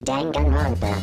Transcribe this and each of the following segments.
Danganronpa.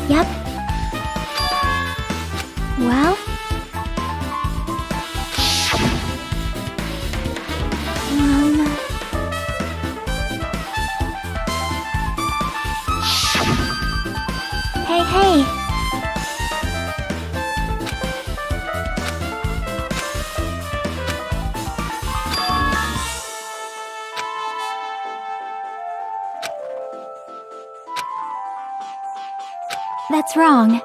Yep. Well. Hey, hey. That's wrong.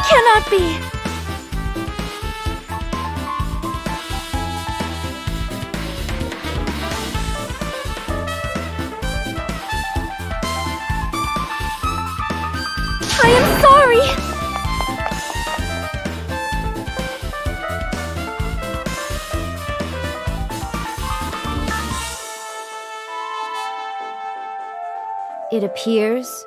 cannot be! I am sorry! It appears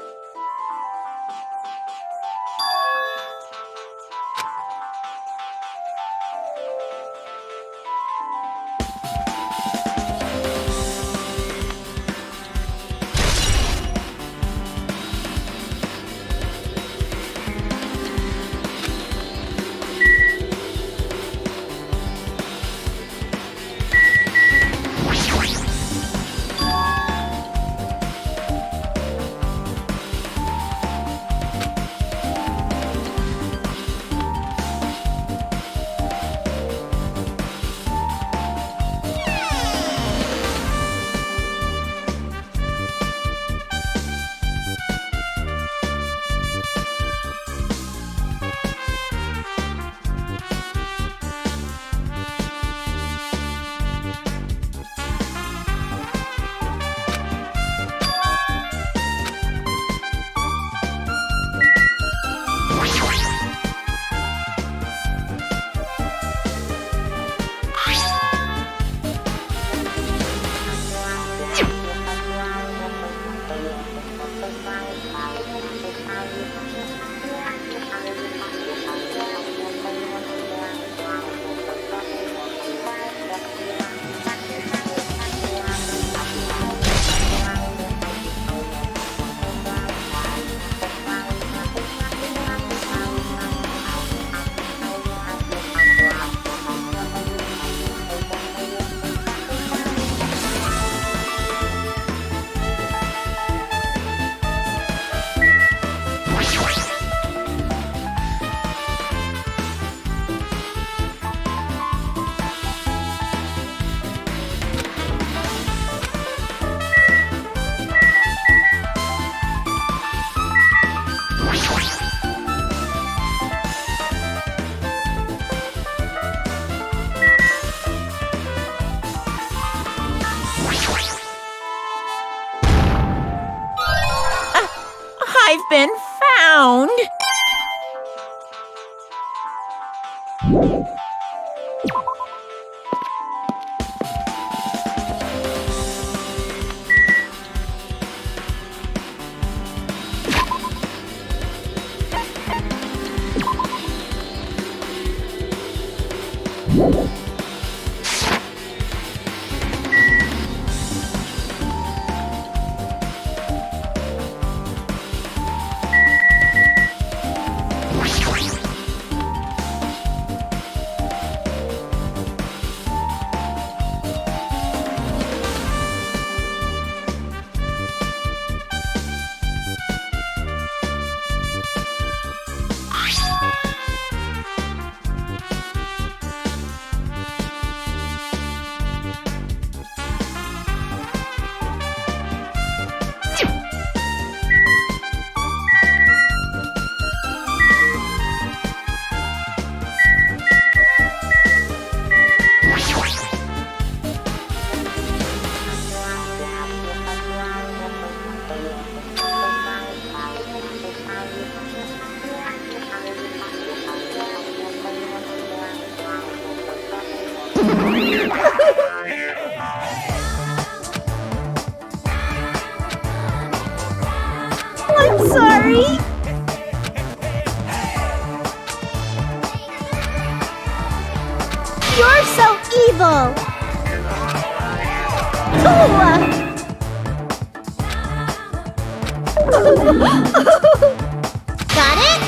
I've been found! I'm sorry! You're so evil! Got it?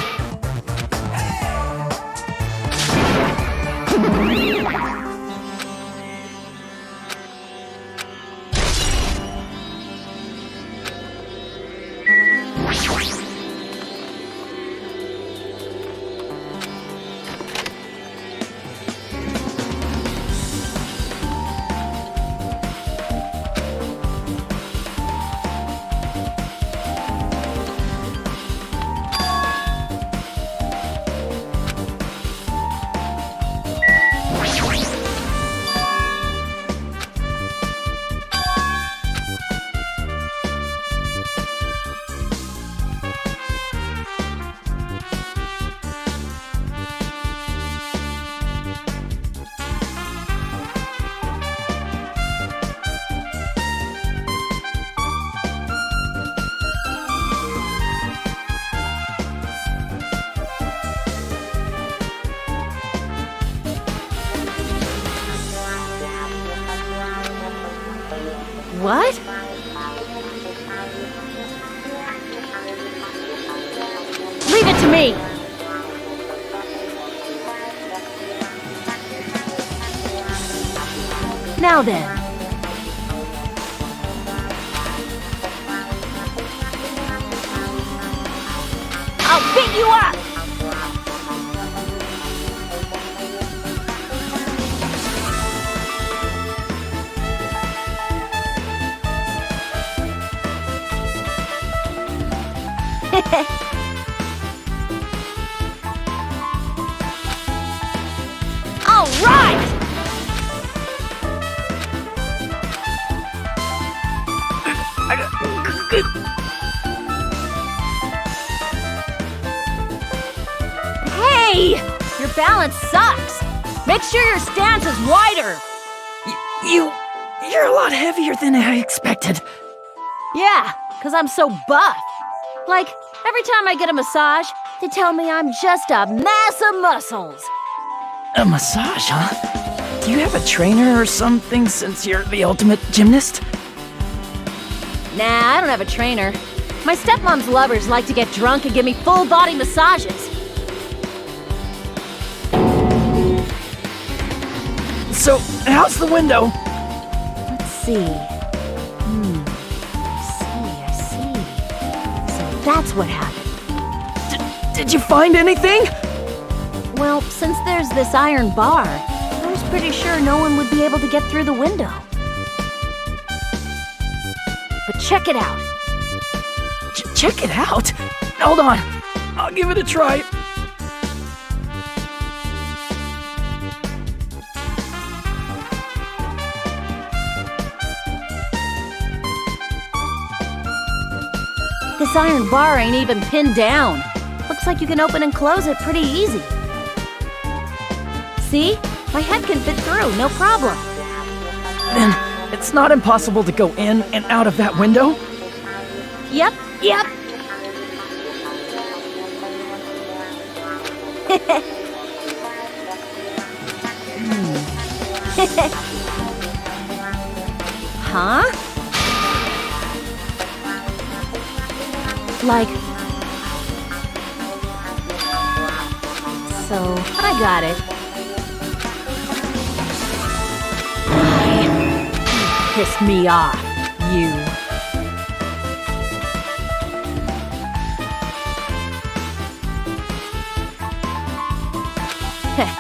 What? Leave it to me! Now then. I'll beat you up! All right! Hey! Your balance sucks. Make sure your stance is wider. You're a lot heavier than I expected. Yeah, 'cause I'm so buff. Like, every time I get a massage, they tell me I'm just a mass of muscles. A massage, huh? Do you have a trainer or something since you're the ultimate gymnast? Nah, I don't have a trainer. My stepmom's lovers like to get drunk and give me full body massages. So, how's the window? Let's see. I see. So that's what happened. Did you find anything? Well, since there's this iron bar, I was pretty sure no one would be able to get through the window. But check it out. Check it out? Hold on. I'll give it a try. This iron bar ain't even pinned down. Looks like you can open and close it pretty easy. See? My head can fit through, no problem. Then it's not impossible to go in and out of that window? Yep. Huh? Like... So, I got it. You pissed me off, you. Heh.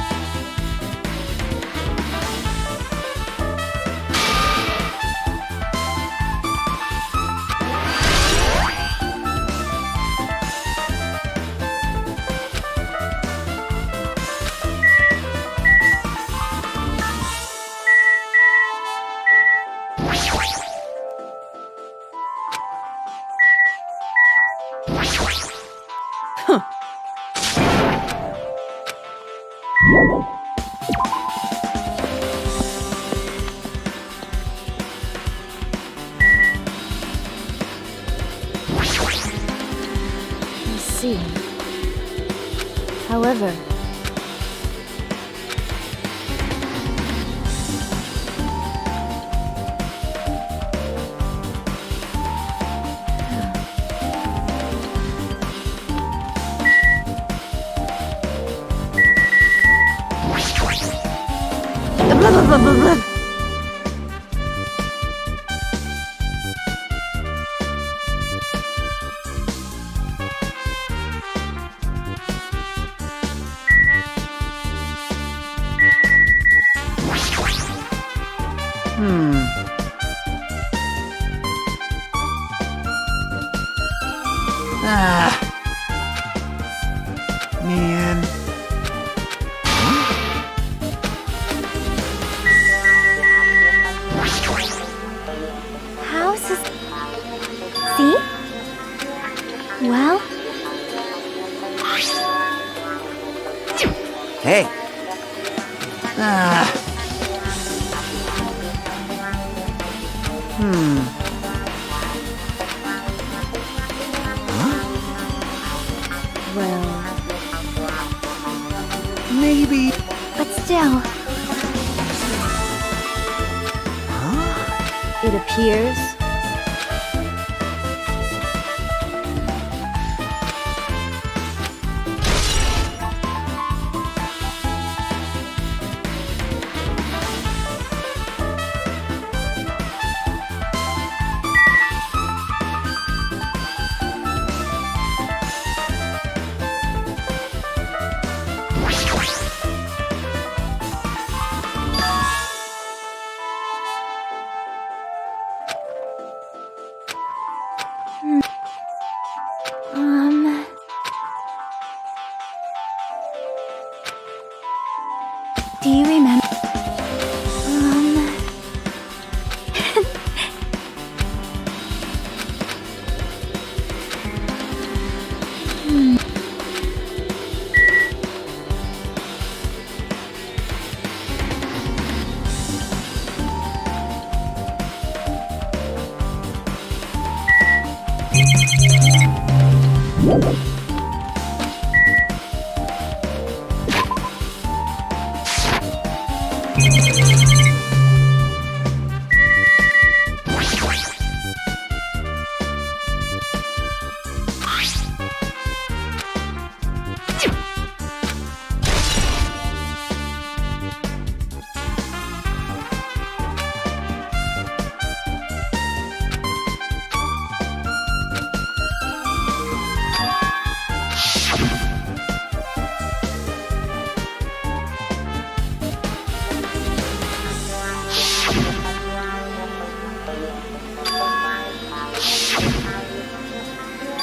I see. However... Man. How's this? See? Well? Hey. Well... Maybe. But still... It appears. Do you remember?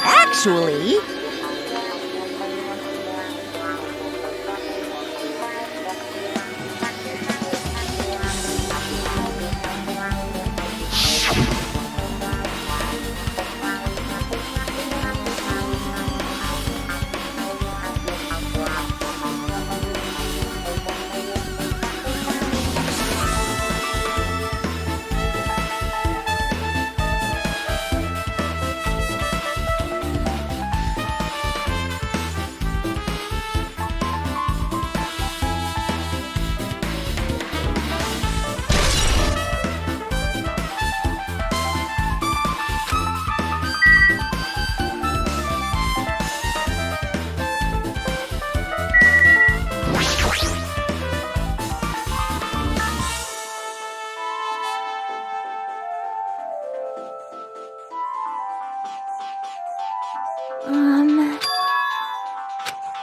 Actually,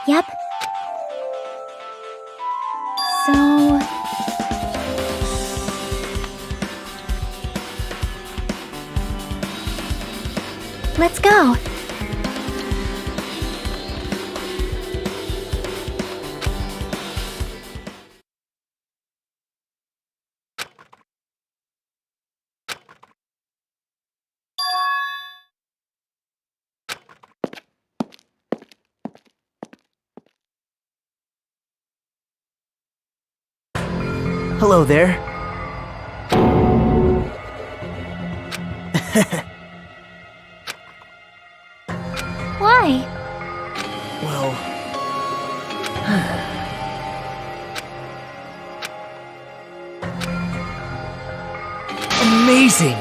Yep. So... let's go. Hello there. Why? Well... Amazing!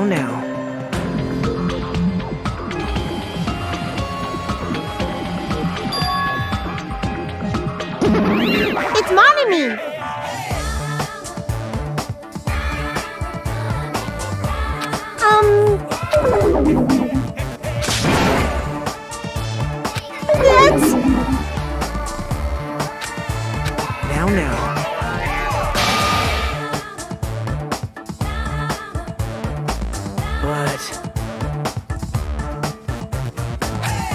Now. It's Monami! That's... Now. But...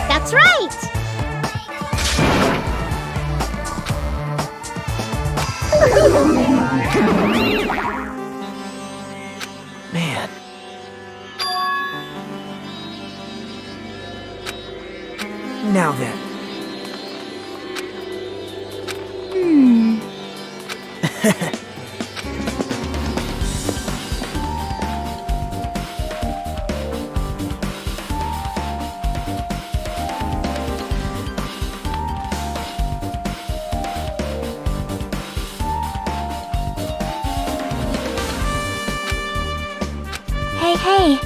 That's right! Man. Now then. Hey, hey.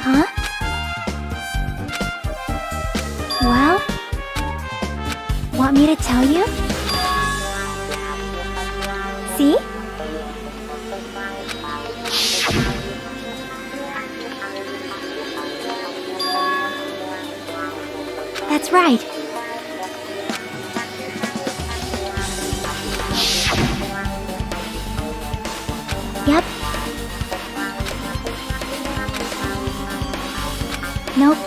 Huh? Well, want me to tell you? See? That's right. Yep. Nope.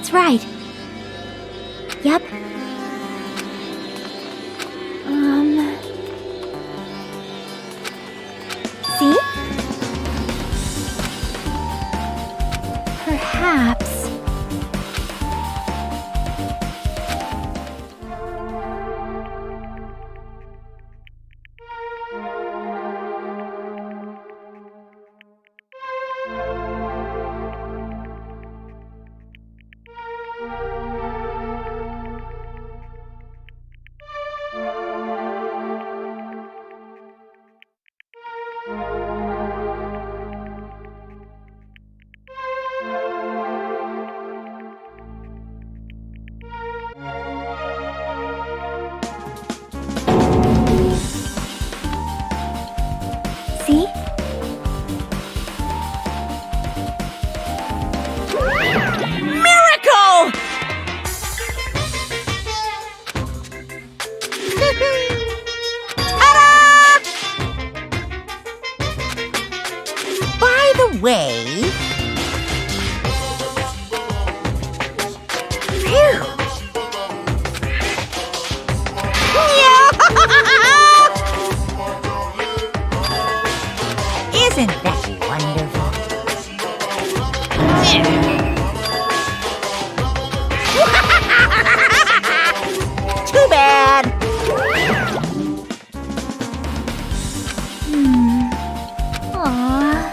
that's right. Yep. See? Perhaps. See? Miracle! By the way... Phew! Isn't that wonderful? Too bad! Aww.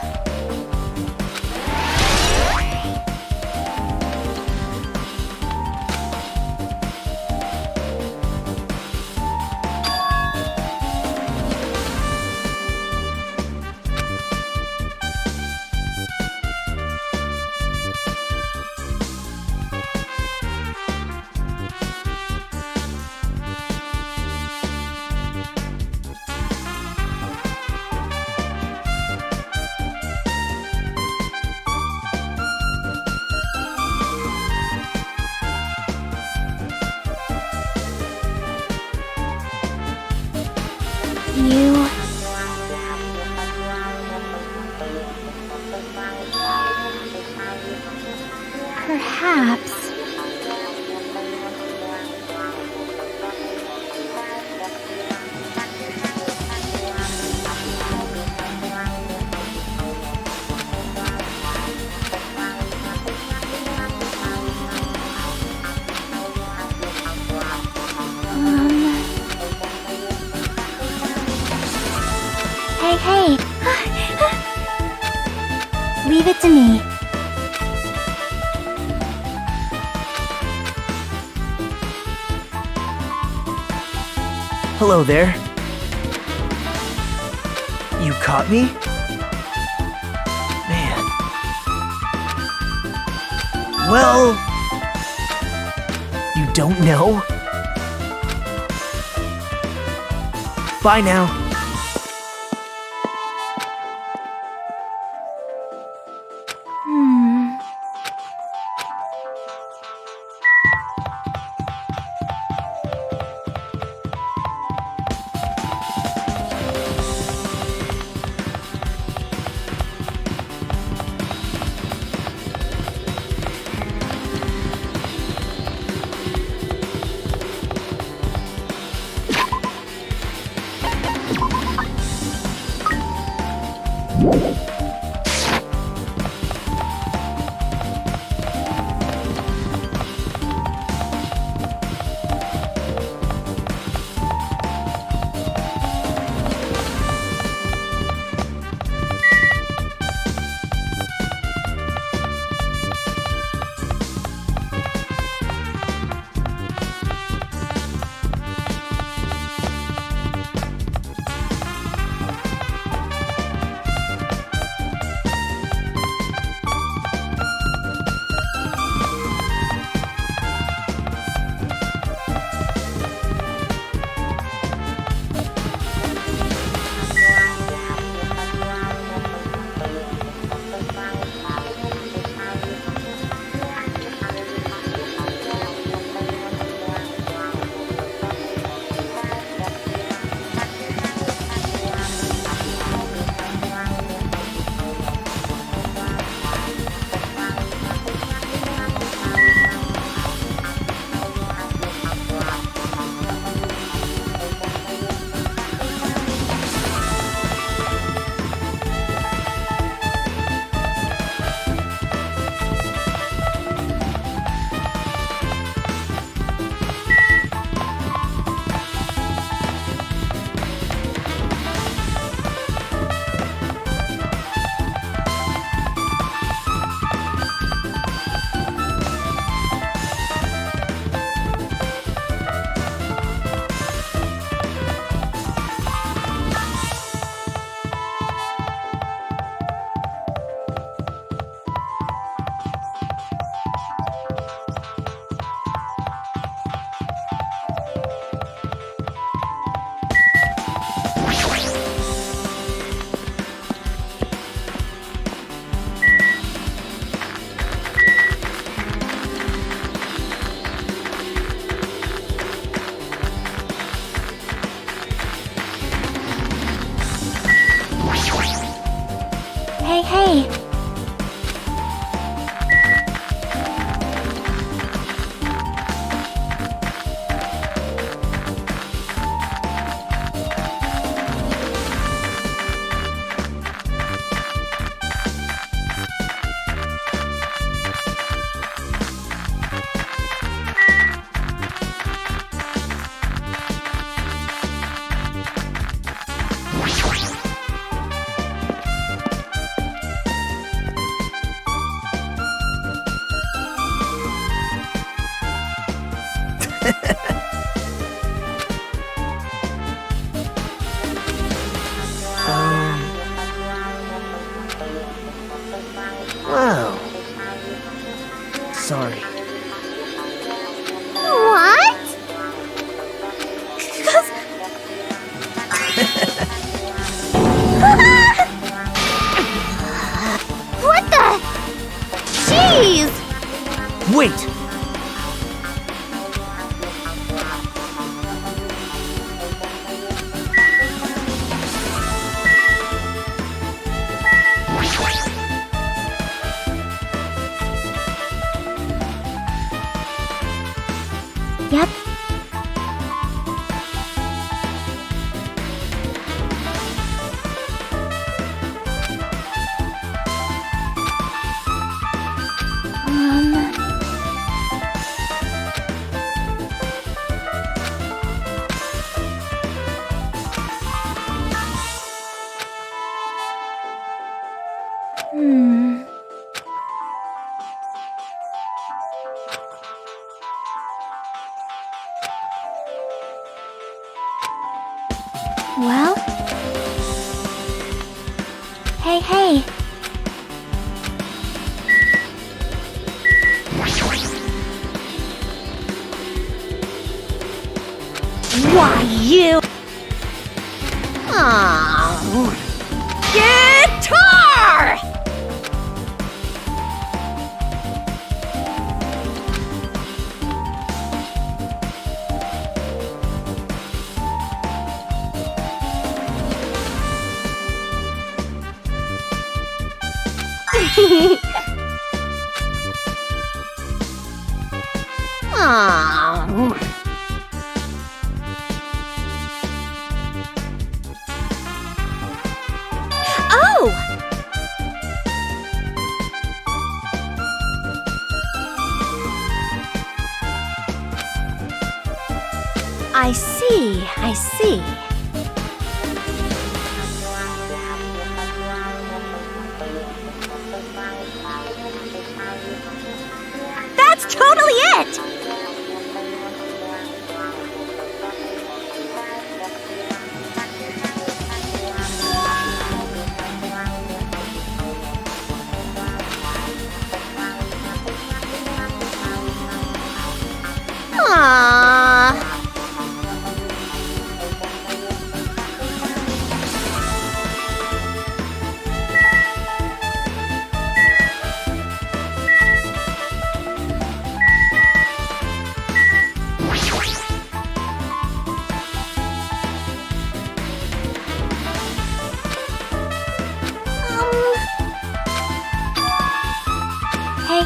You... Perhaps... Hey! Leave it to me. Hello there. You caught me? Man. Well... You don't know? Bye now. Whoa. Sorry. What? What the? Jeez! Wait! Yep. Hmm. Well? Hey. Why, you. Oh. Guitar! Oh. Oh! I see. That's totally it! Aww.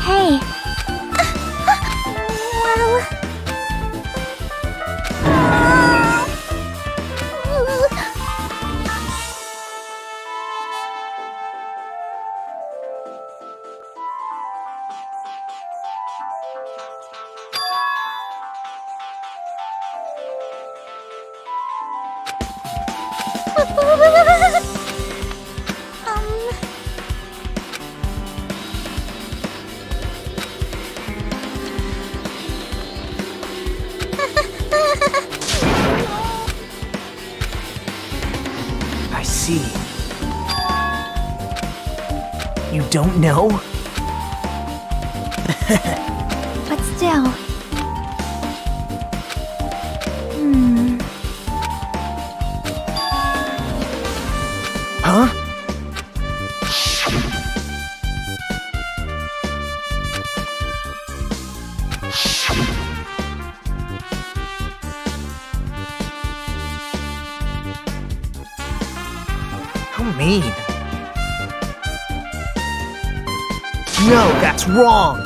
Hey. Well. I see. You don't know? But still. Huh? How mean. No, that's wrong.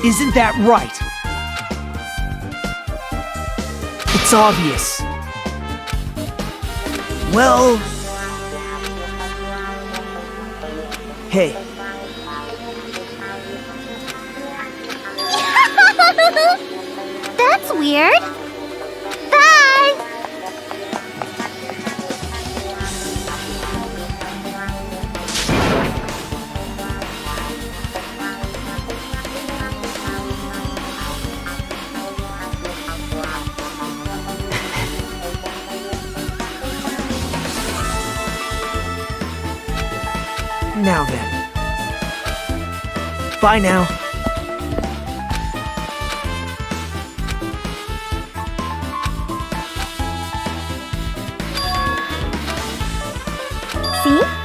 Isn't that right? It's obvious. Well... Hey, That's weird. Bye! Bye now. See?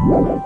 Phew!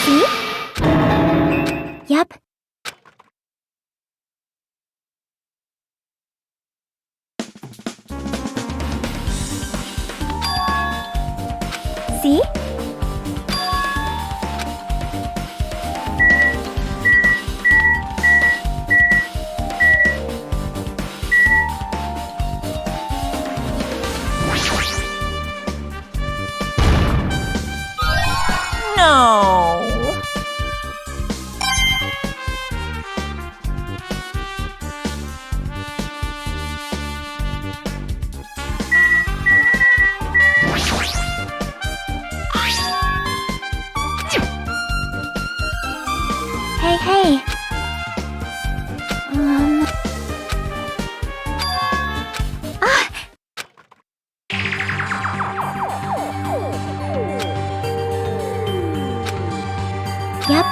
See? Yep. See? No. Hey, hey. Ah! Yep.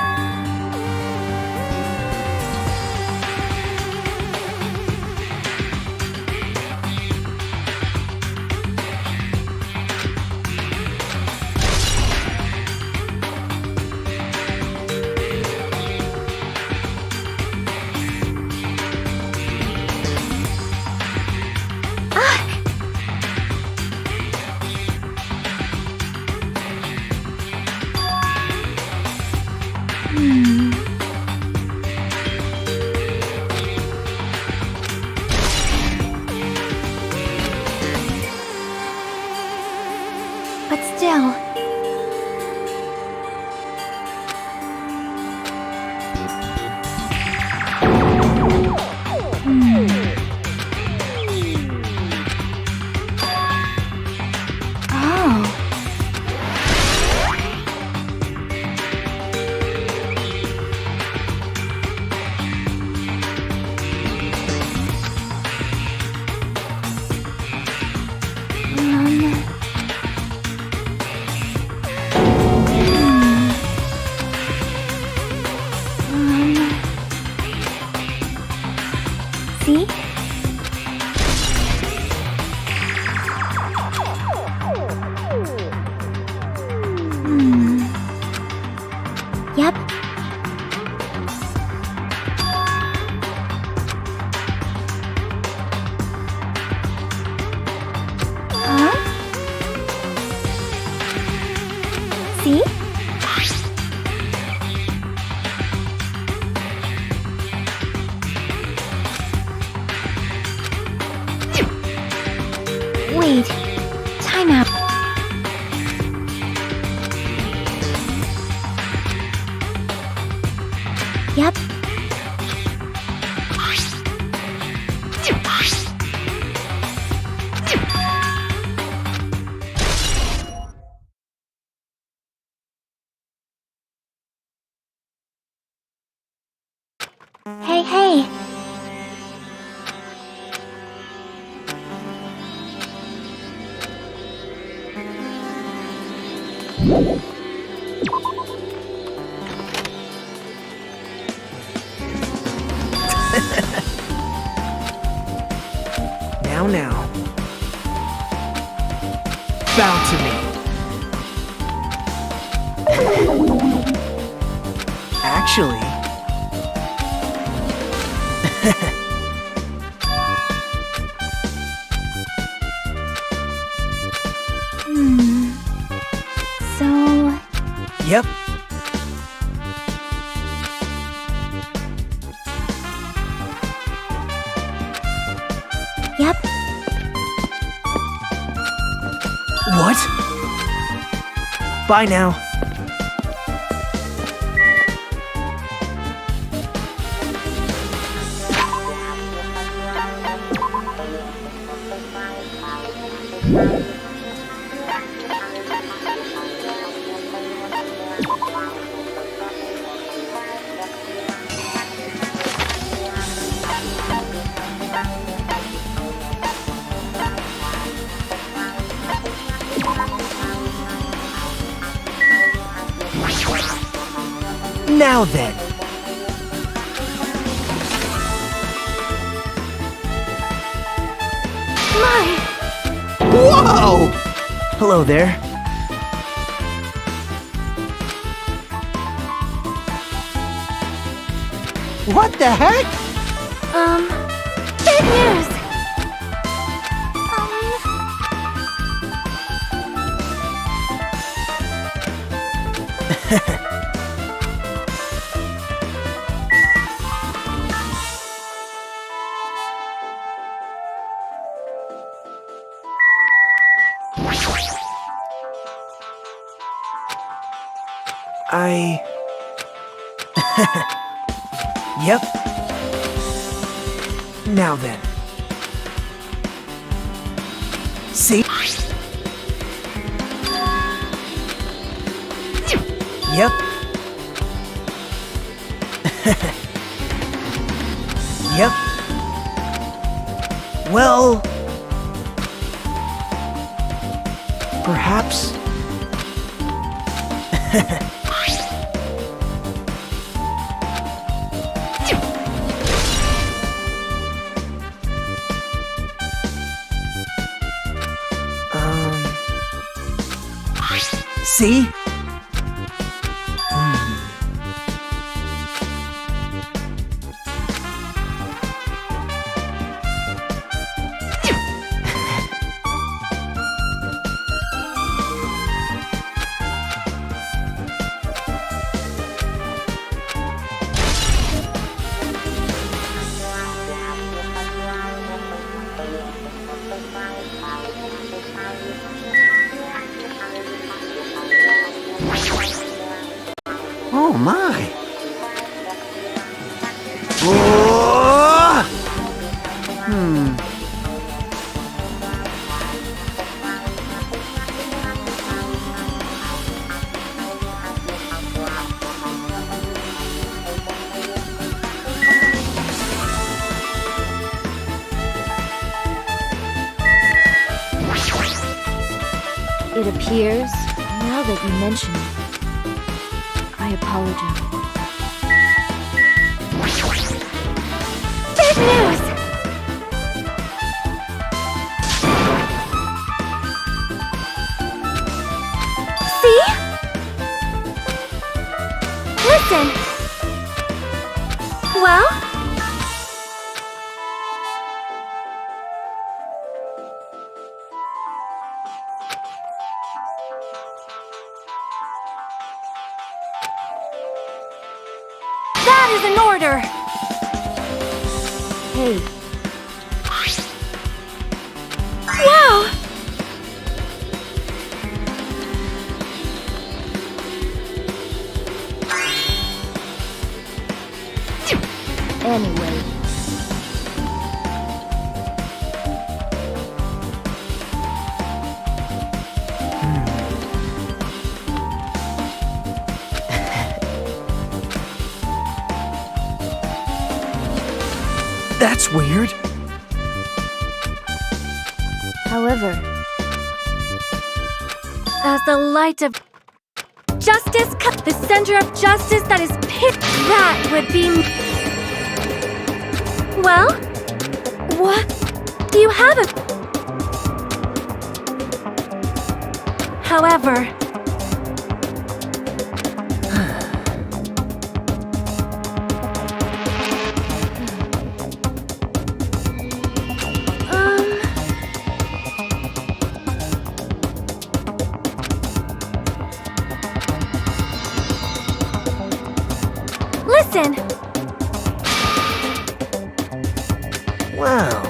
But still. Oh. See? Yep. Huh? See? Wait. Time out. Yep. Hey, hey. bow to me. Actually... So, Yep. yep. What? Bye now. Now then. My, Whoa! Hello there. What the heck? big news! Yep. Now then. See? Yep. Yep. Well... Perhaps... See? Oh my! Oh! It appears, now that you mention it, I apologize. Big news! See? Listen. Well? That is an order! Hey, Wow! anyway, That's weird. however, As the light of justice, the center of justice that is picked, that would be... Well? What? You have a... However, listen! Wow.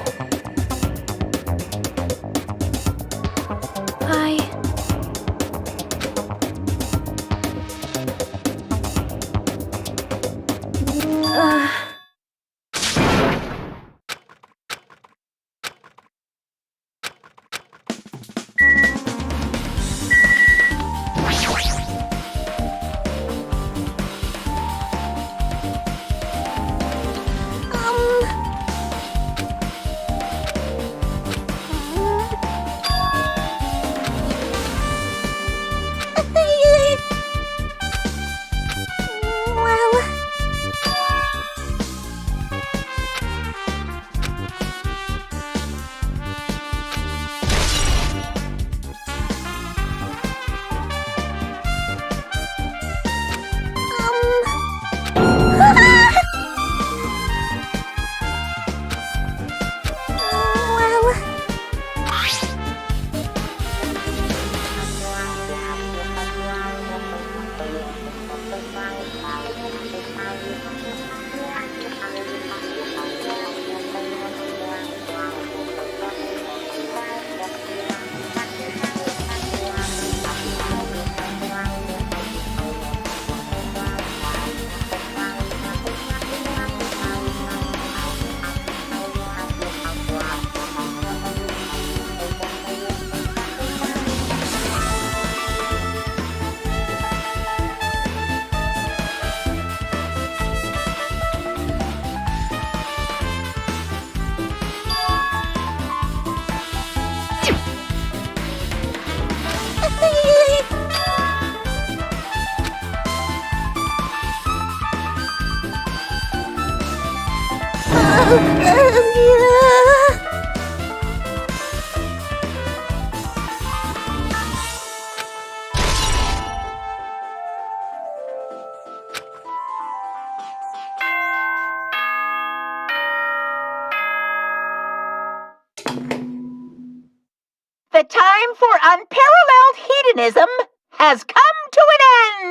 The time for unparalleled hedonism has come to an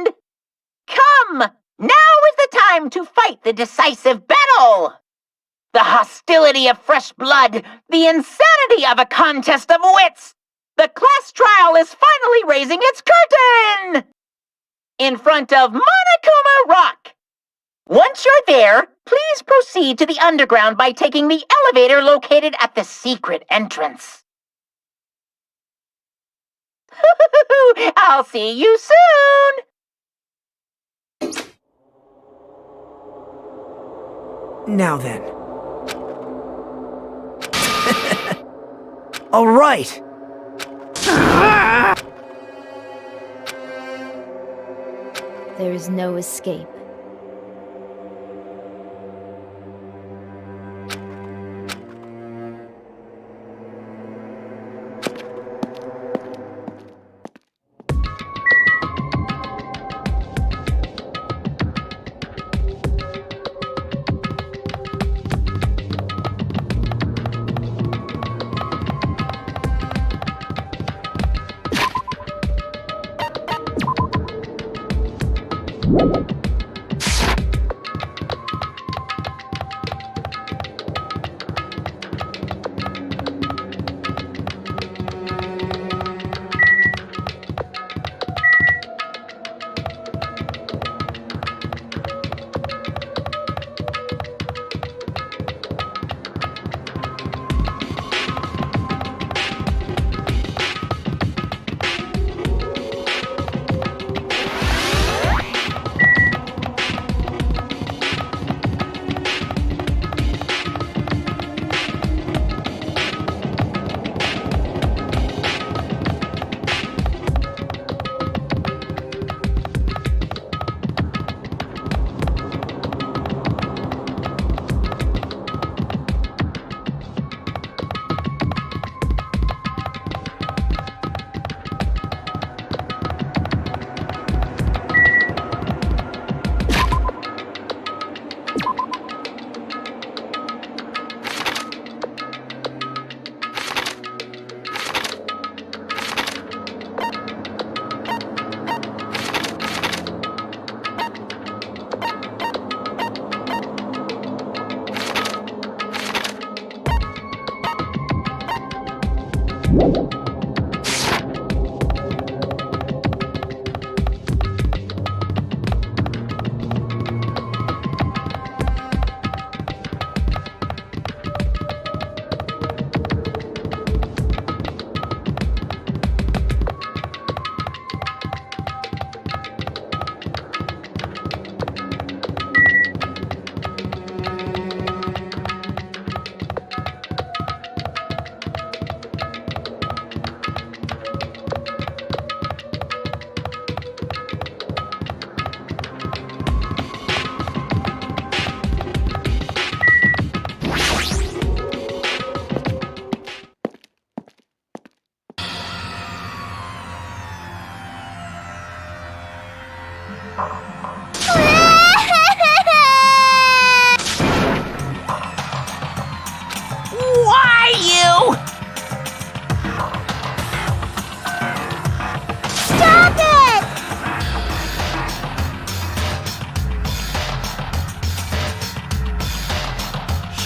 end! Come! Now is the time to fight the decisive battle! The hostility of fresh blood, the insanity of a contest of wits! The class trial is finally raising its curtain! In front of Monokuma Rock! Once you're there, please proceed to the underground by taking the elevator located at the secret entrance. I'll see you soon! Now then. All right. There is no escape.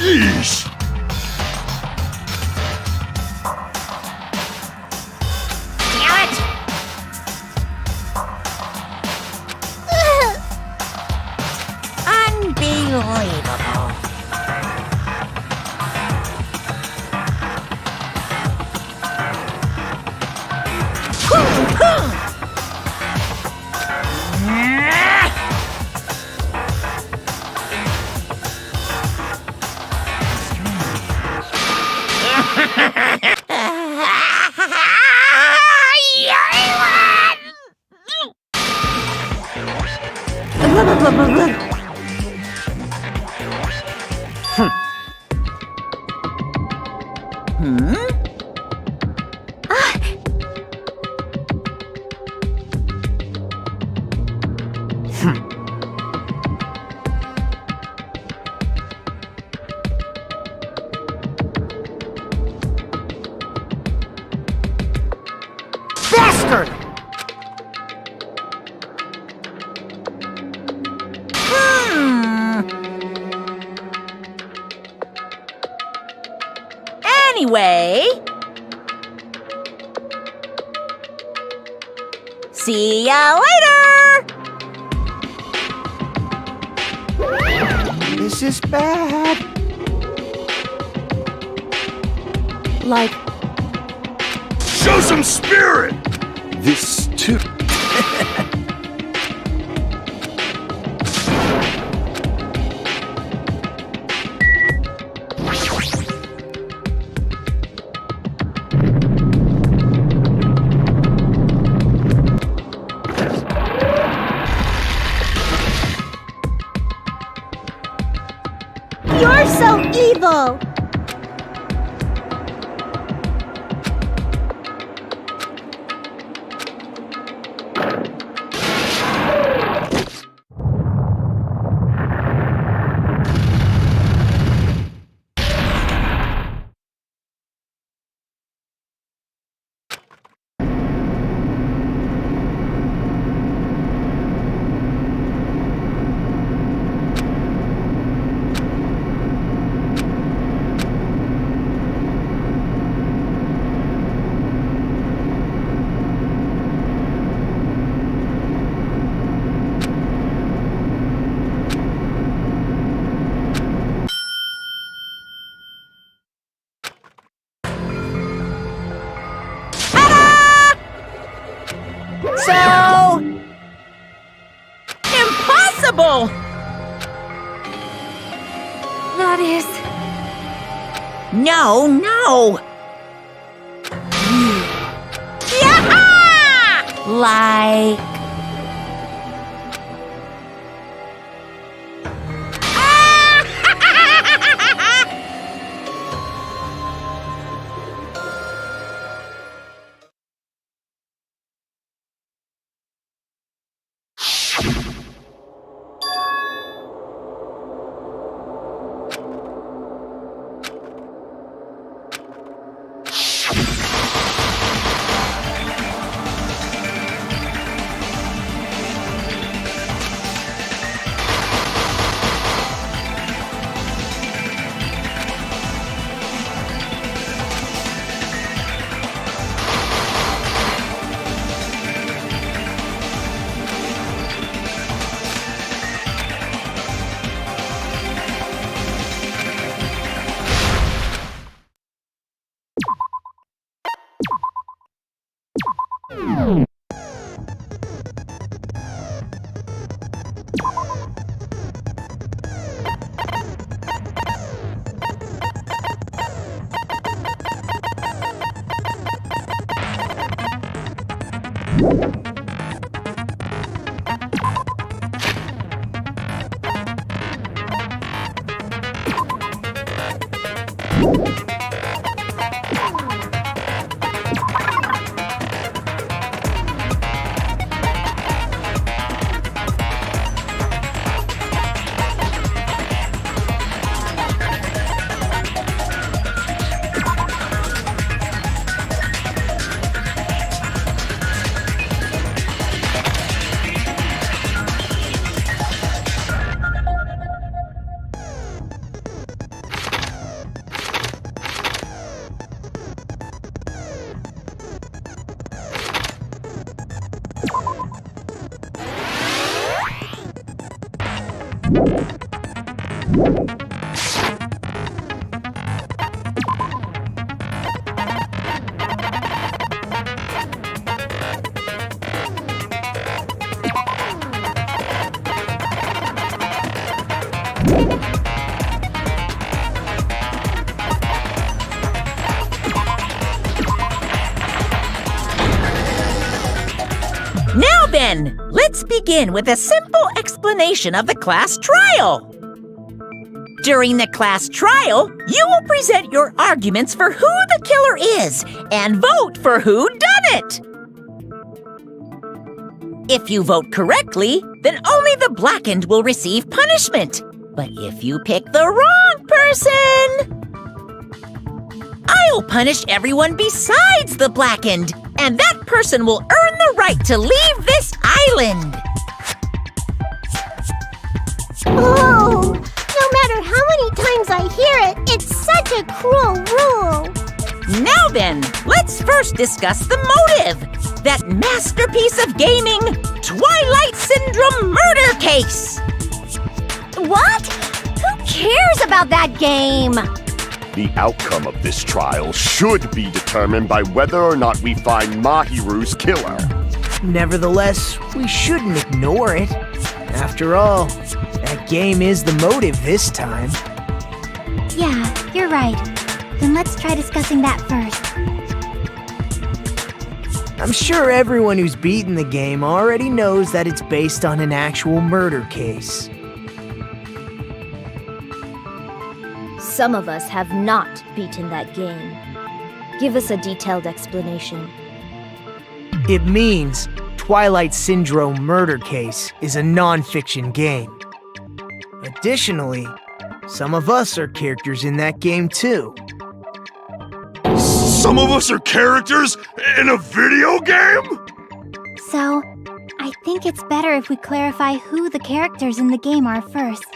Yeesh! Unbelievable. Bastard! Anyway. See ya later! This is bad. Like, Show some spirit! This too. You're so evil! So impossible! That is... No, no! Yeah! Like... Now then, let's begin with a simple explanation of the class trial. During the class trial, you will present your arguments for who the killer is and vote for who done it. If you vote correctly, then only the blackened will receive punishment. But if you pick the wrong person, I'll punish everyone besides the blackened, and that person will earn the right to leave this island. Oh, no matter how many times I hear it, it's such a cruel rule. Now then, let's first discuss the motive. That masterpiece of gaming, Twilight Syndrome murder case. What? Who cares about that game? The outcome of this trial should be determined by whether or not we find Mahiru's killer. Nevertheless, we shouldn't ignore it. After all, that game is the motive this time. Yeah, you're right. Then let's try discussing that first. I'm sure everyone who's beaten the game already knows that it's based on an actual murder case. Some of us have not beaten that game. Give us a detailed explanation. It means Twilight Syndrome Murder Case is a non-fiction game. Additionally, some of us are characters in that game too. Some of us are characters in a video game? So, I think it's better if we clarify who the characters in the game are first.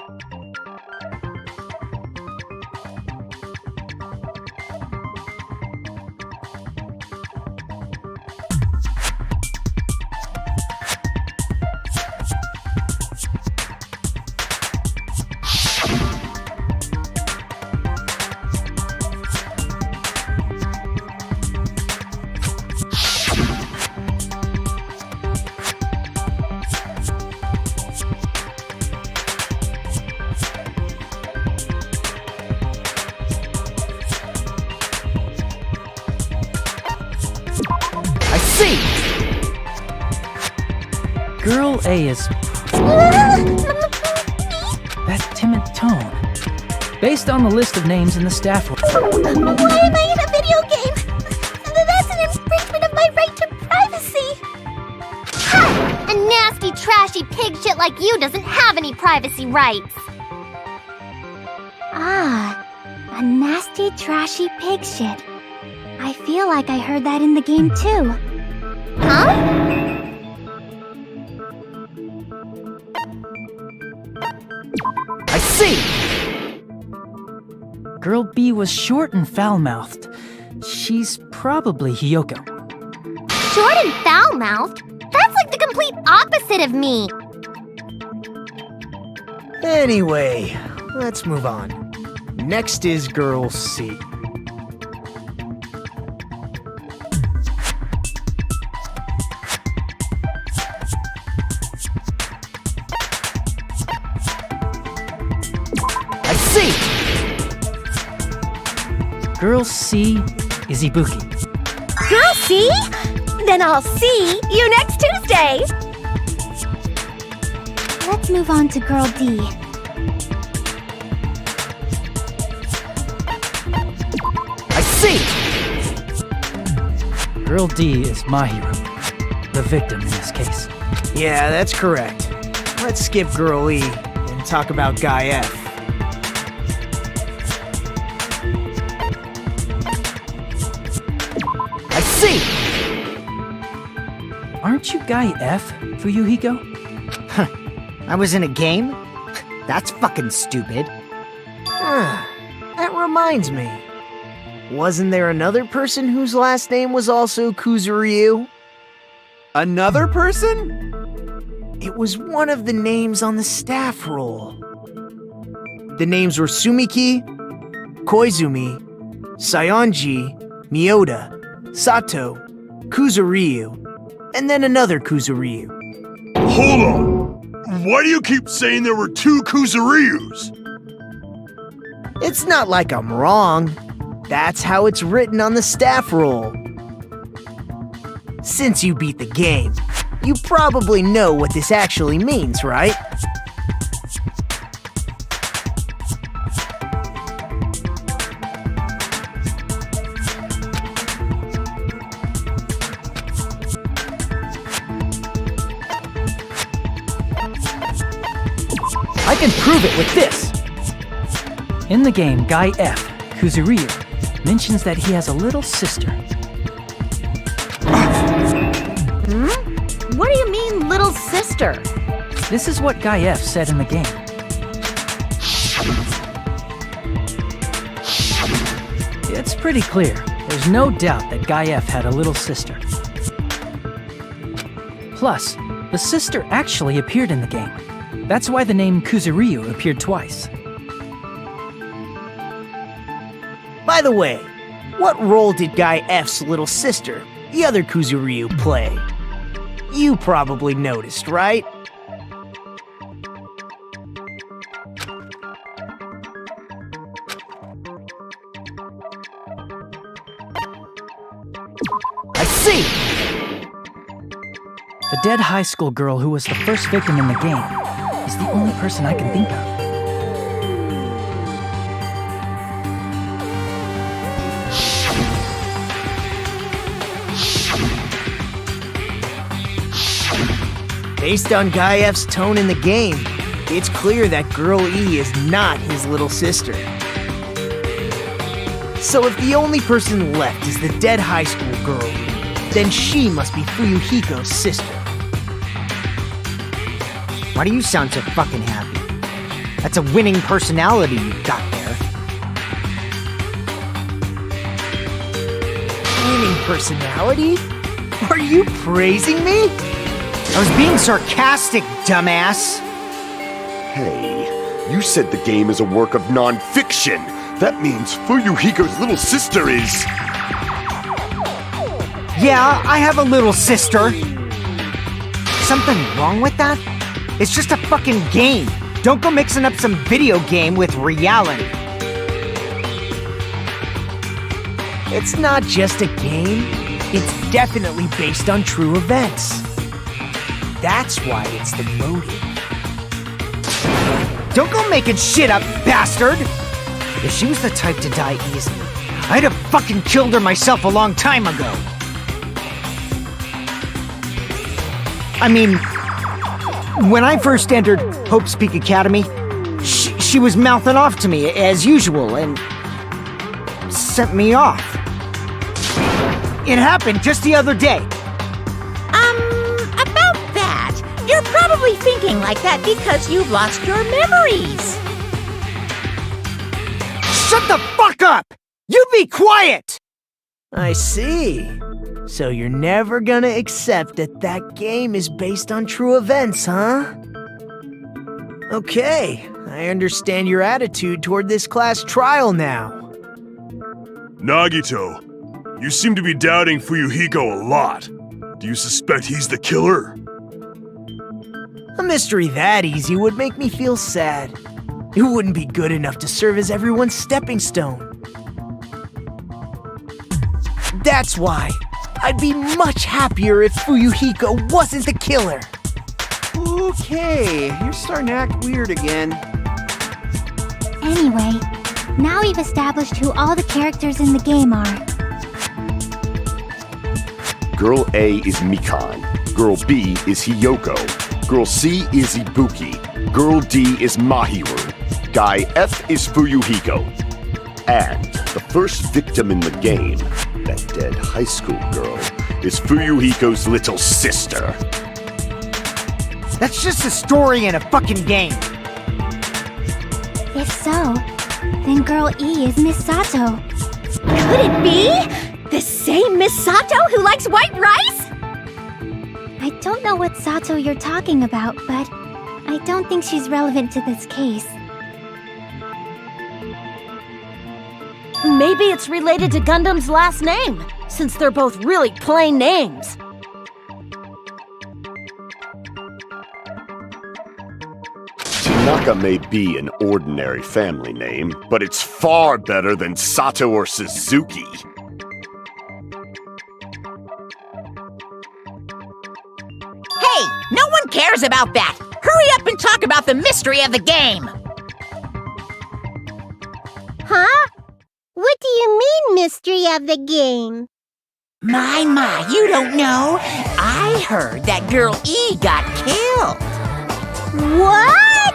Girl A is that timid tone. Based on the list of names in the staff list. Why am I in a video game? That's an infringement of my right to privacy. Ha! A nasty, trashy pig shit like you doesn't have any privacy rights. Ah, a nasty, trashy pig shit. I feel like I heard that in the game too. Huh? I see! Girl B was short and foul-mouthed. She's probably Hiyoko. Short and foul-mouthed? That's like the complete opposite of me. Anyway, let's move on. Next is Girl C. I see! Girl C is Ibuki. Girl C? Then I'll see you next Tuesday. Let's move on to Girl D. I see! Girl D is Mahiru, the victim in this case. Yeah, that's correct. Let's skip Girl E and talk about Guy F. I see! Aren't you Guy F, Fuyuhiko? I was in a game? That's fucking stupid. That reminds me. Wasn't there another person whose last name was also Kuzuryu? Another person? it was one of the names on the staff roll. The names were Sumiki, Koizumi, Sayonji, Miyoda, Sato, Kuzuryu, and then another Kuzuryu. Hold on! Why do you keep saying there were 2 Kuzuryus? It's not like I'm wrong. That's how it's written on the staff roll. Since you beat the game, you probably know what this actually means, right? I can prove it with this! In the game, Guy F, Kuzuryu, mentions that he has a little sister. What do you mean, little sister? This is what Guy F said in the game. It's pretty clear. There's no doubt that Guy F had a little sister. Plus, the sister actually appeared in the game. That's why the name Kuzuryu appeared twice. By the way, what role did Guy F's little sister, the other Kuzuryu, play? You probably noticed, right? I see! The dead high school girl who was the first victim in the game is the only person I can think of. Based on Guy F's tone in the game, it's clear that Girl E is not his little sister. So if the only person left is the dead high school girl, then she must be Fuyuhiko's sister. Why do you sound so fucking happy? That's a winning personality you've got there. Winning personality? Are you praising me? I was being sarcastic, dumbass. Hey, you said the game is a work of non-fiction. That means Fuyuhiko's little sister is... Yeah, I have a little sister. Something wrong with that? It's just a fucking game. Don't go mixing up some video game with reality. It's not just a game. It's definitely based on true events. That's why it's the motive. Don't go making shit up, bastard! If she was the type to die easily, I'd have fucking killed her myself a long time ago. I mean, when I first entered Hope's Peak Academy, she was mouthing off to me as usual and sent me off. It happened just the other day. About that, you're probably thinking like that because you've lost your memories. Shut the fuck up! You be quiet! I see. So you're never gonna accept that that game is based on true events, huh? Okay, I understand your attitude toward this class trial now. Nagito, you seem to be doubting Fuyuhiko a lot. Do you suspect he's the killer? A mystery that easy would make me feel sad. It wouldn't be good enough to serve as everyone's stepping stone. That's why I'd be much happier if Fuyuhiko wasn't the killer. Okay, you're starting to act weird again. Anyway, now we've established who all the characters in the game are. Girl A is Mikan. Girl B is Hiyoko. Girl C is Ibuki. Girl D is Mahiru. Guy F is Fuyuhiko. And the first victim in the game, that dead high school girl, is Fuyuhiko's little sister. That's just a story in a fucking game. If so, then Girl E is Miss Sato. Could it be? The same Miss Sato who likes white rice? I don't know what Sato you're talking about, but I don't think she's relevant to this case. Maybe it's related to Gundam's last name, since they're both really plain names. Tanaka may be an ordinary family name, but it's far better than Sato or Suzuki. Hey, no one cares about that! Hurry up and talk about the mystery of the game! Huh? What do you mean, mystery of the game? My, you don't know? I heard that girl E got killed. What?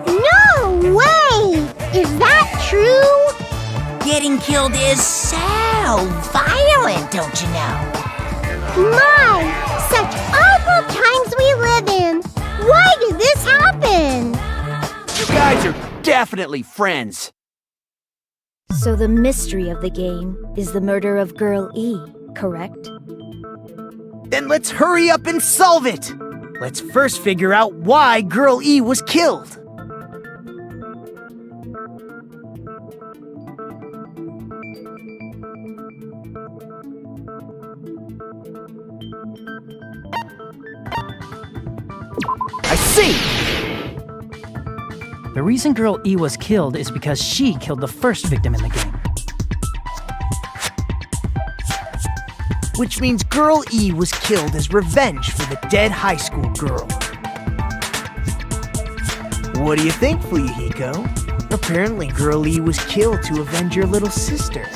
No way! Is that true? Getting killed is so violent, don't you know? My, such awful times we live in! Why did this happen? You guys are definitely friends. So the mystery of the game is the murder of Girl E, correct? Then let's hurry up and solve it! Let's first figure out why Girl E was killed. I see! The reason Girl E was killed is because she killed the first victim in the game. Which means Girl E was killed as revenge for the dead high school girl. What do you think, Fuyuhiko? Apparently Girl E was killed to avenge your little sister.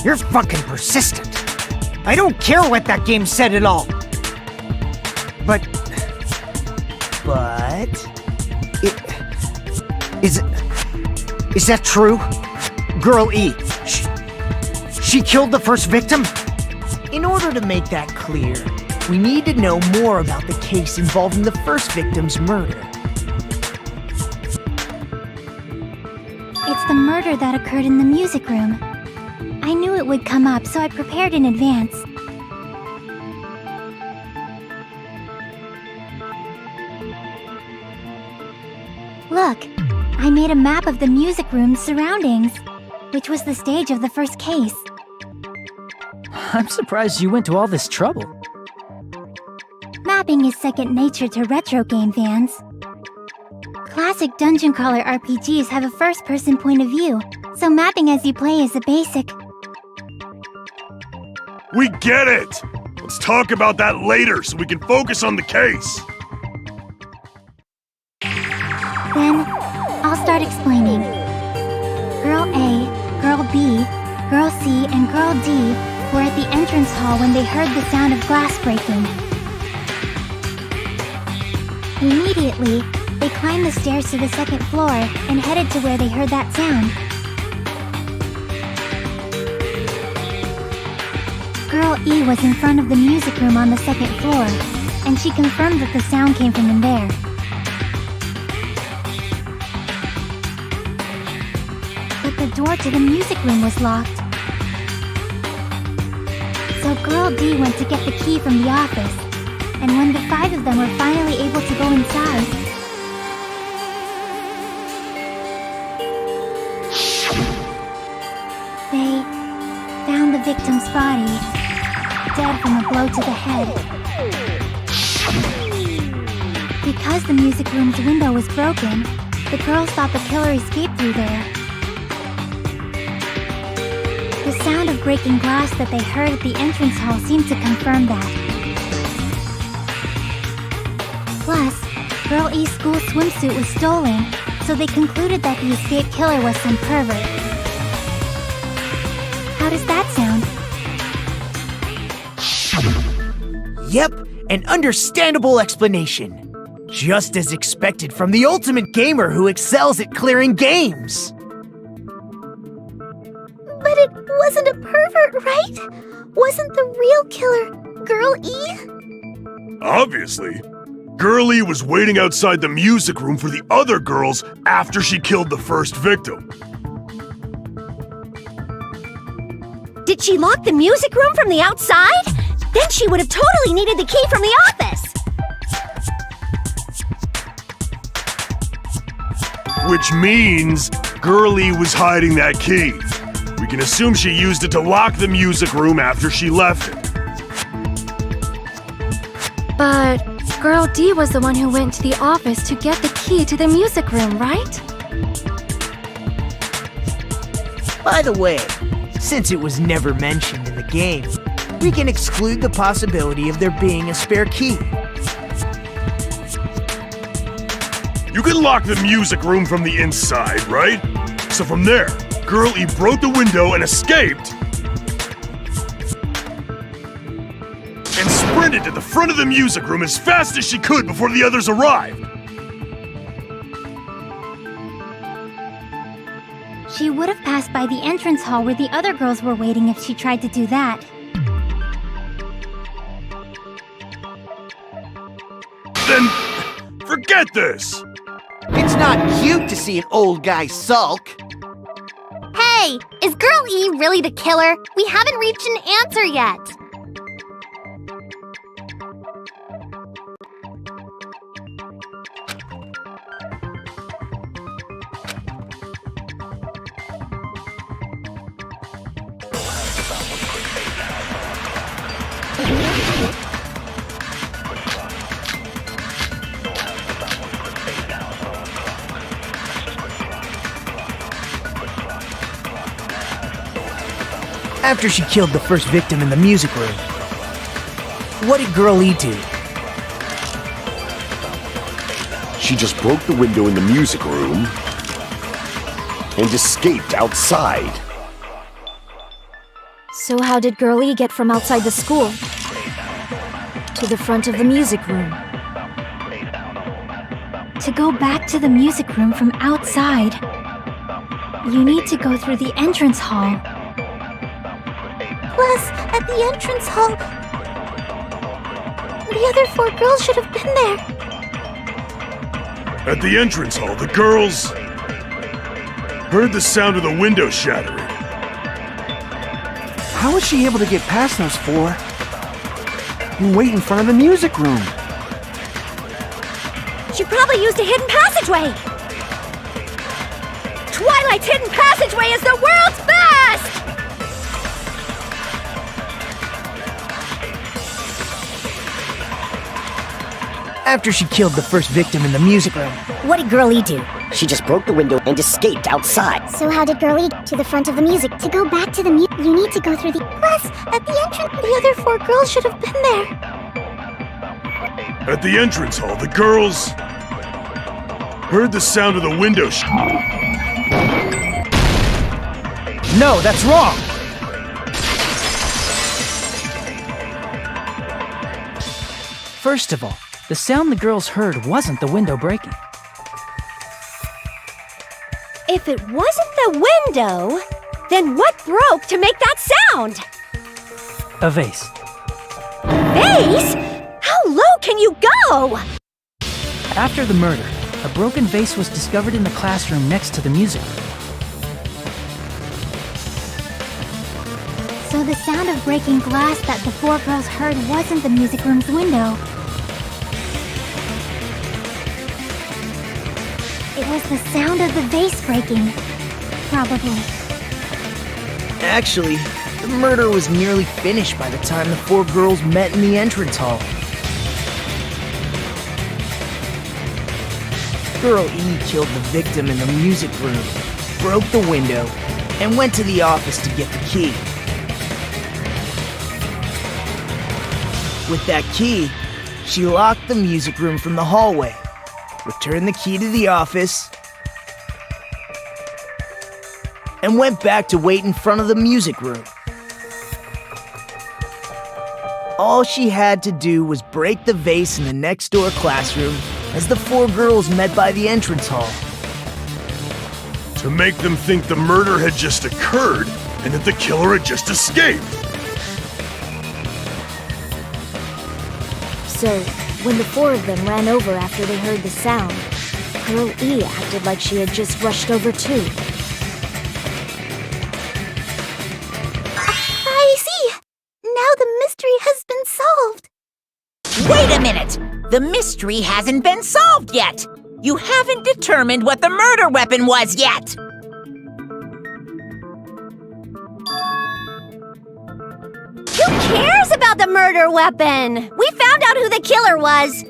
You're fucking persistent. I don't care what that game said at all. But... Is that true? Girl E, she killed the first victim? In order to make that clear, we need to know more about the case involving the first victim's murder. It's the murder that occurred in the music room. I knew it would come up, so I prepared in advance. Look, I made a map of the music room's surroundings, which was the stage of the first case. I'm surprised you went to all this trouble. Mapping is second nature to retro game fans. Classic dungeon crawler RPGs have a first-person point of view, so mapping as you play is a basic. We get it! Let's talk about that later so we can focus on the case. Then, I'll start explaining. Girl A, Girl B, Girl C, and Girl D were at the entrance hall when they heard the sound of glass breaking. Immediately, they climbed the stairs to the second floor and headed to where they heard that sound. Girl E was in front of the music room on the second floor, and she confirmed that the sound came from in there. But the door to the music room was locked. So Girl D went to get the key from the office, and when the 5 of them were finally able to go inside, they found the victim's body, dead from a blow to the head. Because the music room's window was broken, the girls thought the killer escaped through there. The sound of breaking glass that they heard at the entrance hall seemed to confirm that. Plus, Girl E's school swimsuit was stolen, so they concluded that the escaped killer was some pervert. How does that sound? Yep, an understandable explanation. Just as expected from the ultimate gamer who excels at clearing games. But it wasn't a pervert, right? Wasn't the real killer Girl E? Obviously. Girl E was waiting outside the music room for the other girls after she killed the first victim. Did she lock the music room from the outside? Then she would have totally needed the key from the office! Which means Girlie was hiding that key. We can assume she used it to lock the music room after she left it. But Girl D was the one who went to the office to get the key to the music room, right? By the way, since it was never mentioned in the game, we can exclude the possibility of there being a spare key. You can lock the music room from the inside, right? So from there, Girlie broke the window and escaped, and sprinted to the front of the music room as fast as she could before the others arrived. She would have passed by the entrance hall where the other girls were waiting if she tried to do that. Then, forget this! It's not cute to see an old guy sulk. Hey, is Girl E really the killer? We haven't reached an answer yet. After she killed the first victim in the music room, what did Girl E do? She just broke the window in the music room and escaped outside. So how did Girl E get from outside the school to the front of the music room? To go back to the music room from outside, you need to go through the entrance hall. Plus, at the entrance hall, the other 4 girls should have been there. At the entrance hall, the girls heard the sound of the window shattering. How was she able to get past those 4 and wait in front of the music room? She probably used a hidden passageway! Twilight's hidden passageway is the world's best! After she killed the first victim in the music room, what did Girl E do? She just broke the window and escaped outside. So how did Girl E to the front of the music? To go back to the you need to go through the... Plus, at the entrance, the other 4 girls should have been there. At the entrance hall, the girls heard the sound of the window No, that's wrong! First of all, the sound the girls heard wasn't the window breaking. If it wasn't the window, then what broke to make that sound? A vase. Vase? How low can you go? After the murder, a broken vase was discovered in the classroom next to the music room. So the sound of breaking glass that the 4 girls heard wasn't the music room's window. It was the sound of the vase breaking. Probably. Actually, the murder was nearly finished by the time the 4 girls met in the entrance hall. Girl E killed the victim in the music room, broke the window, and went to the office to get the key. With that key, she locked the music room from the hallway, returned the key to the office, and went back to wait in front of the music room. All she had to do was break the vase in the next door classroom as the 4 girls met by the entrance hall. to make them think the murder had just occurred and that the killer had just escaped. So, when the 4 of them ran over after they heard the sound, Girl E acted like she had just rushed over too. I see! Now the mystery has been The mystery hasn't been solved yet. You haven't determined what the murder weapon was yet. Who cares about the murder weapon? We found out who the killer was.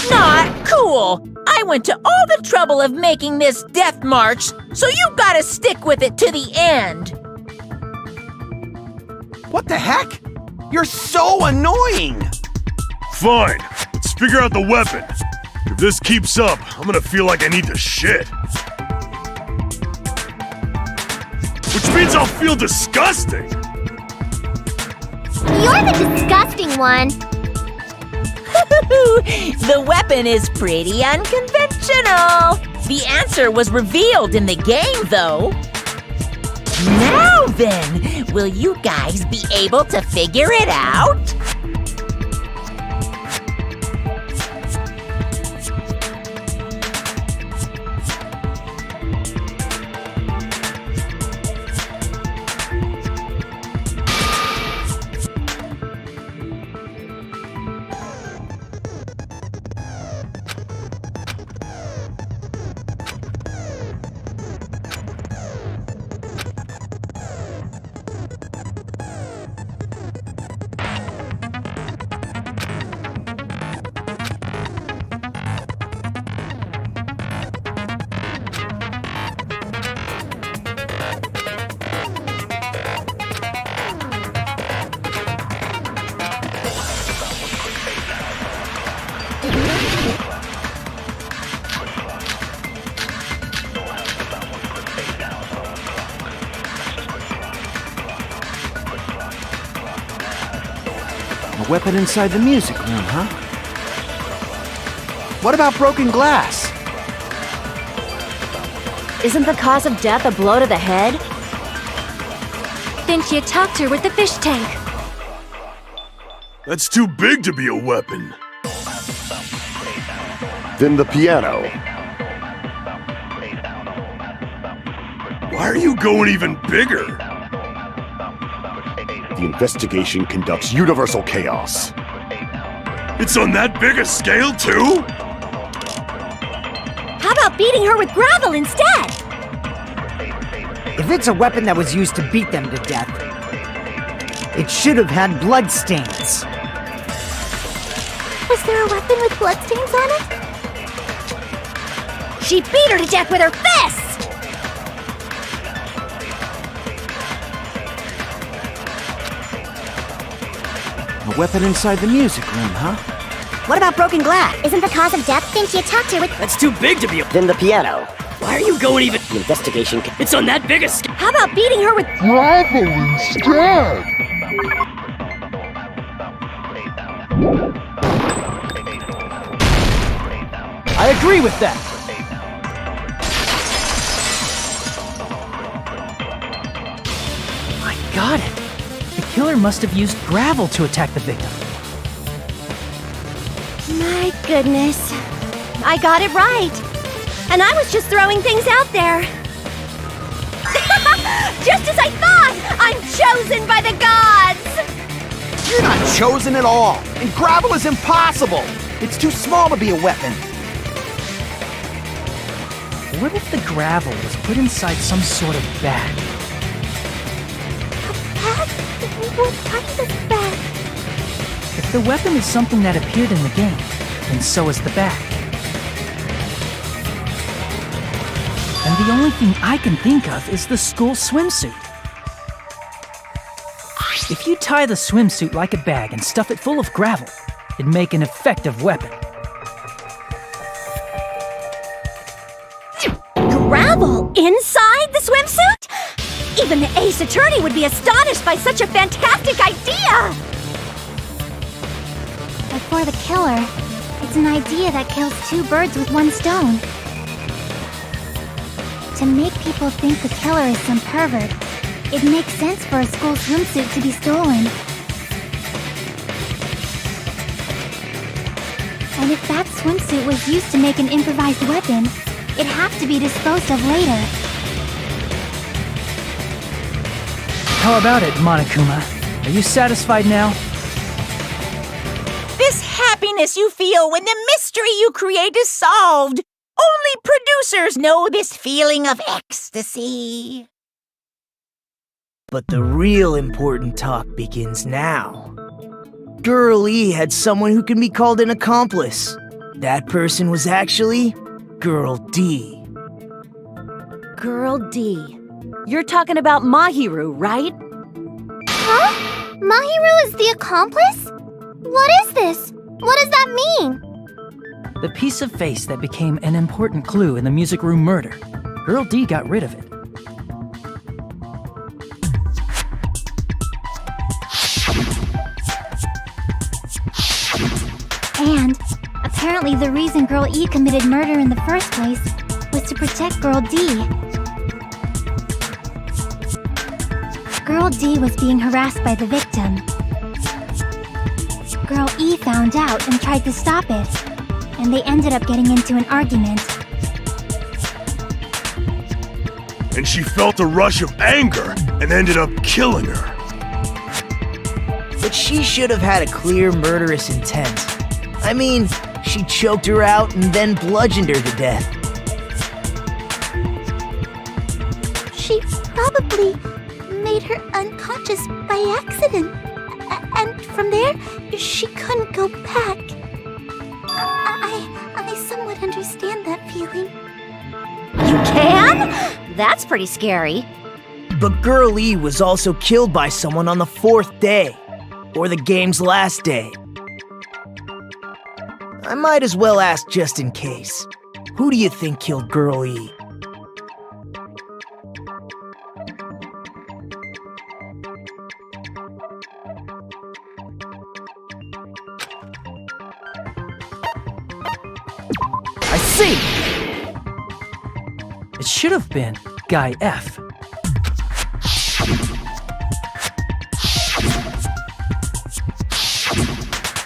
Not cool. I went to all the trouble of making this death march, so you gotta stick with it to the end. What the heck? You're so annoying! Fine, let's figure out the weapon. If this keeps up, I'm gonna feel like I need to shit. Which means I'll feel disgusting. You're the disgusting one. The weapon is pretty unconventional. The answer was revealed in the game, though. Now then, will you guys be able to figure it out? A weapon inside the music room, huh? What about broken glass? Isn't the cause of death a blow to the head? Then she attacked her with the fish tank. That's too big to be a weapon. Then the piano. Why are you going even bigger? The investigation conducts universal chaos. It's on that big a scale, too? How about beating her with gravel instead? If it's a weapon that was used to beat them to death, it should have had blood stains. Was there a weapon with bloodstains on it? She beat her to death with her fist! A weapon inside the music room, huh? What about broken glass? Isn't the cause of death think she attacked her with... That's too big to be a... Then the piano. Why are you going even... The investigation... It's on that big a scale. How about beating her with... gravel instead? I agree with that. I got it. The killer must have used gravel to attack the victim. My goodness. I got it right. And I was just throwing things out there. Just as I thought! I'm chosen by the gods! You're not chosen at all, and gravel is impossible! It's too small to be a weapon. What if the gravel was put inside some sort of bag? What kind of bag? If the weapon is something that appeared in the game, then so is the bag. And the only thing I can think of is the school swimsuit. If you tie the swimsuit like a bag and stuff it full of gravel, it'd make an effective weapon. Gravel inside the swimsuit? Even the ace attorney would be astonished by such a fantastic idea! But for the killer, it's an idea that kills two birds with one stone. To make people think the killer is some pervert, it makes sense for a school swimsuit to be stolen. And if that swimsuit was used to make an improvised weapon, it'd have to be disposed of later. How about it, Monokuma? Are you satisfied now? This happiness you feel when the mystery you create is solved. Only producers know this feeling of ecstasy. But the real important talk begins now. Girl E had someone who can be called an accomplice. That person was actually Girl D. Girl D. You're talking about Mahiru, right? Huh? Mahiru is the accomplice? What is this? What does that mean? The piece of face that became an important clue in the music room murder. Girl D got rid of it. And apparently the reason Girl E committed murder in the first place was to protect Girl D. Girl D was being harassed by the victim. Girl E found out and tried to stop it, and they ended up getting into an argument. And she felt a rush of anger and ended up killing her. But she should have had a clear murderous intent. I mean, she choked her out and then bludgeoned her to death. She probably made her unconscious by accident. And from there, she couldn't go back. I somewhat understand that feeling. You can? That's pretty scary. But Girl E was also killed by someone on the 4th day, or the game's last day. I might as well ask just in case. Who do you think killed Girl E? I see! It should have been Guy F.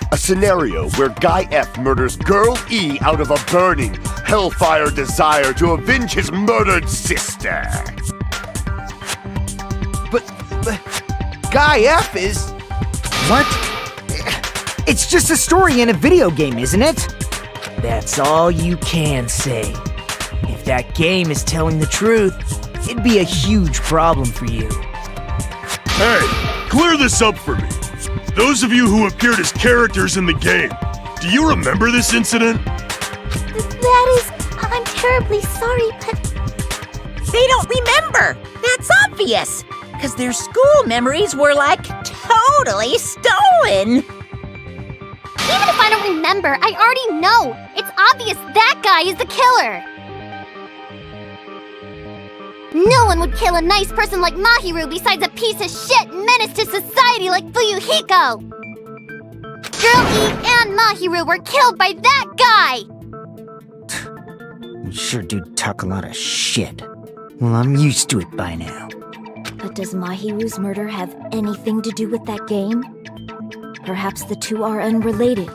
A scenario where Guy F murders Girl E out of a burning, hellfire desire to avenge his murdered sister. But Guy F is... What? It's just a story in a video game, isn't it? That's all you can say. If that game is telling the truth, it'd be a huge problem for you. Hey, clear this up for me. Those of you who appeared as characters in the game, do you remember this incident? I'm terribly sorry, but... They don't remember. That's obvious. Because their school memories were, like, totally stolen. Even if I don't remember, I already know. It's obvious that guy is the killer. No one would kill a nice person like Mahiru besides a piece of shit menace to society like Fuyuhiko. Girl E and Mahiru were killed by that guy. You sure do talk a lot of shit. Well, I'm used to it by now. But does Mahiru's murder have anything to do with that game? Perhaps the two are unrelated.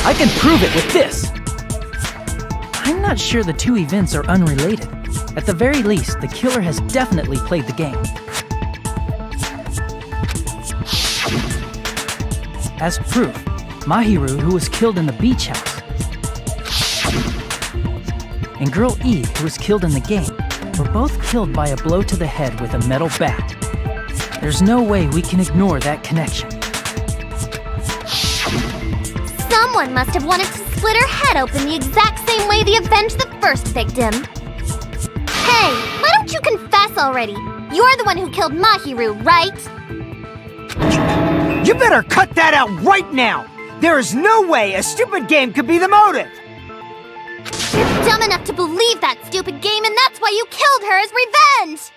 I can prove it with this! I'm not sure the two events are unrelated. At the very least, the killer has definitely played the game. As proof, Mahiru, who was killed in the beach house, and Girl E, who was killed in the game, were both killed by a blow to the head with a metal bat. There's no way we can ignore that connection. Someone must have wanted to split her head open the exact same way they avenged the first victim. Hey, why don't you confess already? You're the one who killed Mahiru, right? You better cut that out right now! There is no way a stupid game could be the motive! You're dumb enough to believe that stupid game, and that's why you killed her as revenge!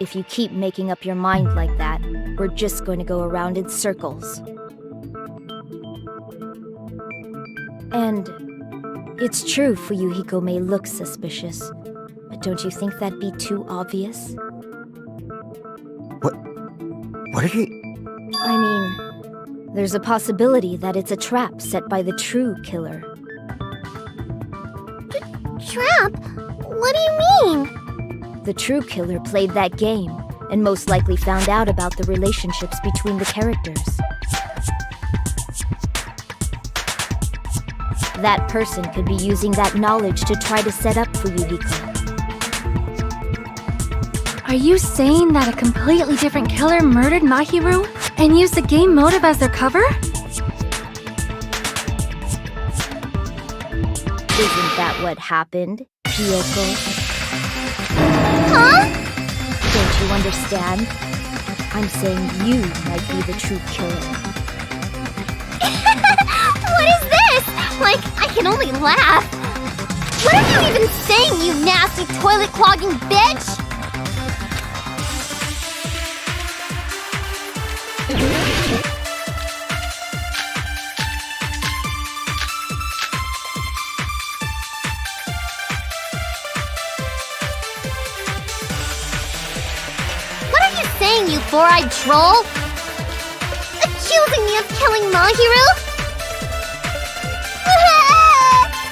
If you keep making up your mind like that, we're just going to go around in circles. And it's true Fuyuhiko may look suspicious, but don't you think that'd be too obvious? What are you... I mean, There's a possibility that it's a trap set by the true killer. Trap? What do you mean? The true killer played that game, and most likely found out about the relationships between the characters. That person could be using that knowledge to try to set up for Yuhiko. Are you saying that a completely different killer murdered Mahiru and used the game motive as their cover? Isn't that what happened, Hiyoko? Huh? Don't you understand? I'm saying you might be the true killer. What is this? Like, I can only laugh. What are you even saying, you nasty toilet-clogging bitch? What are you saying, you four-eyed troll? Accusing me of killing Mahiru?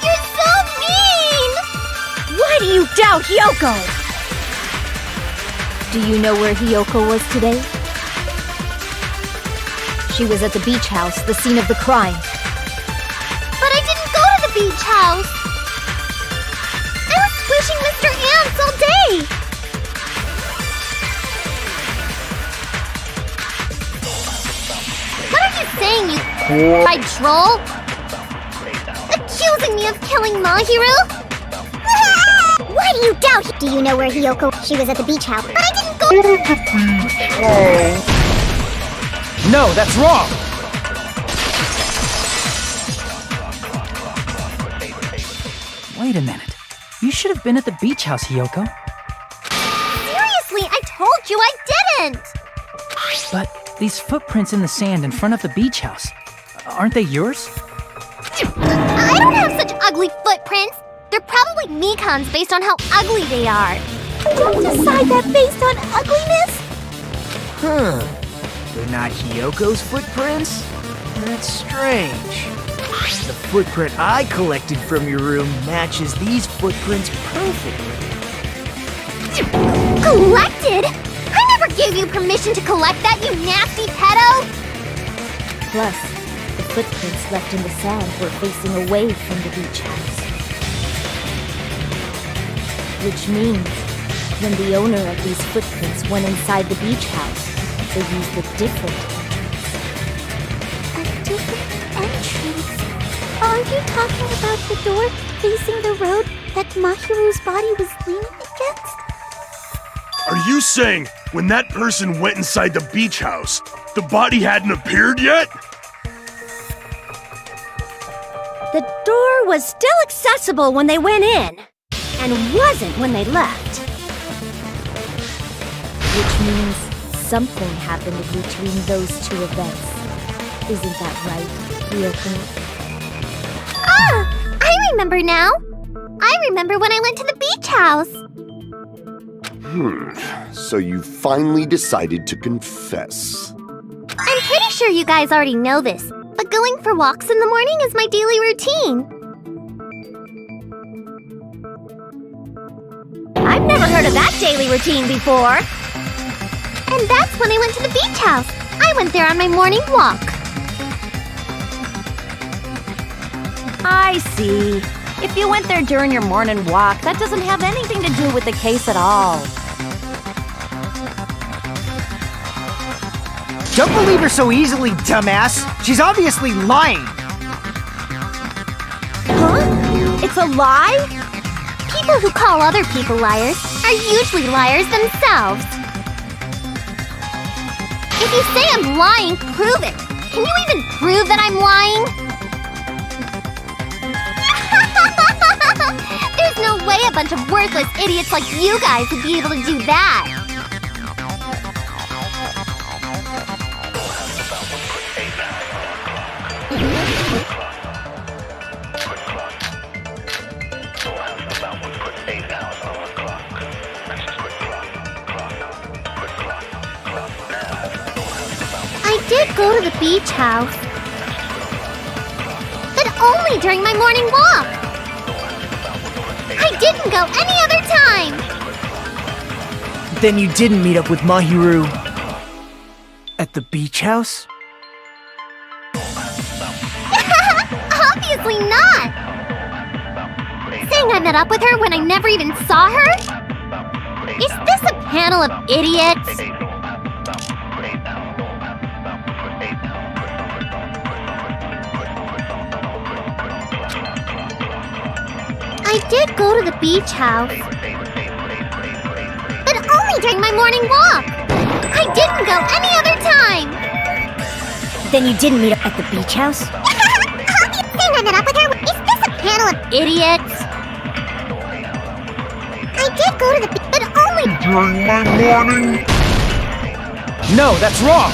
You're so mean! Why do you doubt Hyoko? Do you know where Hiyoko was today? She was at the beach house, the scene of the crime. But I didn't go to the beach house! I was squishing Mr. Ants all day! What are you saying, you fried troll? Accusing me of killing Mahiru? Why do you doubt? Do you know where Hiyoko? She was at the beach house. But I didn't go to the beach house. No, that's wrong! Wait a minute. You should have been at the beach house, Hiyoko. Seriously, I told you I didn't! But these footprints in the sand in front of the beach house, aren't they yours? I don't have such ugly footprints! They're probably Mikan's based on how ugly they are. Don't decide that based on ugliness! Huh. They're not Hiyoko's footprints? That's strange. The footprint I collected from your room matches these footprints perfectly. Collected? I never gave you permission to collect that, you nasty pedo! Plus, the footprints left in the sand were facing away from the beach house. Which means, when the owner of these footprints went inside the beach house, they used a different entrance. A different entrance? Are you talking about the door facing the road that Mahiru's body was leaning against? Are you saying when that person went inside the beach house, the body hadn't appeared yet? The door was still accessible when they went in, and wasn't when they left. Which means something happened between those two events. Isn't that right, Ryoko? Ah! I remember now! I remember when I went to the beach house! So you finally decided to confess. I'm pretty sure you guys already know this, but going for walks in the morning is my daily routine. I've never heard of that daily routine before. And that's when I went to the beach house. I went there on my morning walk. I see. If you went there during your morning walk, that doesn't have anything to do with the case at all. Don't believe her so easily, dumbass. She's obviously lying. Huh? It's a lie? People who call other people liars are usually liars themselves. If you say I'm lying, prove it. Can you even prove that I'm lying? There's no way a bunch of worthless idiots like you guys would be able to do that. I did go to the beach house. But only during my morning walk. I didn't go any other time. Then you didn't meet up with Mahiru at the beach house? Obviously not. Saying I met up with her when I never even saw her? Is this a panel of idiots? I did go to the beach house. But only during my morning walk. I didn't go any other time. Then you didn't meet up at the beach house? Saying I met up with her? Is this a panel of idiots? I did go to the beach, but only During my morning. No, that's wrong!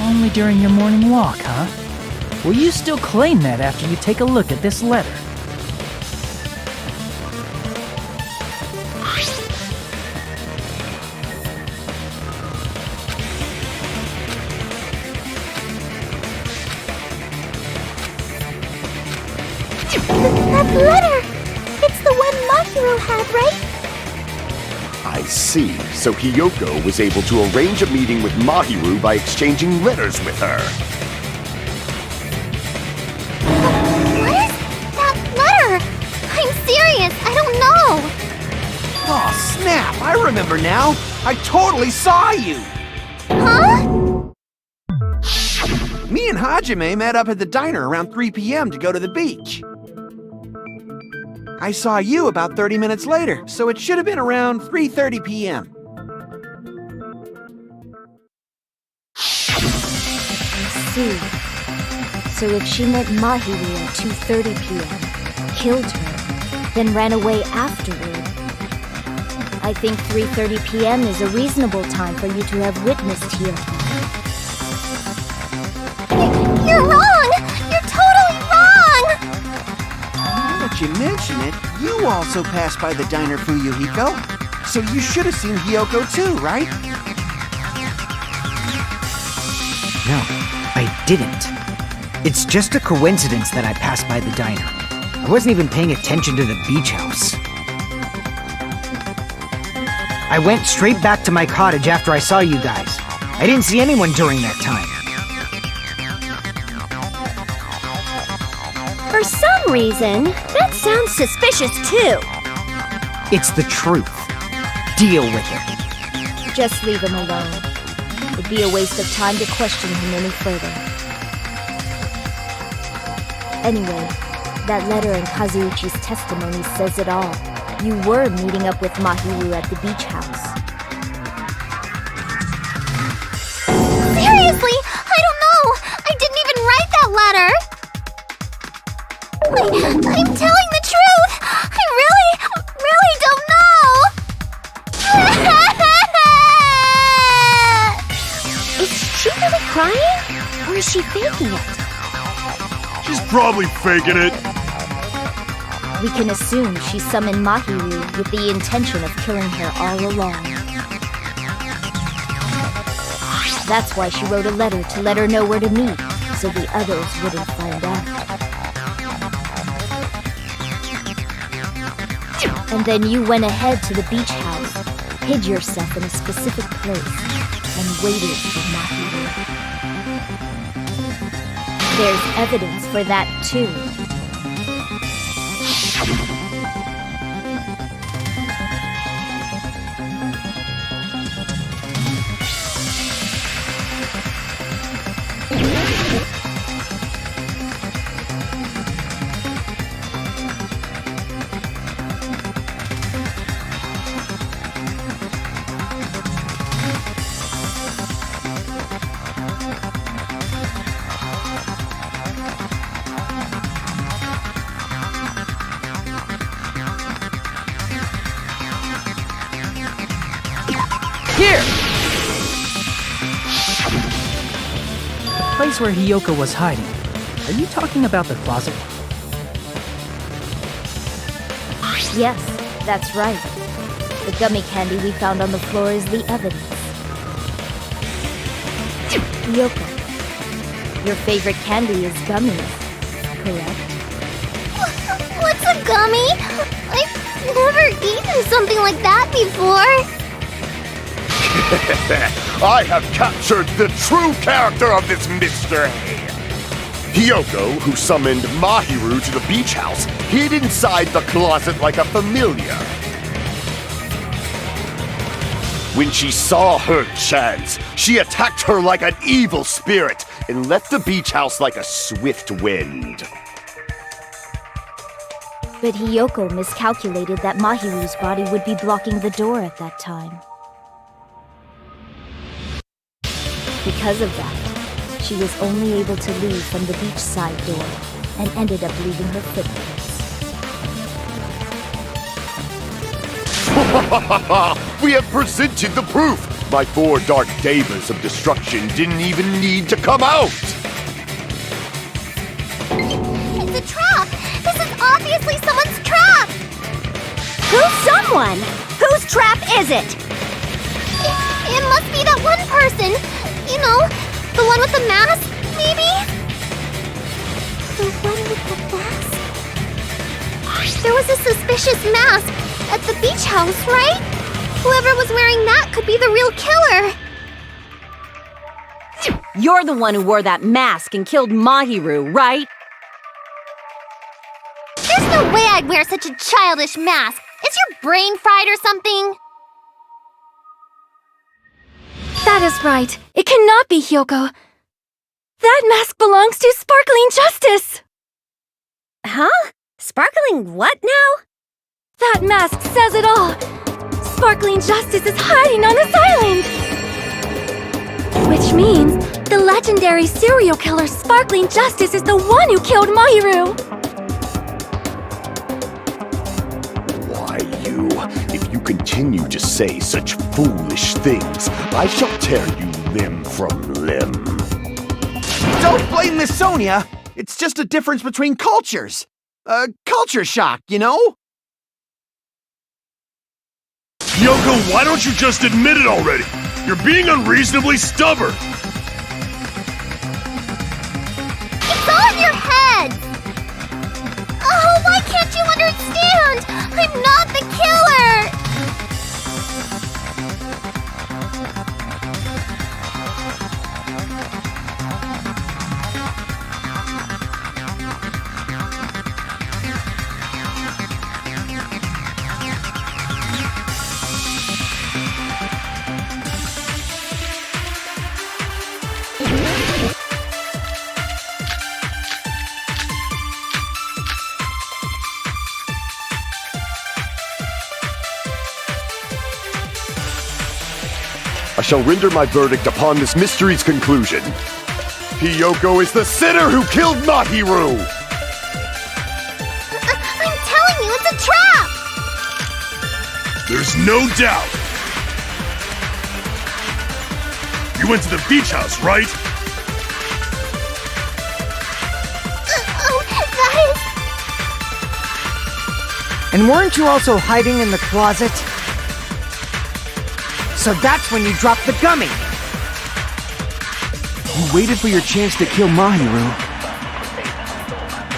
Only during your morning walk, huh? Will you still claim that after you take a look at this letter? That letter! It's the one Mahiru had, right? I see. So Hiyoko was able to arrange a meeting with Mahiru by exchanging letters with her. What is that letter? I'm serious, I don't know. Oh, snap! I remember now! I totally saw you! Huh? Me and Hajime met up at the diner around 3 p.m. to go to the beach. I saw you about 30 minutes later, so it should have been around 3:30 p.m. See. So if she met Mahiru at 2:30 p.m., killed her, then ran away afterward, I think 3:30 p.m. is a reasonable time for you to have witnessed Hiyoko. You're wrong! You're totally wrong! Now that you mention it, you also passed by the diner, Fuyuhiko. So you should have seen Hiyoko too, right? No, I didn't. It's just a coincidence that I passed by the diner. I wasn't even paying attention to the beach house. I went straight back to my cottage after I saw you guys. I didn't see anyone during that time. For some reason, that sounds suspicious too. It's the truth. Deal with it. Just leave him alone. It'd be a waste of time to question him any further. Anyway, that letter in Kazuichi's testimony says it all. You were meeting up with Mahiru at the beach house. Seriously, I don't know! I didn't even write that letter! I'm telling the truth! I really don't know! Is she really crying? Or is she faking it? She's probably faking it. We can assume she summoned Mahiru with the intention of killing her all along. That's why she wrote a letter to let her know where to meet, so the others wouldn't find out. And then you went ahead to the beach house, hid yourself in a specific place, and waited for Mahiru. There's evidence for that too. Here! The place where Hiyoko was hiding. Are you talking about the closet? Yes, that's right. The gummy candy we found on the floor is the evidence. Yoko, your favorite candy is gummies, correct? What's a gummy? I've never eaten something like that before. I have captured the true character of this mystery. Hiyoko, who summoned Mahiru to the beach house, hid inside the closet like a familiar. When she saw her chance, she attacked her like an evil spirit and left the beach house like a swift wind. But Hiyoko miscalculated that Mahiru's body would be blocking the door at that time. Because of that, she was only able to leave from the beachside door and ended up leaving her footprints. We have presented the proof! My 4 dark devas of destruction didn't even need to come out! It's a trap! This is obviously someone's trap! Who's someone? Whose trap is it? It must be that one person! You know, the one with the mask, maybe? The one with the mask? There was a suspicious mask at the beach house, right? Whoever was wearing that could be the real killer! You're the one who wore that mask and killed Mahiru, right? There's no way I'd wear such a childish mask! Is your brain fried or something? That is right. It cannot be Hiyoko. That mask belongs to Sparkling Justice! Huh? Sparkling what now? That mask says it all! Sparkling Justice is hiding on this island! Which means the legendary serial killer Sparkling Justice is the one who killed Mahiru! Why, you? If you continue to say such foolish things, I shall tear you limb from limb. Don't blame Miss Sonia! It's just a difference between cultures. Culture shock, you know? Yoko, why don't you just admit it already? You're being unreasonably stubborn. It's all in your head! Oh, why can't you understand? I'm not the killer! I shall render my verdict upon this mystery's conclusion. Hiyoko is the sinner who killed Mahiru! I'm telling you, it's a trap! There's no doubt. You went to the beach house, right? That is... And weren't you also hiding in the closet? So that's when you dropped the gummy! You waited for your chance to kill Mahiru.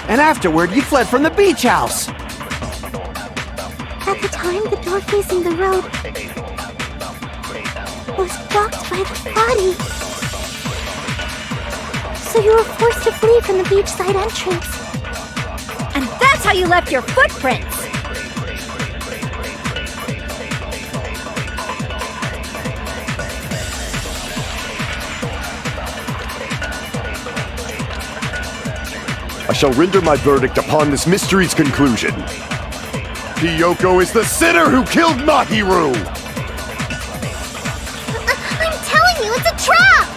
And afterward, you fled from the beach house! At the time, the door facing the road was blocked by the body. So you were forced to flee from the beachside entrance. And that's how you left your footprints! I shall render my verdict upon this mystery's conclusion. Hiyoko is the sinner who killed Mahiru! I'm telling you, it's a trap!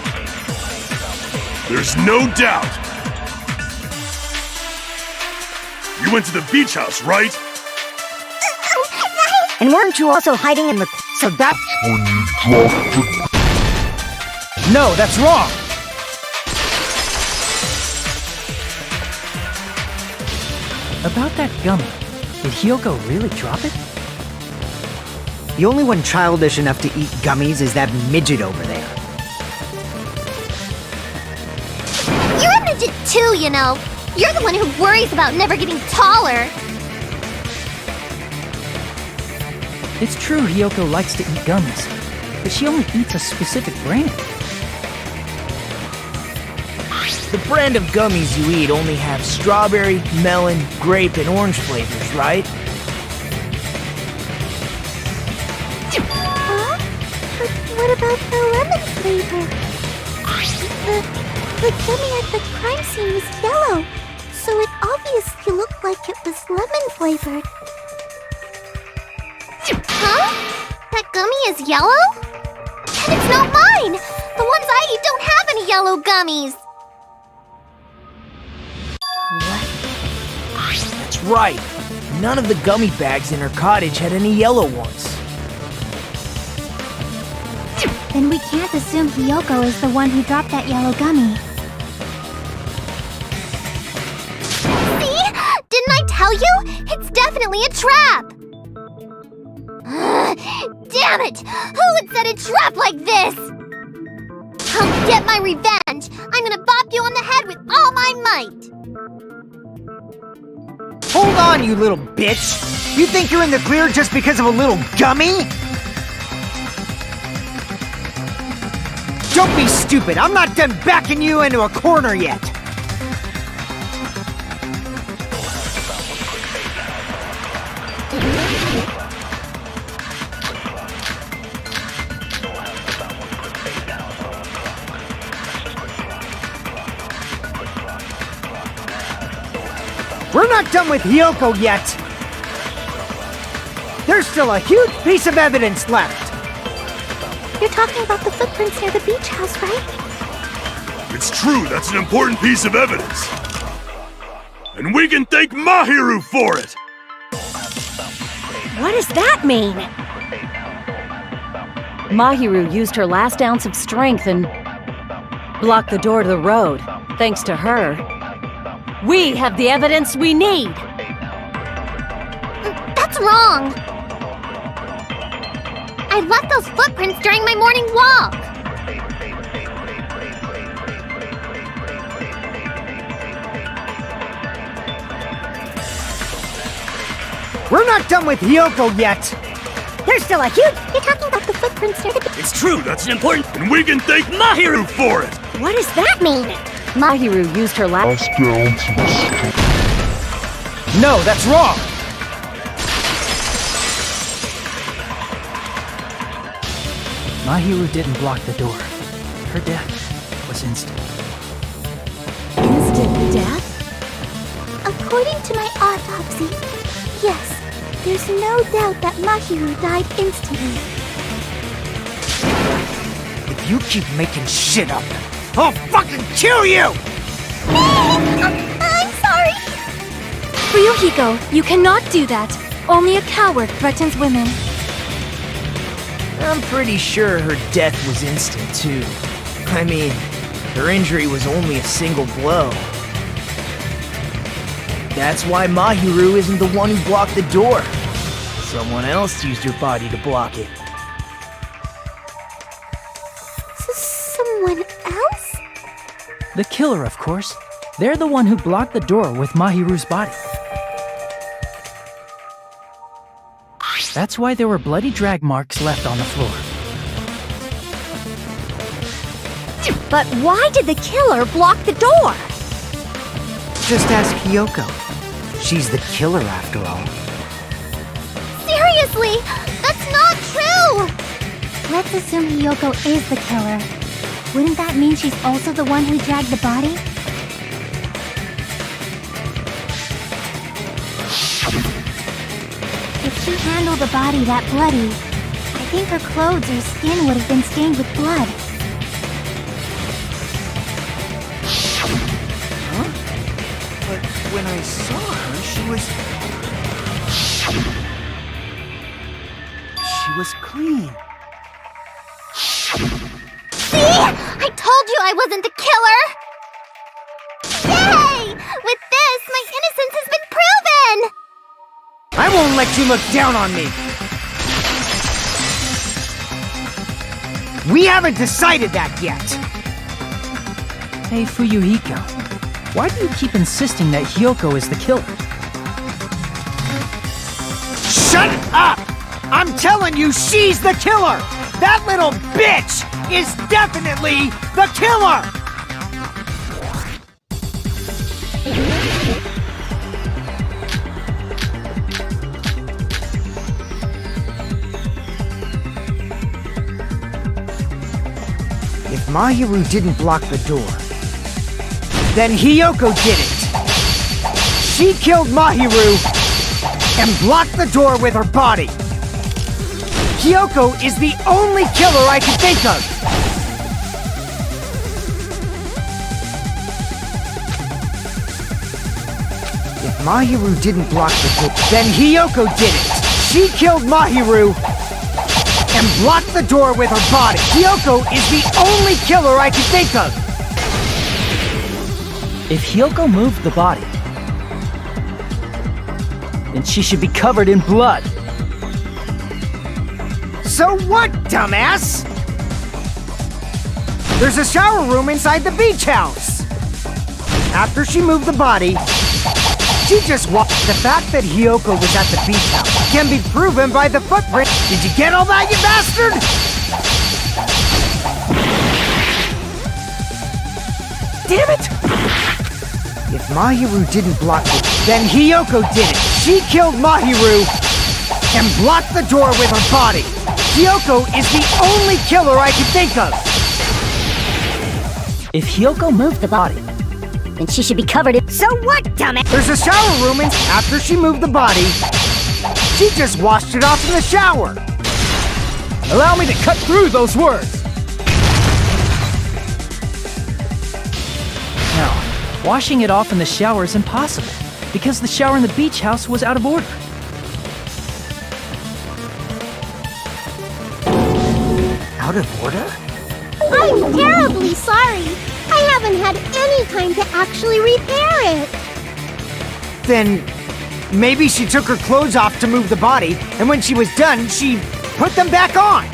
There's no doubt. You went to the beach house, right? And weren't you also hiding in the... So that... No, that's wrong! About that gummy, did Hiyoko really drop it? The only one childish enough to eat gummies is that midget over there. You're a midget too, you know. You're the one who worries about never getting taller. It's true Hiyoko likes to eat gummies, but she only eats a specific brand. The brand of gummies you eat only have strawberry, melon, grape, and orange flavors, right? Huh? But what about the lemon flavor? The gummy at the crime scene was yellow, so it obviously looked like it was lemon flavored. Huh? That gummy is yellow? And it's not mine! The ones I eat don't have any yellow gummies! That's right. None of the gummy bags in her cottage had any yellow ones. Then we can't assume Hiyoko is the one who dropped that yellow gummy. See? Didn't I tell you? It's definitely a trap! Damn it! Who would set a trap like this? I'll get my revenge! I'm gonna bop you on the head with all my might! Hold on, you little bitch! You think you're in the clear just because of a little gummy? Don't be stupid! I'm not done backing you into a corner yet! We're not done with Hiyoko yet! There's still a huge piece of evidence left! You're talking about the footprints near the beach house, right? It's true, that's an important piece of evidence. And we can thank Mahiru for it! What does that mean? Mahiru used her last ounce of strength and blocked the door to the road. Thanks to her, we have the evidence we need! That's wrong! I left those footprints during my morning walk! We're not done with Hiyoko yet! There's still a huge... You're talking about the footprints near the... It's true, that's an important... And we can thank Mahiru for it! What does that mean? Mahiru used her last... No, that's wrong! Mahiru didn't block the door. Her death was instant. Instant death? According to my autopsy, yes, there's no doubt that Mahiru died instantly. If you keep making shit up, I'll fucking kill you! I'm sorry! Ryuhiko, you cannot do that. Only a coward threatens women. I'm pretty sure her death was instant, too. I mean, her injury was only a single blow. That's why Mahiru isn't the one who blocked the door. Someone else used her body to block it. Someone else? The killer, of course. They're the one who blocked the door with Mahiru's body. That's why there were bloody drag marks left on the floor. But why did the killer block the door? Just ask Hiyoko. She's the killer after all. Seriously, that's not true! Let's assume Hiyoko is the killer. Wouldn't that mean she's also the one who dragged the body? If she handled the body that bloody, I think her clothes or skin would have been stained with blood. Huh? But when I saw her, she was clean. See? I told you I wasn't the killer! Yay! With this, my innocence has been proven! I won't let you look down on me! We haven't decided that yet. Hey, Fuyuhiko, why do you keep insisting that Hyoko is the killer? Shut up! I'm telling you, she's the killer! That little bitch is definitely the killer! If Mahiru didn't block the door, then Hyoko did it! She killed Mahiru and blocked the door with her body! Hyoko is the only killer I can think of! If Mahiru didn't block the door, then Hyoko did it! She killed Mahiru and blocked the door with her body! Hyoko is the only killer I can think of! If Hyoko moved the body, then she should be covered in blood. So what, dumbass? There's a shower room inside the beach house. After she moved the body, she just walked. The fact that Hyoko was at the beach house can be proven by the footprint. Did you get all that, you bastard? Damn it! If Mahiru didn't block it, then Hyoko did it. She killed Mahiru and blocked the door with her body. Hyoko is the only killer I can think of! If Hyoko moved the body, Then she should be covered in— So what, dumbass? There's a shower room, and after she moved the body, she just washed it off in the shower! allow me to cut through those words! No, washing it off in the shower is impossible, because the shower in the beach house was out of order. Out of order? I'm terribly sorry. I haven't had any time to actually repair it. Then maybe she took her clothes off to move the body, and when she was done, she put them back on.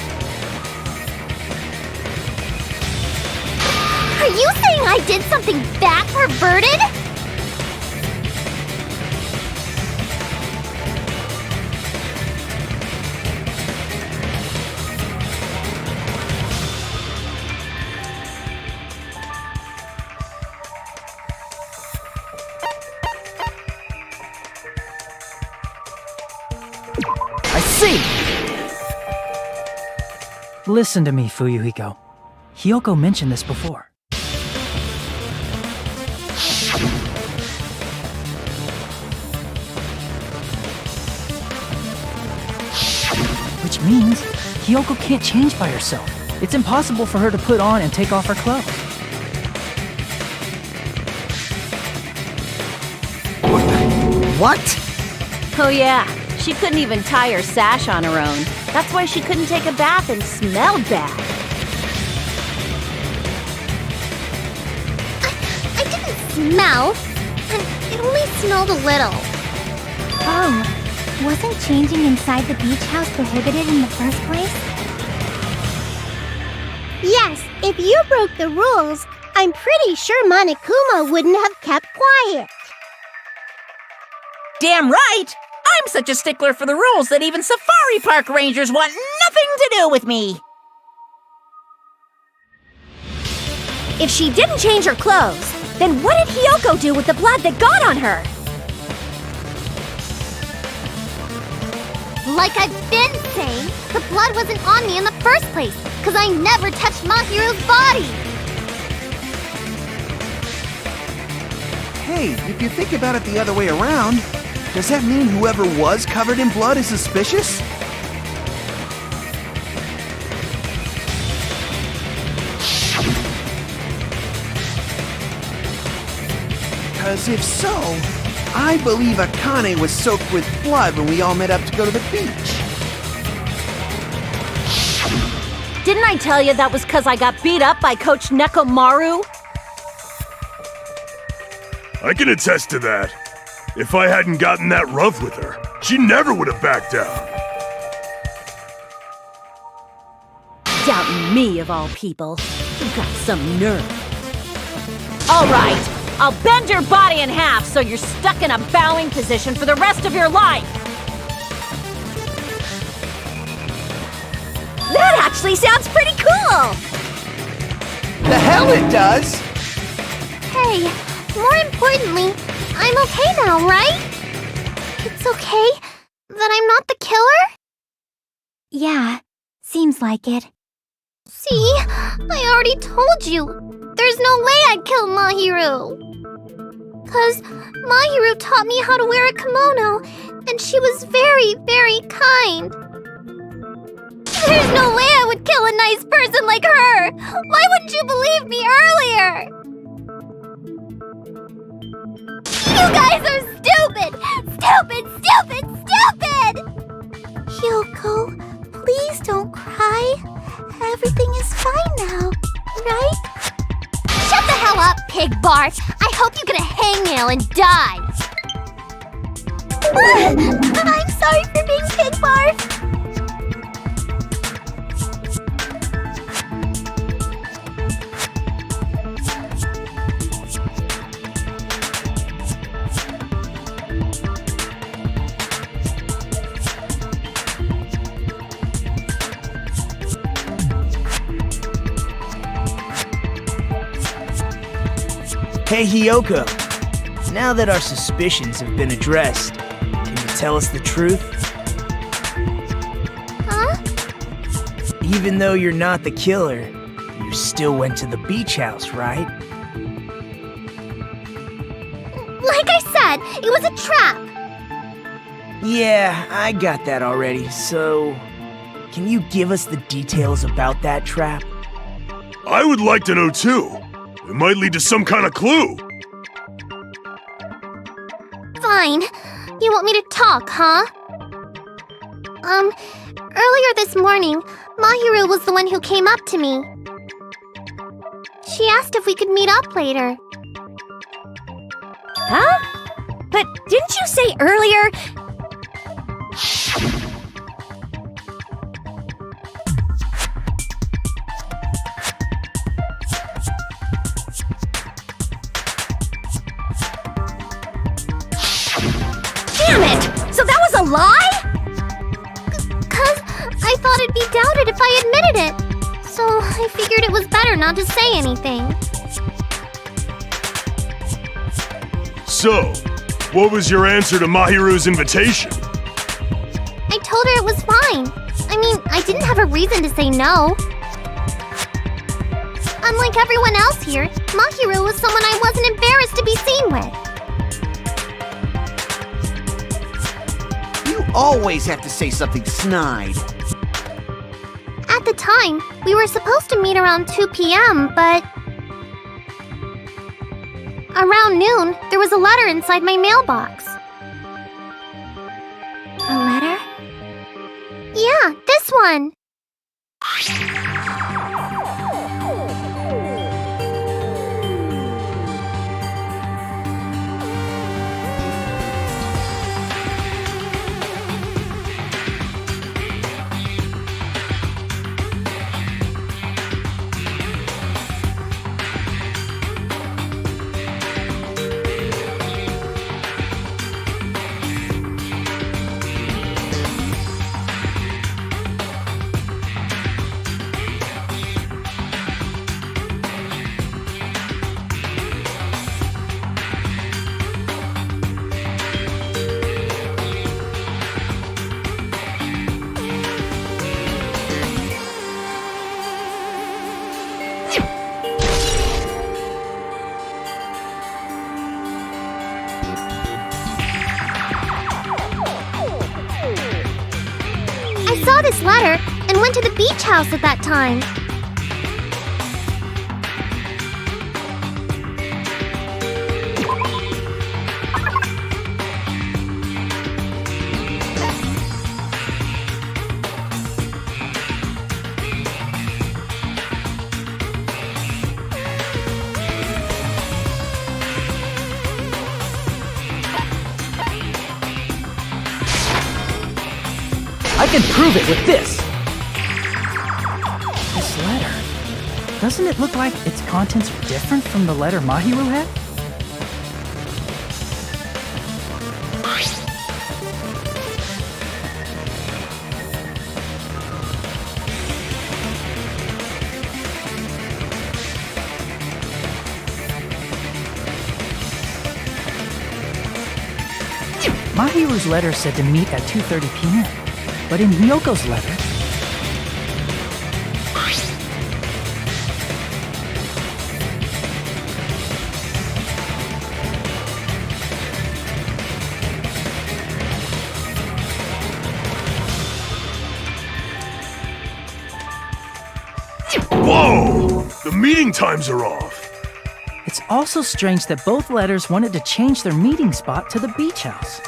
Are you saying I did something that perverted? I see! Listen to me, Fuyuhiko. Hyoko mentioned this before. Which means Hyoko can't change by herself. It's impossible for her to put on and take off her clothes. What? Oh yeah, she couldn't even tie her sash on her own. That's why she couldn't take a bath and smelled bad. I didn't smell, and it only smelled a little. Oh, wasn't changing inside the beach house prohibited in the first place? Yes, if you broke the rules, I'm pretty sure Monokuma wouldn't have kept quiet. Damn right! I'm such a stickler for the rules that even safari park rangers want nothing to do with me! If she didn't change her clothes, then what did Hyoko do with the blood that got on her? Like I've been saying, the blood wasn't on me in the first place, because I never touched Mahiru's body! Hey, if you think about it the other way around, does that mean whoever was covered in blood is suspicious? Because if so, I believe Akane was soaked with blood when we all met up to go to the beach. Didn't I tell you that was because I got beat up by Coach Nekomaru? I can attest to that. If I hadn't gotten that rough with her, she never would have backed down. Doubt me of all people. You've got some nerve. All right, I'll bend your body in half so you're stuck in a bowing position for the rest of your life. That actually sounds pretty cool! The hell it does! Hey, more importantly, I'm okay now, right? It's okay that I'm not the killer? Yeah, seems like it. See, I already told you. There's no way I'd kill Mahiru. 'Cause Mahiru taught me how to wear a kimono, and she was very, very kind. There's no way I would kill a nice person like her! Why wouldn't you believe me earlier? You guys are stupid! Stupid, stupid, stupid! Hyoko, please don't cry. Everything is fine now, right? Shut the hell up, pig barf! I hope you get a hangnail and die! I'm sorry for being pig barf! Hey, Hyoko. Now that our suspicions have been addressed, can you tell us the truth? Huh? Even though you're not the killer, you still went to the beach house, right? Like I said, it was a trap! Yeah, I got that already, so... Can you give us the details about that trap? I would like to know too. It might lead to some kind of clue. Fine. You want me to talk, huh? Earlier this morning, Mahiru was the one who came up to me. She asked if we could meet up later. Huh? But didn't you say earlier... Damn it! So that was a lie? 'Cause I thought it'd be doubted if I admitted it. So I figured it was better not to say anything. So, what was your answer to Mahiru's invitation? I told her it was fine. I mean, I didn't have a reason to say no. Unlike everyone else here, Mahiru was someone I wasn't embarrassed to be seen with. You always have to say something snide. At the time, we were supposed to meet around 2 p.m., but... Around noon, there was a letter inside my mailbox. A letter? Yeah, this one. I saw this letter and went to the beach house at that time. I can prove it with this! This letter. Doesn't it look like its contents are different from the letter Mahiru had? Mahiru's letter said to meet at 2:30 p.m., but in Hyoko's letter... Whoa! The meeting times are off! It's also strange that both letters wanted to change their meeting spot to the beach house.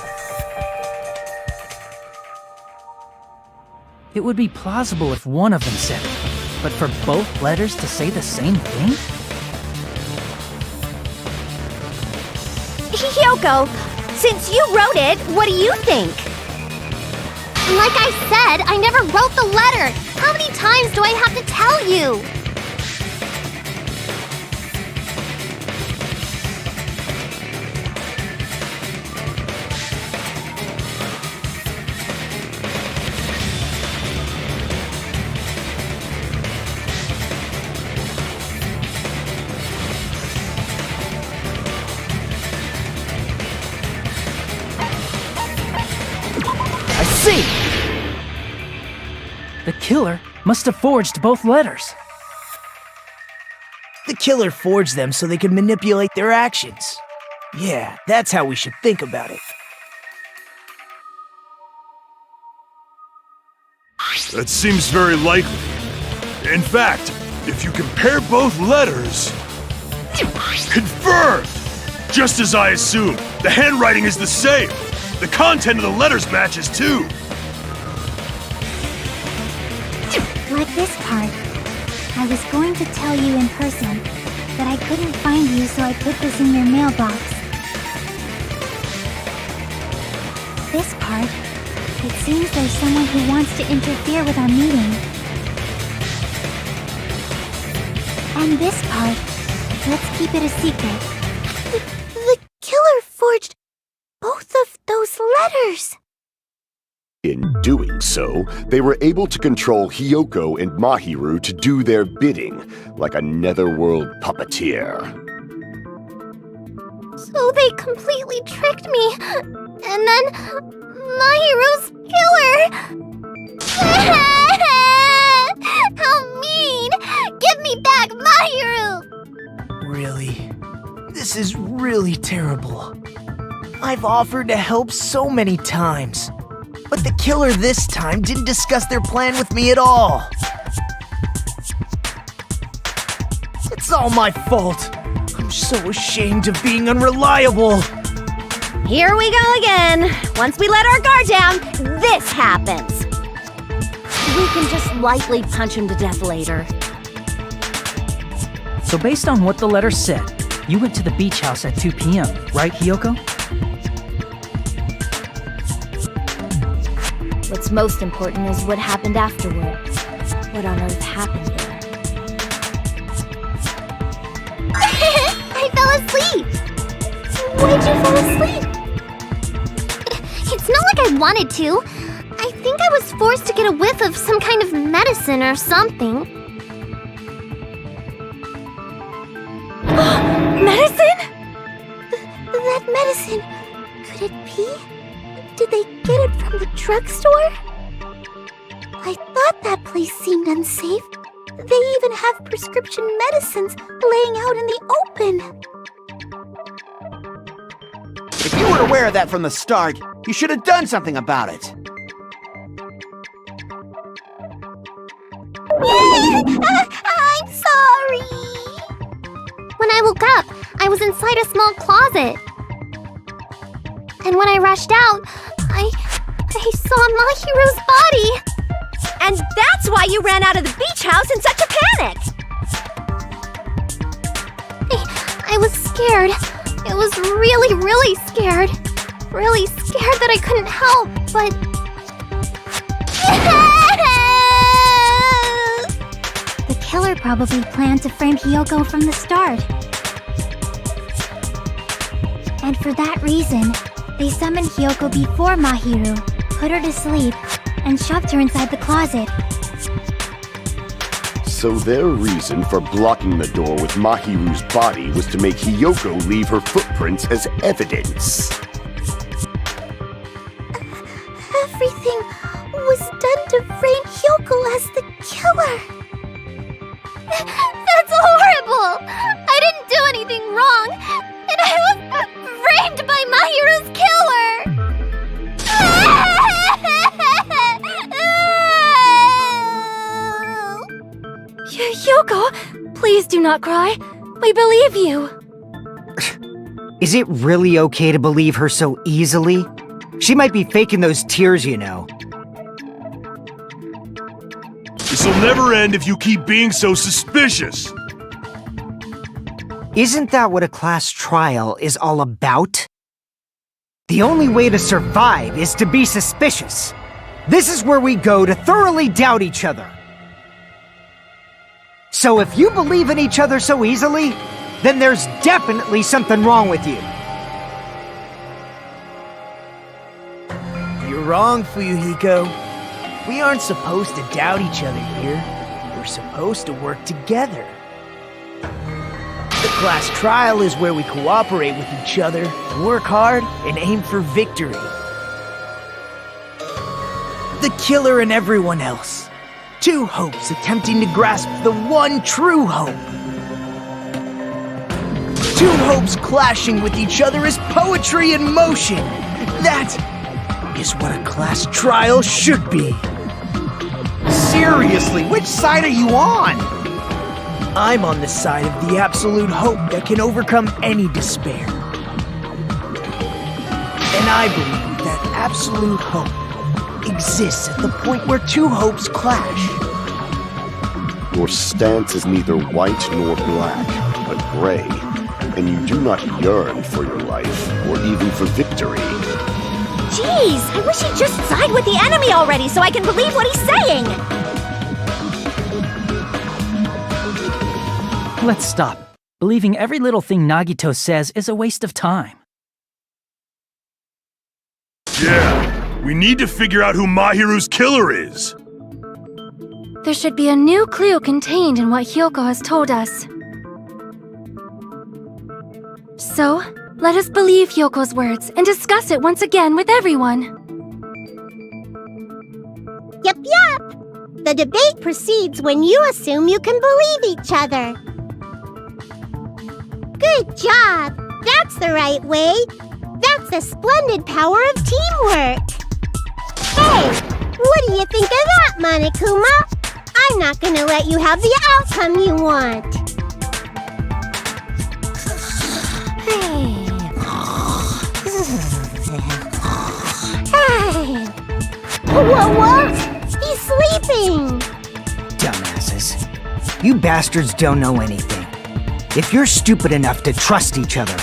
It would be plausible if one of them said it, but for both letters to say the same thing? Hyoko, since you wrote it, what do you think? Like I said, I never wrote the letter. How many times do I have to tell you? See! The killer must have forged both letters. The killer forged them so they could manipulate their actions. Yeah, that's how we should think about it. That seems very likely. In fact, if you compare both letters... Confirmed! Just as I assumed, the handwriting is the same. The content of the letters matches too. Like this part. I was going to tell you in person, but I couldn't find you, so I put this in your mailbox. This part. It seems there's someone who wants to interfere with our meeting. And this part. Let's keep it a secret. The killer forged both of those letters! In doing so, they were able to control Hyoko and Mahiru to do their bidding, like a netherworld puppeteer. So they completely tricked me. And then... Mahiru's killer! How mean! Give me back Mahiru! Really? This is really terrible. I've offered to help so many times, but the killer this time didn't discuss their plan with me at all. It's all my fault. I'm so ashamed of being unreliable. Here we go again. Once we let our guard down, this happens. We can just lightly punch him to death later. So based on what the letter said, you went to the beach house at 2 p.m., right, Hyoko? What's most important is what happened afterward. What on earth happened there? I fell asleep! Why'd you fall asleep? It's not like I wanted to. I think I was forced to get a whiff of some kind of medicine or something. Medicine? That medicine... Could it be? Did they get it from the drugstore? I thought that place seemed unsafe. They even have prescription medicines laying out in the open. If you were aware of that from the start, you should have done something about it. I'm sorry. When I woke up, I was inside a small closet. And when I rushed out, I saw Mahiru's body. And that's why you ran out of the beach house in such a panic! I was scared. I was really, really scared. Really scared that I couldn't help, but... The killer killer probably planned to frame Hiyoko from the start. And for that reason, they summoned Hiyoko before Mahiru, put her to sleep, and shoved her inside the closet. So their reason for blocking the door with Mahiru's body was to make Hiyoko leave her footprints as evidence. Everything was done to frame Hiyoko as the killer. That's horrible! I didn't do anything wrong, and I was framed by Mahiru's killer! Hiyoko, please do not cry. We believe you. Is it really okay to believe her so easily? She might be faking those tears, you know. This'll never end if you keep being so suspicious. Isn't that what a class trial is all about? The only way to survive is to be suspicious. This is where we go to thoroughly doubt each other. So if you believe in each other so easily, then there's definitely something wrong with you. You're wrong, Fuyuhiko. We aren't supposed to doubt each other here. We're supposed to work together. The class trial is where we cooperate with each other, work hard, and aim for victory. The killer and everyone else. Two hopes attempting to grasp the one true hope. Two hopes clashing with each other is poetry in motion. That is what a class trial should be. Seriously, which side are you on? I'm on the side of the absolute hope that can overcome any despair. And I believe that absolute hope exists at the point where two hopes clash. Your stance is neither white nor black, but gray, and you do not yearn for your life, or even for victory. Jeez, I wish he'd just side with the enemy already so I can believe what he's saying! Let's stop. Believing every little thing Nagito says is a waste of time. Yeah, we need to figure out who Mahiru's killer is. There should be a new clue contained in what Hiyoko has told us. So, let us believe Hyoko's words and discuss it once again with everyone. Yup, yup! The debate proceeds when you assume you can believe each other. Good job! That's the right way! That's the splendid power of teamwork! Hey! What do you think of that, Monokuma? I'm not gonna let you have the outcome you want! Hey! What? He's sleeping! Dumbasses. You bastards don't know anything. If you're stupid enough to trust each other,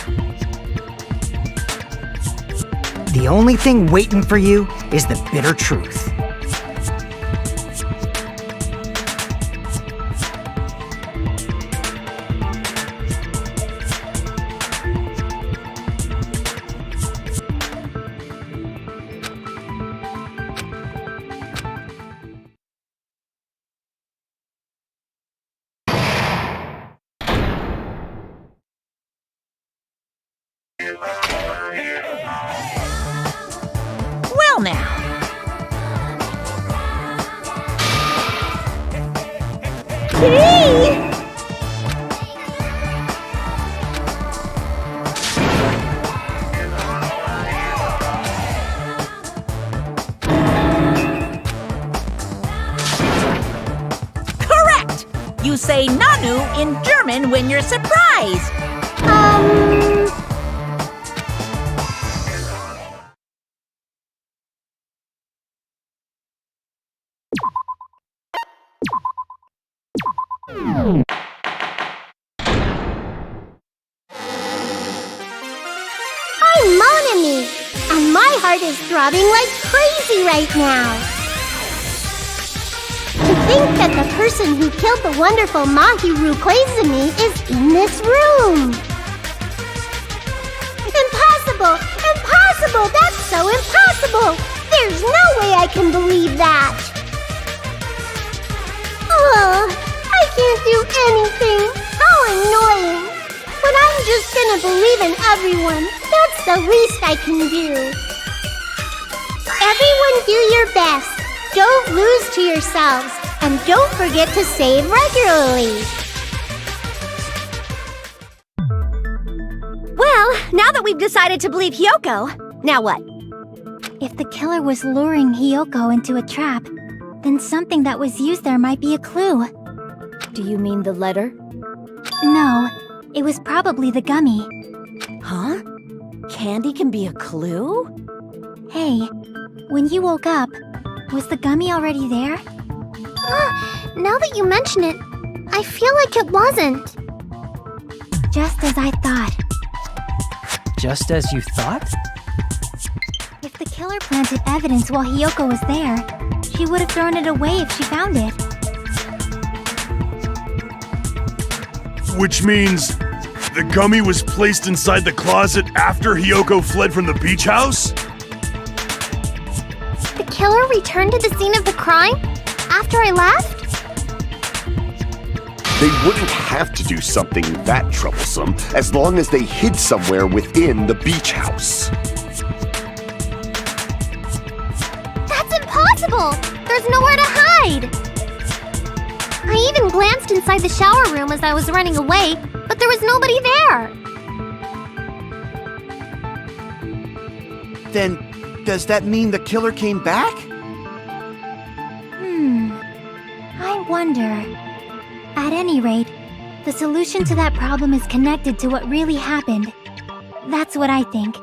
the only thing waiting for you is the bitter truth. Well now. Hey! Correct! You say Nanu in German when you're surprised. I'm Monami, and my heart is throbbing like crazy right now. think that the person who killed the wonderful Mahiru Koizumi is in this room. Impossible! Impossible! That's so impossible! There's no way I can believe that! Ugh, I can't do anything! How annoying! But I'm just gonna believe in everyone. That's the least I can do. Everyone do your best. Don't lose to yourselves. And don't forget to save regularly. Well, now that we've decided to believe Hiyoko, now what? If the killer was luring Hiyoko into a trap, then something that was used there might be a clue. Do you mean the letter? No, it was probably the gummy. Huh? Candy can be a clue? Hey, when you woke up, was the gummy already there? Now that you mention it, I feel like it wasn't. Just as I thought. Just as you thought? If the killer planted evidence while Hiyoko was there, she would have thrown it away if she found it. Which means the gummy was placed inside the closet after Hiyoko fled from the beach house? The killer returned to the scene of the crime? After I left? They wouldn't have to do something that troublesome as long as they hid somewhere within the beach house. That's impossible! There's nowhere to hide! I even glanced inside the shower room as I was running away, but there was nobody there! Then, does that mean the killer came back? I wonder. At any rate, the solution to that problem is connected to what really happened. That's what I think.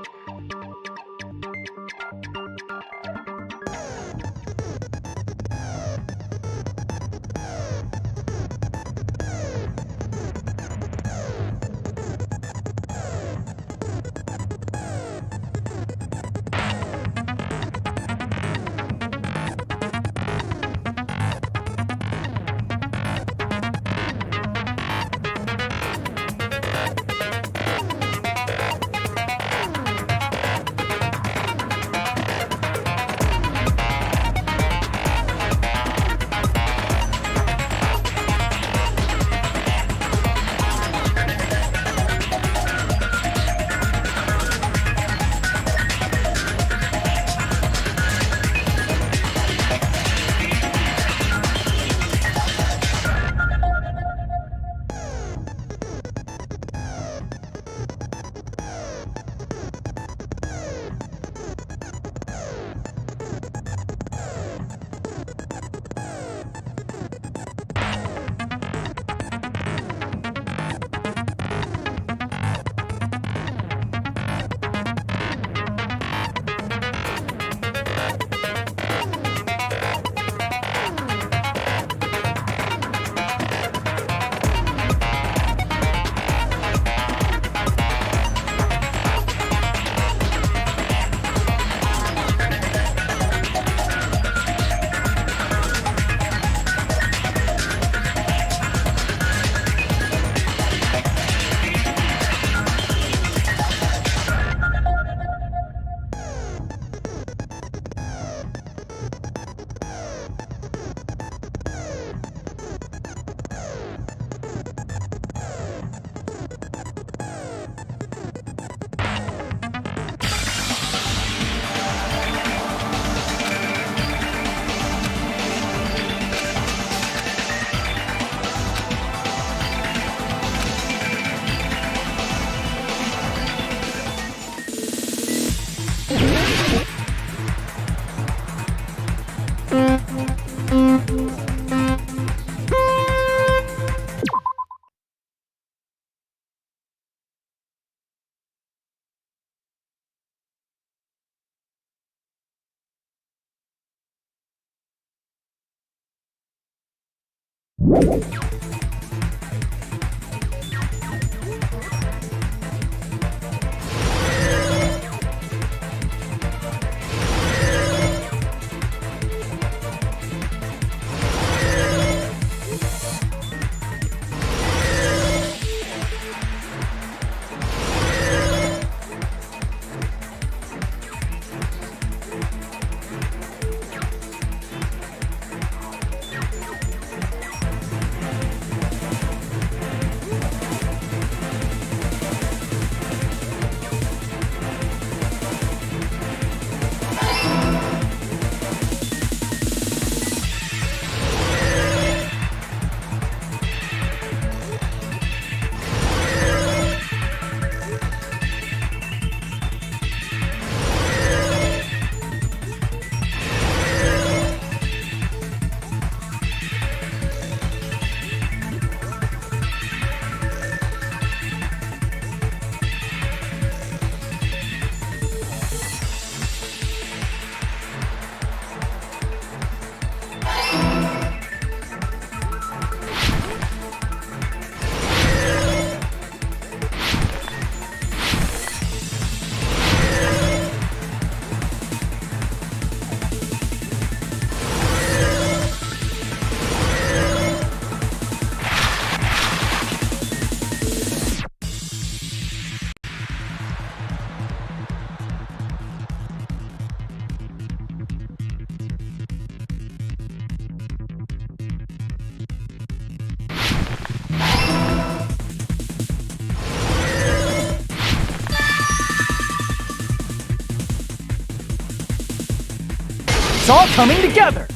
It's all coming together!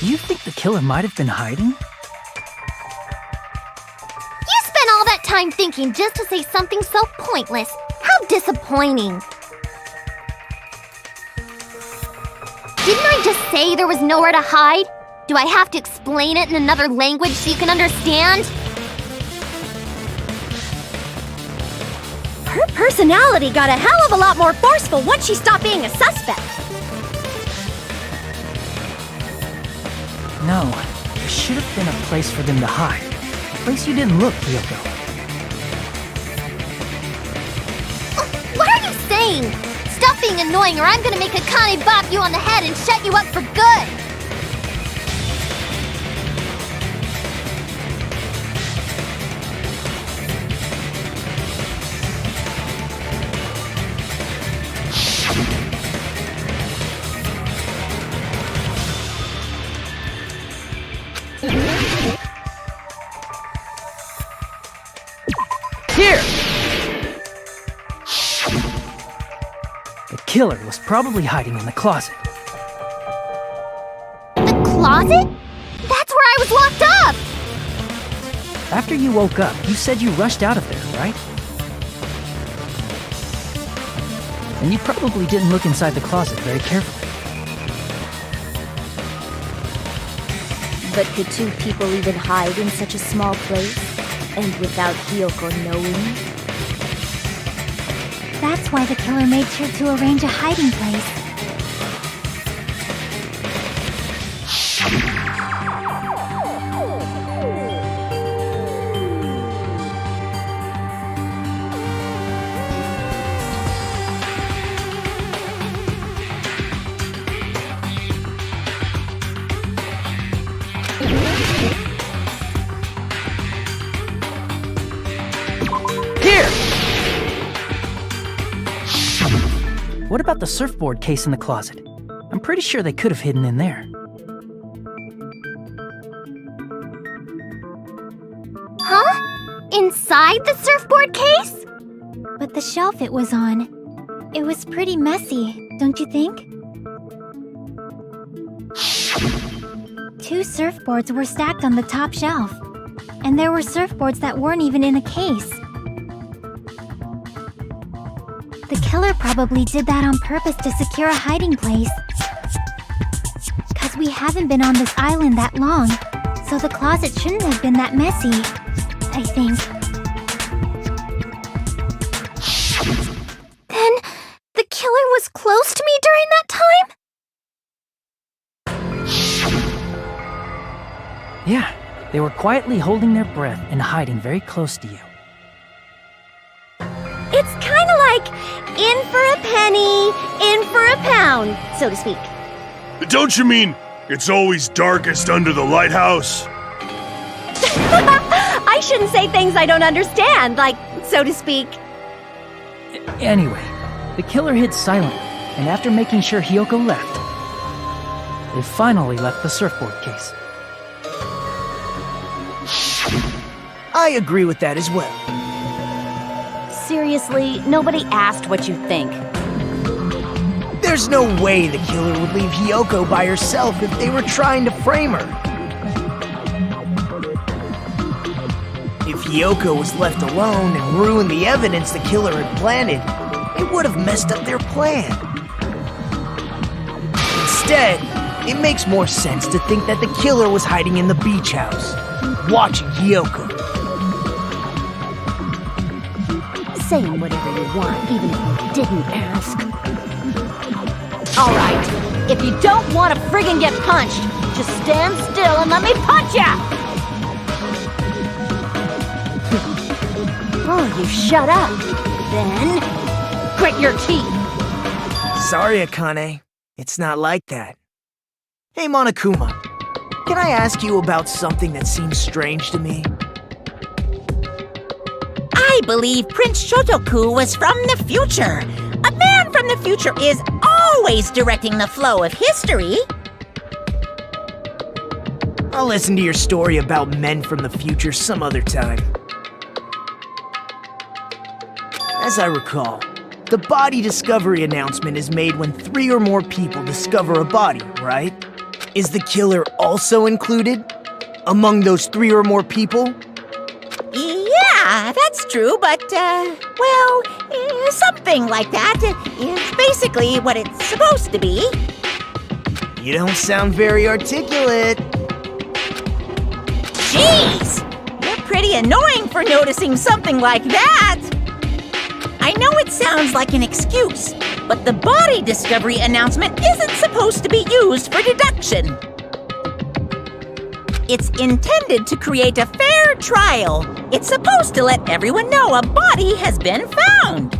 Do you think the killer might have been hiding? You spent all that time thinking just to say something so pointless. How disappointing. Didn't I just say there was nowhere to hide? Do I have to explain it in another language so you can understand? Her personality got a hell of a lot more forceful once she stopped being a suspect. No, there should have been a place for them to hide. A place you didn't look, Hiyoko. What are you saying? Stop being annoying or I'm gonna make Akane bop you on the head and shut you up for good! Here! The killer was probably hiding in the closet. The closet? That's where I was locked up! After you woke up, you said you rushed out of there, right? And you probably didn't look inside the closet very carefully. But could two people even hide in such a small place? And without Hiyoko knowing? That's why the killer made sure to arrange a hiding place. What about the surfboard case in the closet? I'm pretty sure they could have hidden in there. Huh? Inside the surfboard case? But the shelf it was on, it was pretty messy, don't you think? Two surfboards were stacked on the top shelf, and there were surfboards that weren't even in a case. The killer probably did that on purpose to secure a hiding place. 'Cause we haven't been on this island that long, so the closet shouldn't have been that messy, I think. Then, the killer was close to me during that time? Yeah, they were quietly holding their breath and hiding very close to you. It's kind of like in for a penny, in for a pound, so to speak. Don't you mean it's always darkest under the lighthouse? I shouldn't say things I don't understand, like, so to speak. Anyway, the killer hid silently, and after making sure Hiyoko left, they finally left the surfboard case. I agree with that as well. Seriously, nobody asked what you think. There's no way the killer would leave Hiyoko by herself if they were trying to frame her. If Hiyoko was left alone and ruined the evidence the killer had planted, it would have messed up their plan. Instead, it makes more sense to think that the killer was hiding in the beach house, watching Hiyoko. Saying whatever you want, even if you didn't ask. Alright, if you don't want to friggin' get punched, just stand still and let me punch ya! Oh, you shut up. Then, grit your teeth. Sorry, Akane. It's not like that. Hey, Monokuma. Can I ask you about something that seems strange to me? I believe Prince Shotoku was from the future. A man from the future is always directing the flow of history. I'll listen to your story about men from the future some other time. As I recall, the body discovery announcement is made when 3 or more people discover a body, right? Is the killer also included among those 3 or more people? Yeah, that's true, but, something like that is basically what it's supposed to be. You don't sound very articulate. Jeez! You're pretty annoying for noticing something like that! I know it sounds like an excuse, but the body discovery announcement isn't supposed to be used for deduction. It's intended to create a fair trial. It's supposed to let everyone know a body has been found.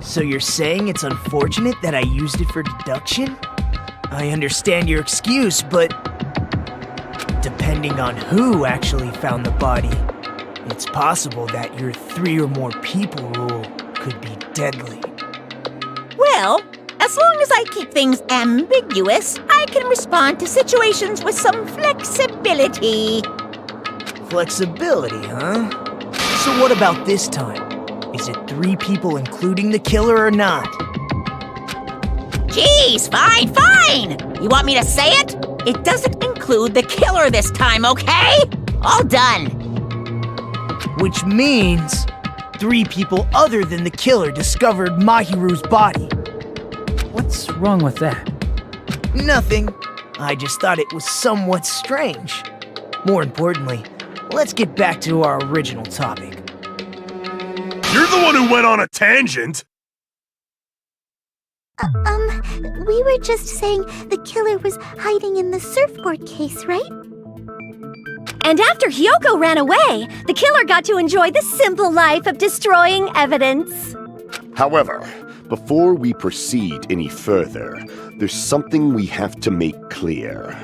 So you're saying it's unfortunate that I used it for deduction? I understand your excuse, but depending on who actually found the body, it's possible that your 3 or more people rule could be deadly. Well, as long as I keep things ambiguous, I can respond to situations with some flexibility. Flexibility, huh? So what about this time? Is it 3 people including the killer or not? Jeez, fine! You want me to say it? It doesn't include the killer this time, okay? All done. Which means 3 people other than the killer discovered Mahiru's body. What's wrong with that? Nothing. I just thought it was somewhat strange. More importantly, let's get back to our original topic. You're the one who went on a tangent! We were just saying the killer was hiding in the surfboard case, right? And after Hyoko ran away, the killer got to enjoy the simple life of destroying evidence. However, before we proceed any further, there's something we have to make clear.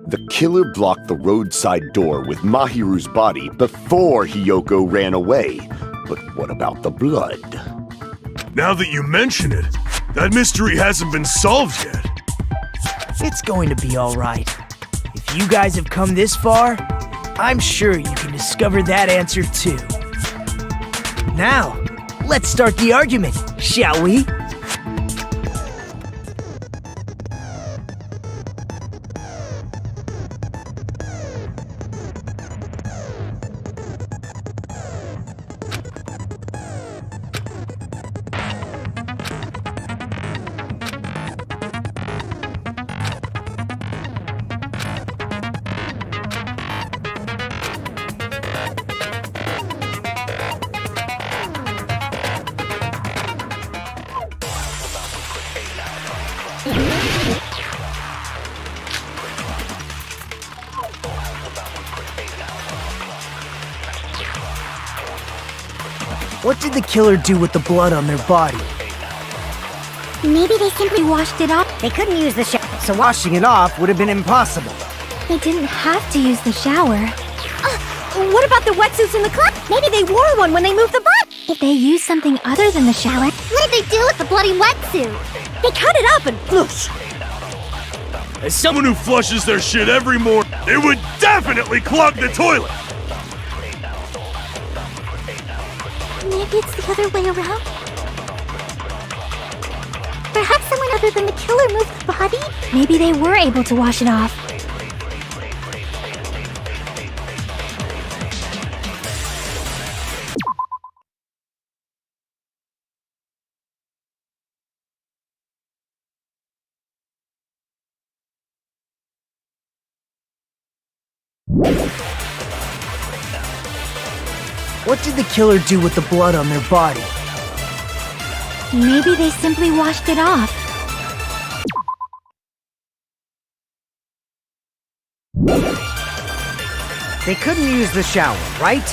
The killer blocked the roadside door with Mahiru's body before Hyoko ran away. But what about the blood? Now that you mention it, that mystery hasn't been solved yet. It's going to be all right. If you guys have come this far, I'm sure you can discover that answer too. Now, let's start the argument, shall we? What did the killer do with the blood on their body? Maybe they simply washed it off. They couldn't use the shower, so washing it off would have been impossible. They didn't have to use the shower. What about the wetsuits in the club? Maybe they wore one when they moved the butt. If they used something other than the shower, What did they do with the bloody wetsuit? they cut it up and whoosh. As someone who flushes their shit every morning, it would definitely clog the toilet! Maybe it's the other way around? Perhaps someone other than the killer moved the body? Maybe they were able to wash it off. What did the killer do with the blood on their body? Maybe they simply washed it off. They couldn't use the shower, right?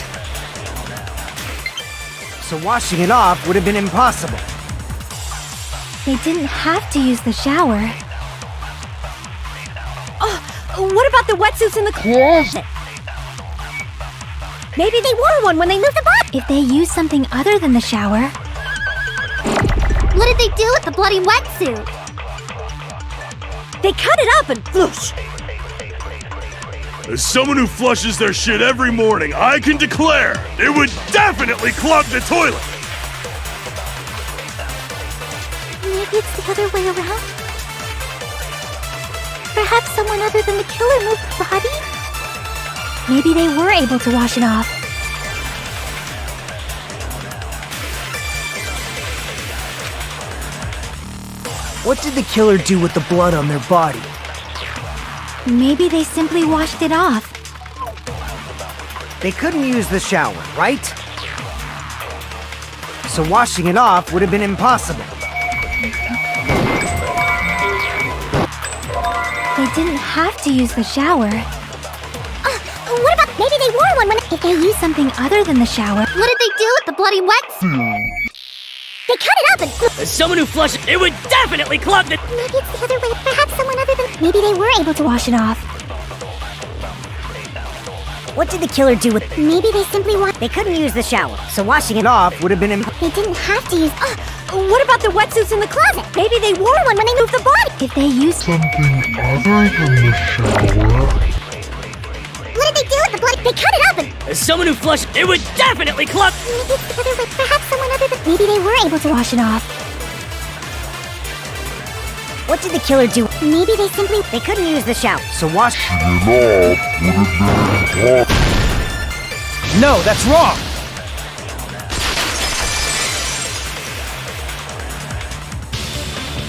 So washing it off would have been impossible. They didn't have to use the shower. What about the wetsuits in the closet? Maybe they wore one when they moved the butt. If they used something other than the shower, What did they do with the bloody wetsuit? they cut it up and whoosh. As someone who flushes their shit every morning, I can declare it would definitely clog the toilet! Maybe it's the other way around? Perhaps someone other than the killer moved the body? Maybe they were able to wash it off. What did the killer do with the blood on their body? Maybe they simply washed it off. They couldn't use the shower, right? So washing it off would have been impossible. They didn't have to use the shower. What about maybe they wore one when If they used something other than the shower, What did they do with the bloody wetsuit? They cut it up and As someone who flushed it would definitely clog the. maybe it's the other way. Perhaps someone other than maybe they were able to wash it off. What did the killer do with... maybe they simply washed. They couldn't use the shower, so washing it Off would have been impossible. They didn't have to use. What about the wetsuits in the closet? Maybe they wore one when they moved the body. If they used Something other than the shower? What did they do with the bloody? They cut it up and As someone who flushed it would definitely clog. maybe it's the other way. Perhaps someone other than maybe they were able to wash it off. What did the killer do? maybe they simply. They couldn't use the shower. So wash... It off would have been impossible. No, that's wrong!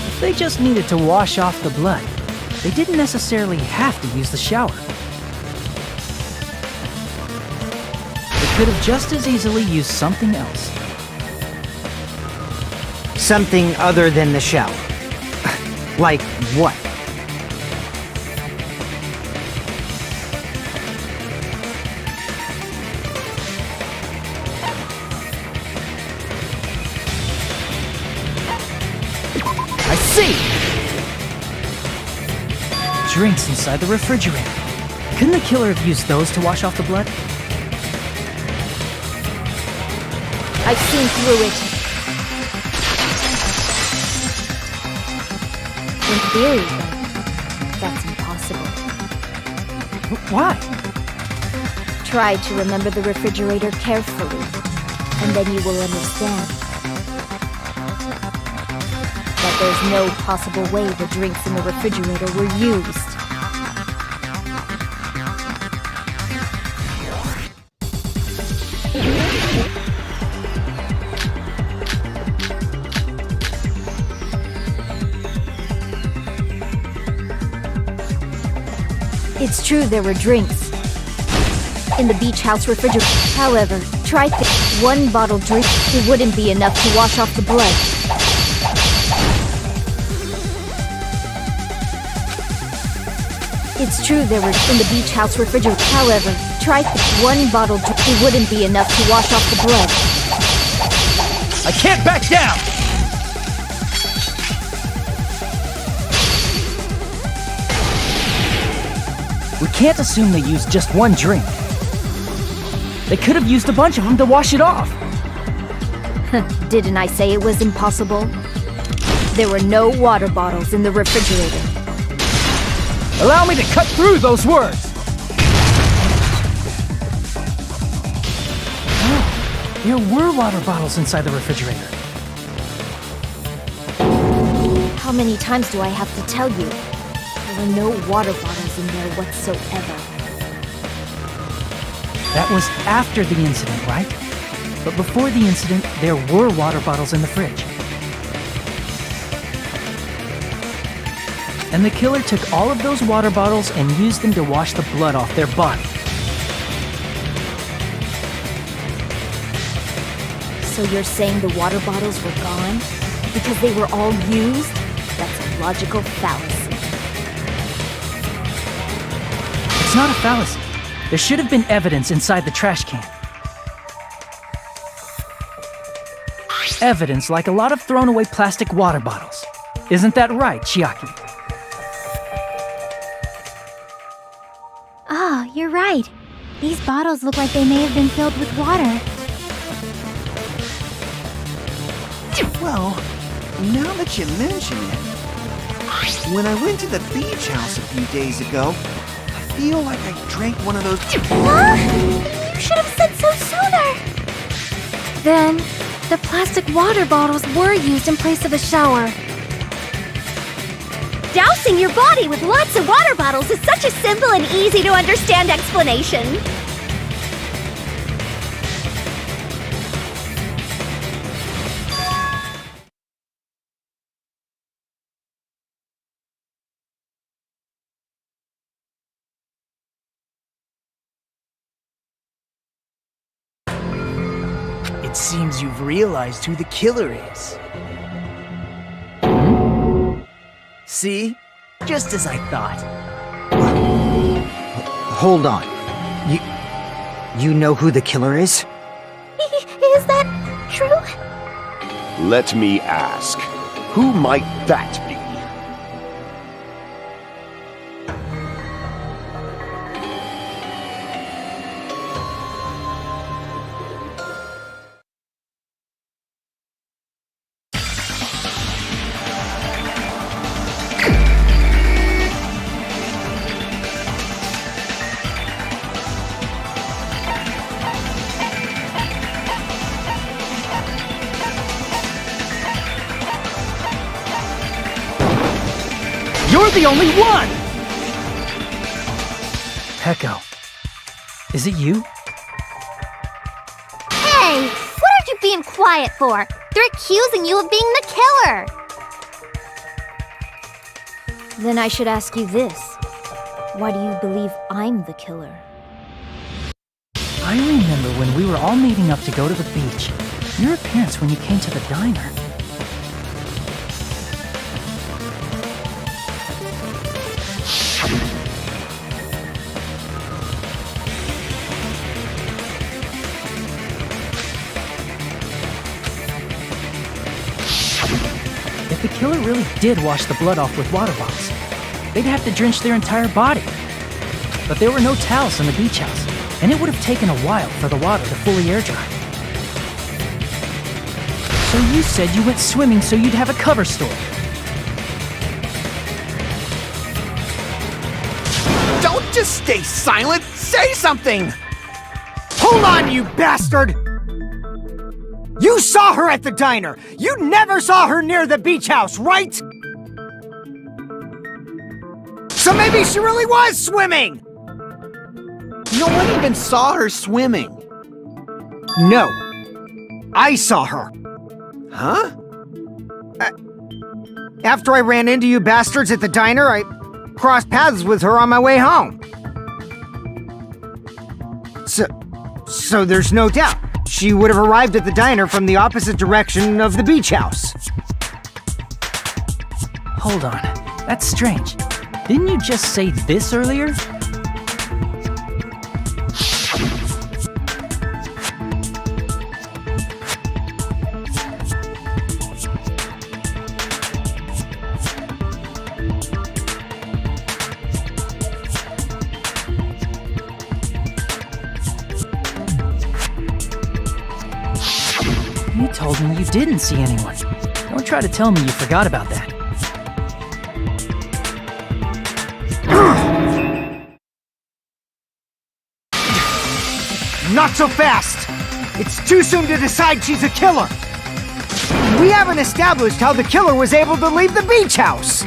If they just needed to wash off the blood, they didn't necessarily have to use the shower. They could have just as easily used something else. Something other than the shower. Like what? I see! Drinks inside the refrigerator. Couldn't the killer have used those to wash off the blood? I've seen through it. In theory, though, that's impossible. Why? Try to remember the refrigerator carefully, and then you will understand that there's no possible way the drinks in the refrigerator were used. It's true there were drinks in the beach house refrigerator. However, try one bottle drink. It wouldn't be enough to wash off the blood. It's true there were in the beach house refrigerator. However, try one bottle drink. It wouldn't be enough to wash off the blood. I can't back down! We can't assume they used just one drink. They could have used a bunch of them to wash it off. Didn't I say it was impossible? There were no water bottles in the refrigerator. Allow me to cut through those words! Oh, there were water bottles inside the refrigerator. How many times do I have to tell you? There were no water bottles in there whatsoever. That was after the incident, right? But before the incident, there were water bottles in the fridge. And the killer took all of those water bottles and used them to wash the blood off their body. So you're saying the water bottles were gone? Because they were all used? That's a logical fallacy. It's not a fallacy. There should have been evidence inside the trash can. Evidence like a lot of thrown away plastic water bottles. Isn't that right, Chiaki? Oh, you're right. These bottles look like they may have been filled with water. Well, now that you mention it, when I went to the beach house a few days ago, I feel like I drank one of those. You should have said so sooner! Then, the plastic water bottles were used in place of a shower. Dousing your body with lots of water bottles is such a simple and easy to understand explanation. It seems you've realized who the killer is. See? Just as I thought. Hold on. You know who the killer is? Is that true? Let me ask, who might that be? You're the only one! Peko, is it you? Hey, what are you being quiet for? They're accusing you of being the killer. Then I should ask you this. Why do you believe I'm the killer? I remember when we were all meeting up to go to the beach. Your appearance when you came to the diner. If the killer really did wash the blood off with water bottles, they'd have to drench their entire body. But there were no towels in the beach house, and it would have taken a while for the water to fully air dry. So you said you went swimming so you'd have a cover story. Don't just stay silent! Say something! Hold on, you bastard! You saw her at the diner! You never saw her near the beach house, right? So maybe she really was swimming! No one even saw her swimming. No. I saw her. Huh? After I ran into you bastards at the diner, I crossed paths with her on my way home. So there's no doubt. She would have arrived at the diner from the opposite direction of the beach house. Hold on, that's strange. Didn't you just say this earlier? You told me you didn't see anyone. Don't try to tell me you forgot about that. Not so fast! It's too soon to decide she's a killer! We haven't established how the killer was able to leave the beach house!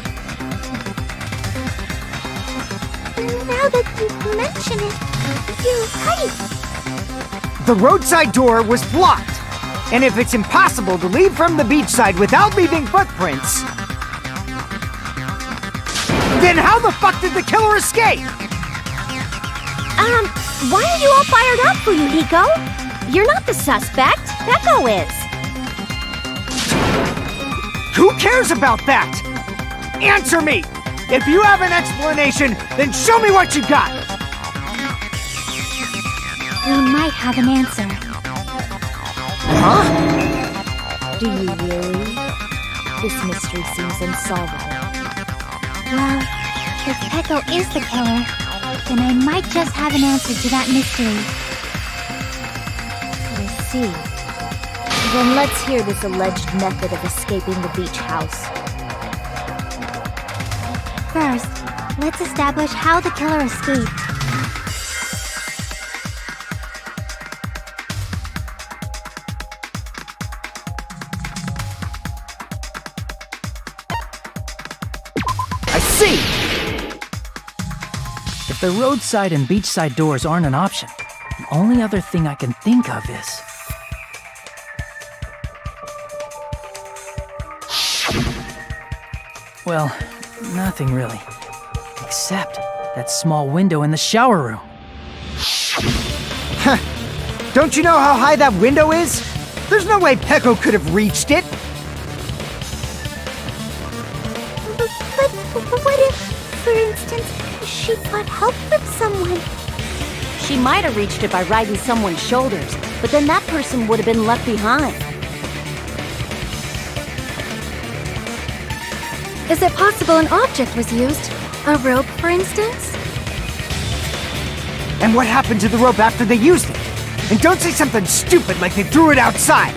Now that you mention it, you're right. The roadside door was blocked, and if it's impossible to leave from the beachside without leaving footprints, then how the fuck did the killer escape? Why are you all fired up, Fuyuhiko? You're not the suspect. Peko is. Who cares about that? Answer me! If you have an explanation, then show me what you got! We might have an answer. Huh? Do you really? This mystery seems unsolvable. Well, if Peko is the killer, then I might just have an answer to that mystery. I see. Then let's hear this alleged method of escaping the beach house. First, let's establish how the killer escaped. I If the roadside and beachside doors aren't an option, the only other thing I can think of is... Well, nothing really. Except that small window in the shower room. Don't you know how high that window is? There's no way Peko could have reached it. But what if, for instance, she got help from someone? She might have reached it by riding someone's shoulders, but then that person would have been left behind. Is it possible an object was used? A rope, for instance? And what happened to the rope after they used it? And don't say something stupid like they threw it outside.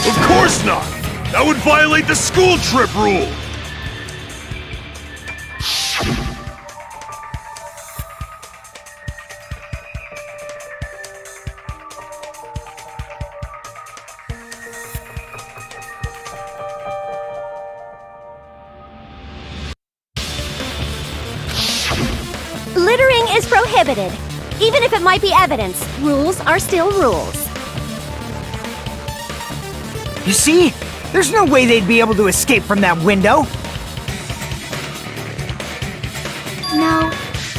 Of course not! That would violate the school trip rule! Littering is prohibited. Even if it might be evidence, rules are still rules. You see? There's no way they'd be able to escape from that window. No,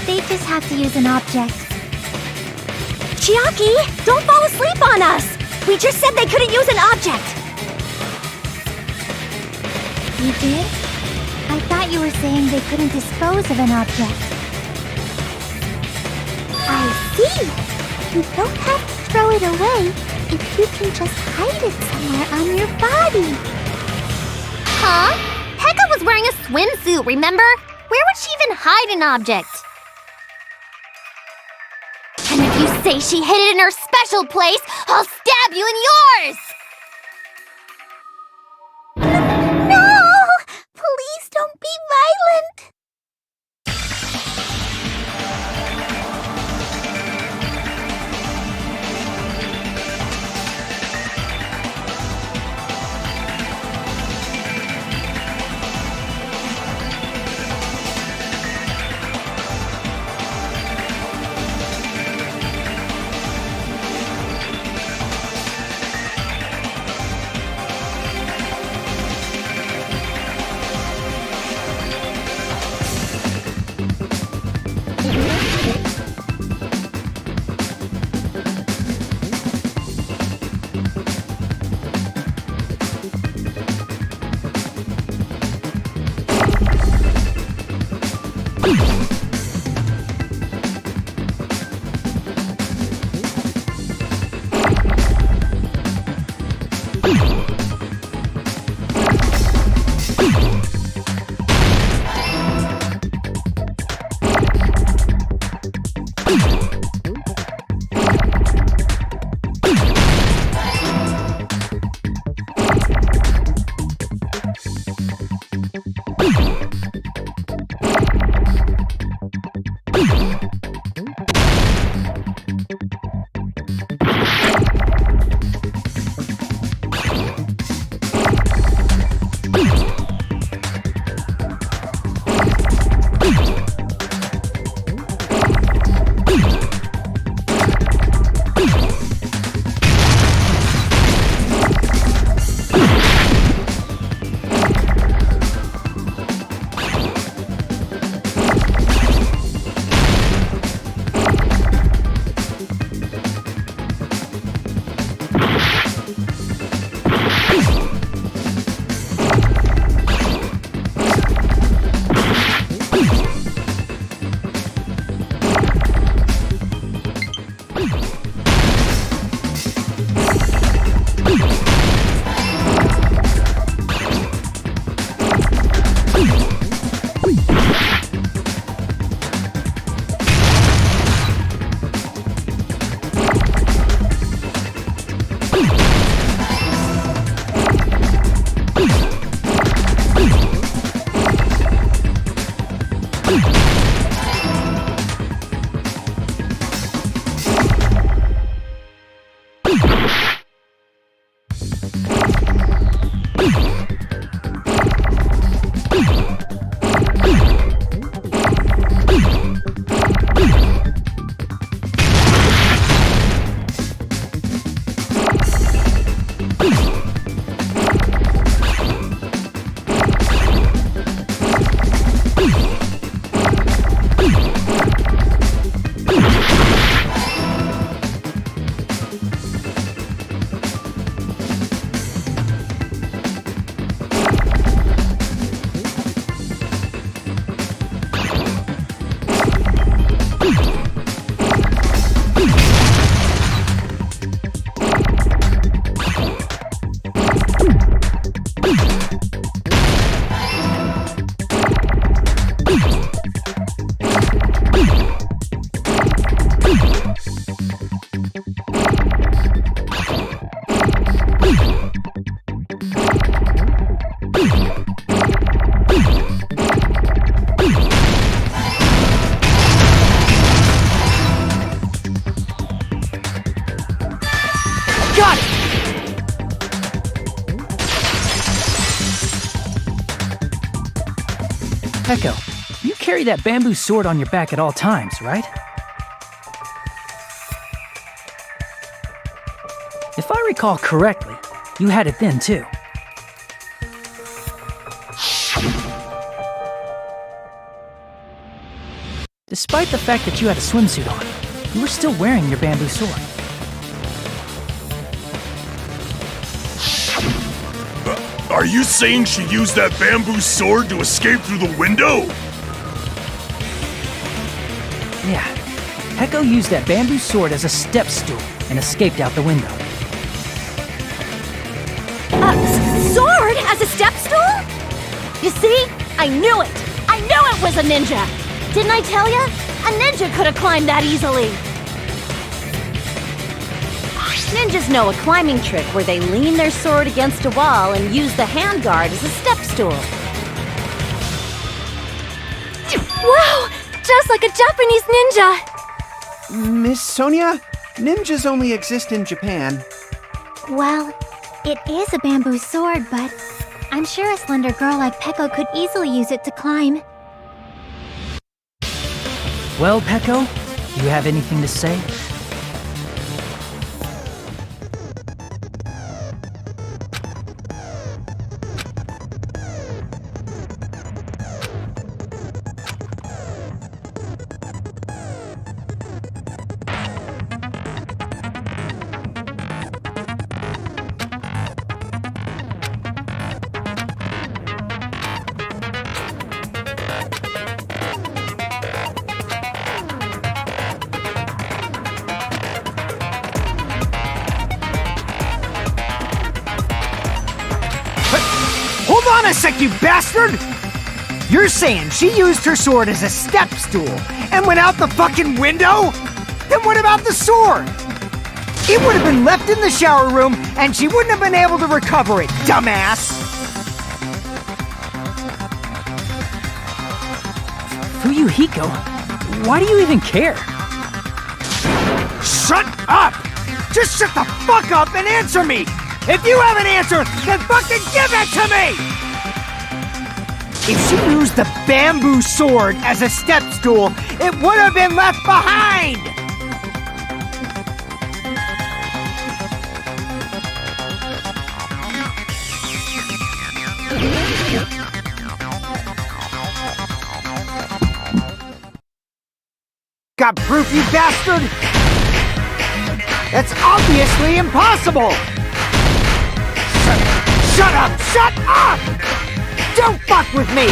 they just have to use an object. Chiaki, don't fall asleep on us! We just said they couldn't use an object! You did? I thought you were saying they couldn't dispose of an object. I see! You don't have to throw it away if you can just hide it somewhere on your body. Huh? Pekka was wearing a swimsuit, remember? Where would she even hide an object? And if you say she hid it in her special place, I'll stab you in yours! No! Please don't be violent! Echo, you carry that bamboo sword on your back at all times, right? If I recall correctly, you had it then too. Despite the fact that you had a swimsuit on, you were still wearing your bamboo sword. Are you saying she used that bamboo sword to escape through the window? Yeah, Heko used that bamboo sword as a step stool and escaped out the window. Sword as a step stool? You see? I knew it! I knew it was a ninja! Didn't I tell ya? A ninja could have climbed that easily! Ninjas know a climbing trick where they lean their sword against a wall and use the handguard as a step stool. Wow! Just like a Japanese ninja! Miss Sonia, ninjas only exist in Japan. Well, it is a bamboo sword, but I'm sure a slender girl like Peko could easily use it to climb. Well, Peko, do you have anything to say? Hold on a sec, you bastard! You're saying she used her sword as a step stool and went out the fucking window? Then what about the sword? It would have been left in the shower room and she wouldn't have been able to recover it, dumbass! Fuyuhiko, why do you even care? Shut up! Just shut the fuck up and answer me! If you have an answer, then fucking give it to me! If she used the bamboo sword as a step stool, it would have been left behind! Got proof, you bastard? That's obviously impossible! Shut up! Shut up! Don't fuck with me!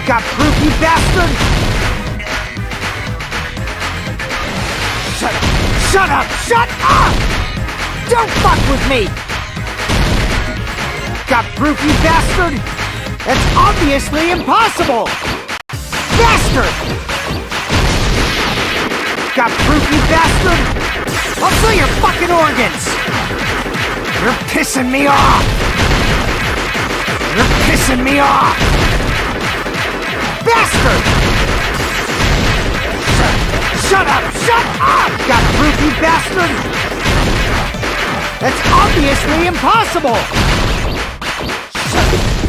Got proof, you bastard? Shut up! Shut up! Shut up! Don't fuck with me! Got proof, you bastard? That's obviously impossible! Bastard! Got proof, you bastard? I'll kill your fucking organs! You're pissing me off! You're pissing me off! Bastard! Shut up! Shut up! Got proof, you bastard? That's obviously impossible!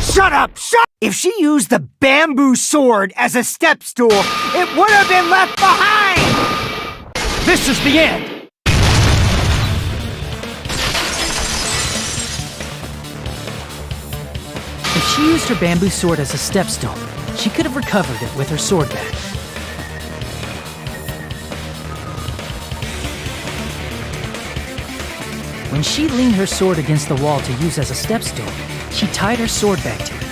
Shut up! Shut! If she used the bamboo sword as a step stool, it would have been left behind! This is the end! If she used her bamboo sword as a step stool, she could have recovered it with her sword back. When she leaned her sword against the wall to use as a step stool, she tied her sword back to it.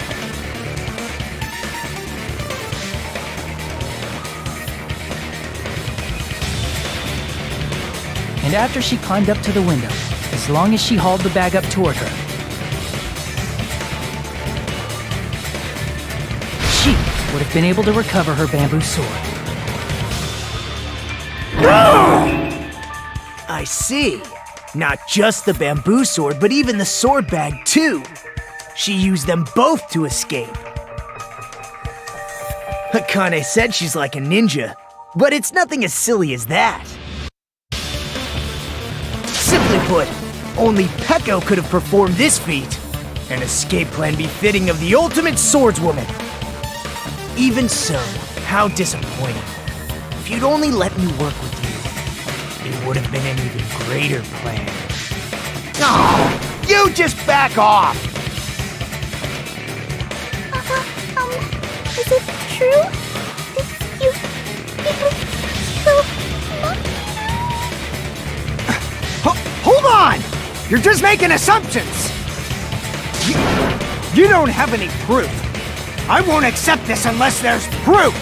And after she climbed up to the window, as long as she hauled the bag up toward her, she would have been able to recover her bamboo sword. I see. Not just the bamboo sword, but even the sword bag too. She used them both to escape. Akane said she's like a ninja, but it's nothing as silly as that. Simply put, only Peko could have performed this feat. An escape plan befitting of the ultimate swordswoman. Even so, how disappointing. If you'd only let me work with you, it would have been an even greater plan. Oh, you just back off! Is it true? You Hold on! You're just making assumptions! You don't have any proof. I won't accept this unless there's proof!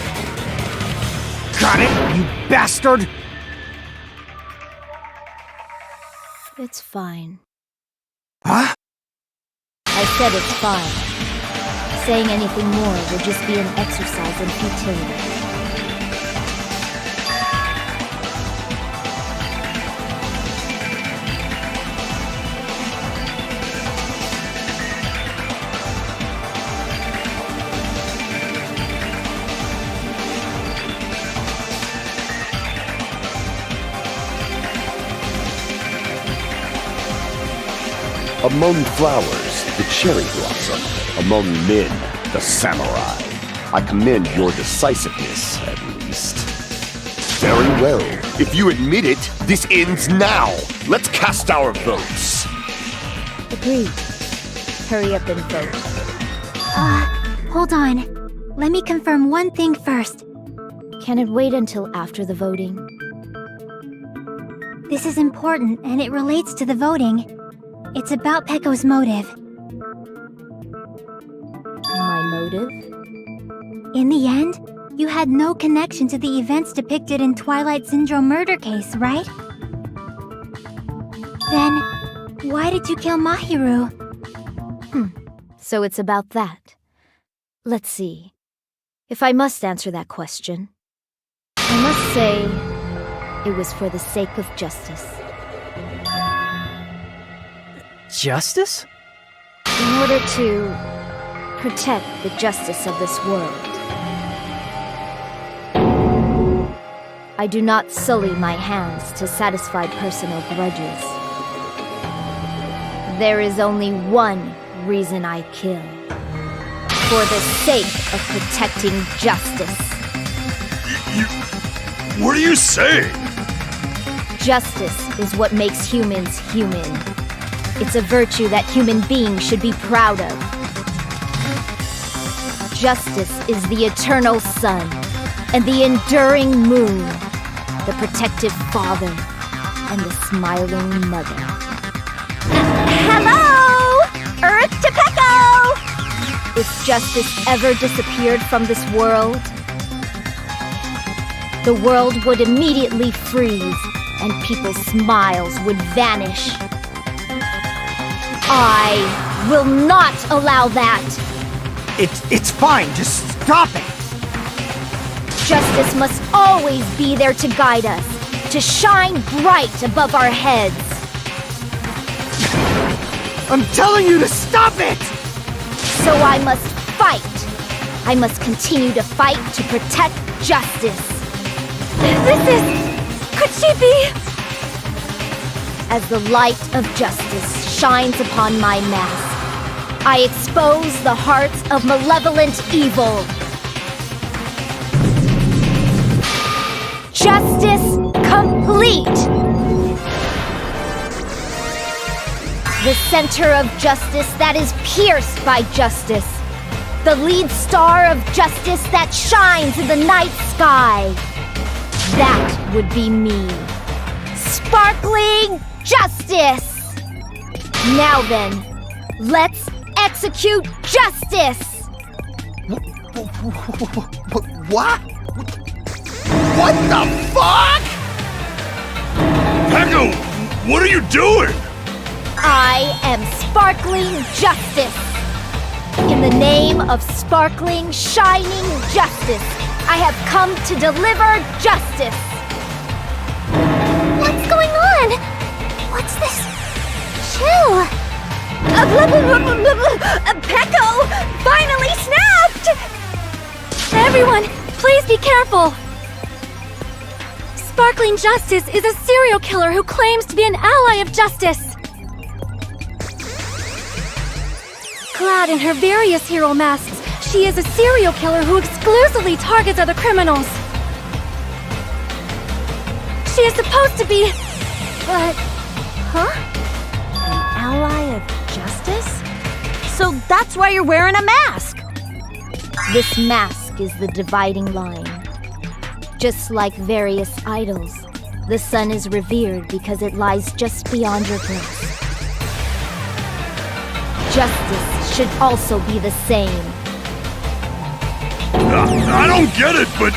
Got it, you bastard? It's fine. Huh? I said it's fine. Saying anything more would just be an exercise in futility. Among flowers, the cherry blossom. Among men, the samurai. I commend your decisiveness, at least. Very well. If you admit it, this ends now. Let's cast our votes. Agreed. Hurry up and vote. Hold on. Let me confirm one thing first. Can it wait until after the voting? This is important, and it relates to the voting. It's about Pecco's motive. My motive? In the end, you had no connection to the events depicted in Twilight Syndrome murder case, right? Then, why did you kill Mahiru? So it's about that. Let's see. If I must answer that question, I must say it was for the sake of justice. Justice? In order to protect the justice of this world. I do not sully my hands to satisfy personal grudges. There is only one reason I kill. For the sake of protecting justice. What are you saying? Justice is what makes humans human. It's a virtue that human beings should be proud of. Justice is the eternal sun and the enduring moon, the protective father and the smiling mother. Hello! Earth to Pecco! If justice ever disappeared from this world, the world would immediately freeze and people's smiles would vanish. I will not allow that! It's fine, just stop it! Justice must always be there to guide us, to shine bright above our heads. I'm telling you to stop it! So I must fight. I must continue to fight to protect justice. Could she be? As the light of justice shines upon my mask, I expose the hearts of malevolent evil. Justice complete! The center of justice that is pierced by justice. The lead star of justice that shines in the night sky. That would be me. Sparkling justice! Now then, let's execute justice! What? What the fuck? Pecco, what are you doing? I am sparkling justice. In the name of sparkling, shining justice, I have come to deliver justice. What's going on? What's this? Chill. Pecco finally snapped! Everyone, please be careful! Sparkling Justice is a serial killer who claims to be an ally of justice. Clad in her various hero masks, she is a serial killer who exclusively targets other criminals. She is supposed to be... but... Huh? An ally of justice? So that's why you're wearing a mask! This mask is the dividing line. Just like various idols, the sun is revered because it lies just beyond your grasp. Justice should also be the same. I don't get it, but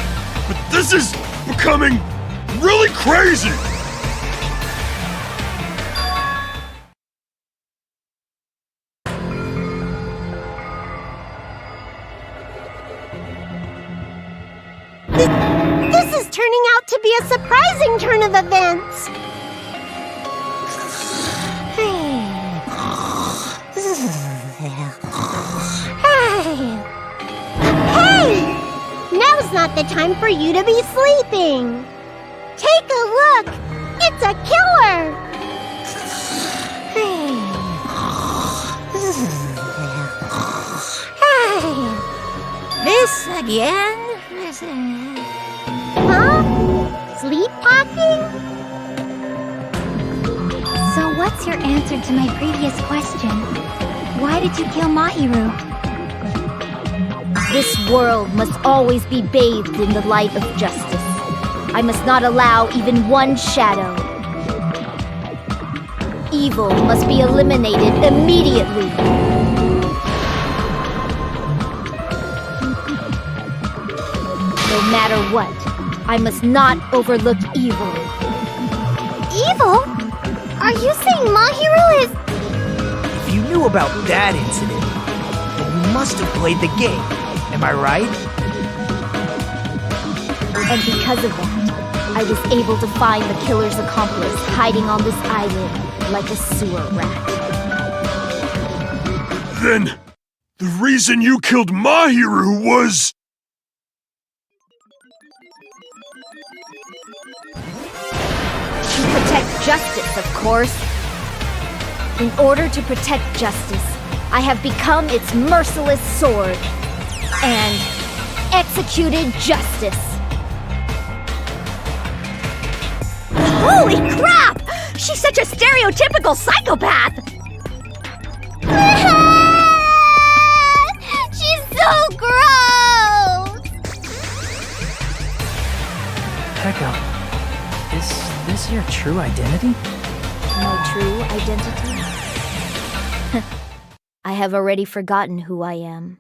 this is becoming really crazy! This is turning out to be a surprising turn of events. Hey! Now's not the time for you to be sleeping. Take a look. It's a killer. This again? Huh? Sleepwalking? So what's your answer to my previous question? Why did you kill Mahiru? This world must always be bathed in the light of justice. I must not allow even one shadow. Evil must be eliminated immediately. No matter what, I must not overlook evil. Evil? Are you saying Mahiru is... If you knew about that incident, then you must have played the game. Am I right? And because of that, I was able to find the killer's accomplice hiding on this island like a sewer rat. Then, the reason you killed Mahiru was... To protect justice, of course. In order to protect justice, I have become its merciless sword and executed justice. Holy crap! She's such a stereotypical psychopath! She's so gross! Pekka, is this your true identity? My true identity? I have already forgotten who I am.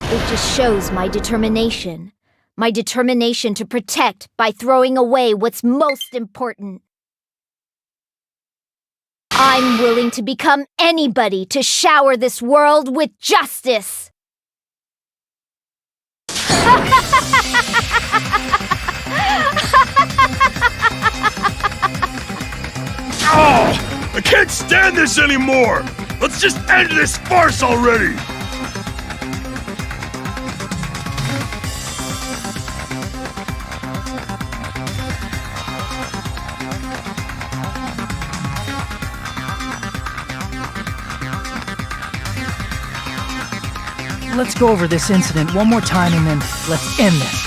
It just shows my determination. My determination to protect by throwing away what's most important. I'm willing to become anybody to shower this world with justice. Oh! I can't stand this anymore! Let's just end this farce already! Let's go over this incident one more time and then let's end this.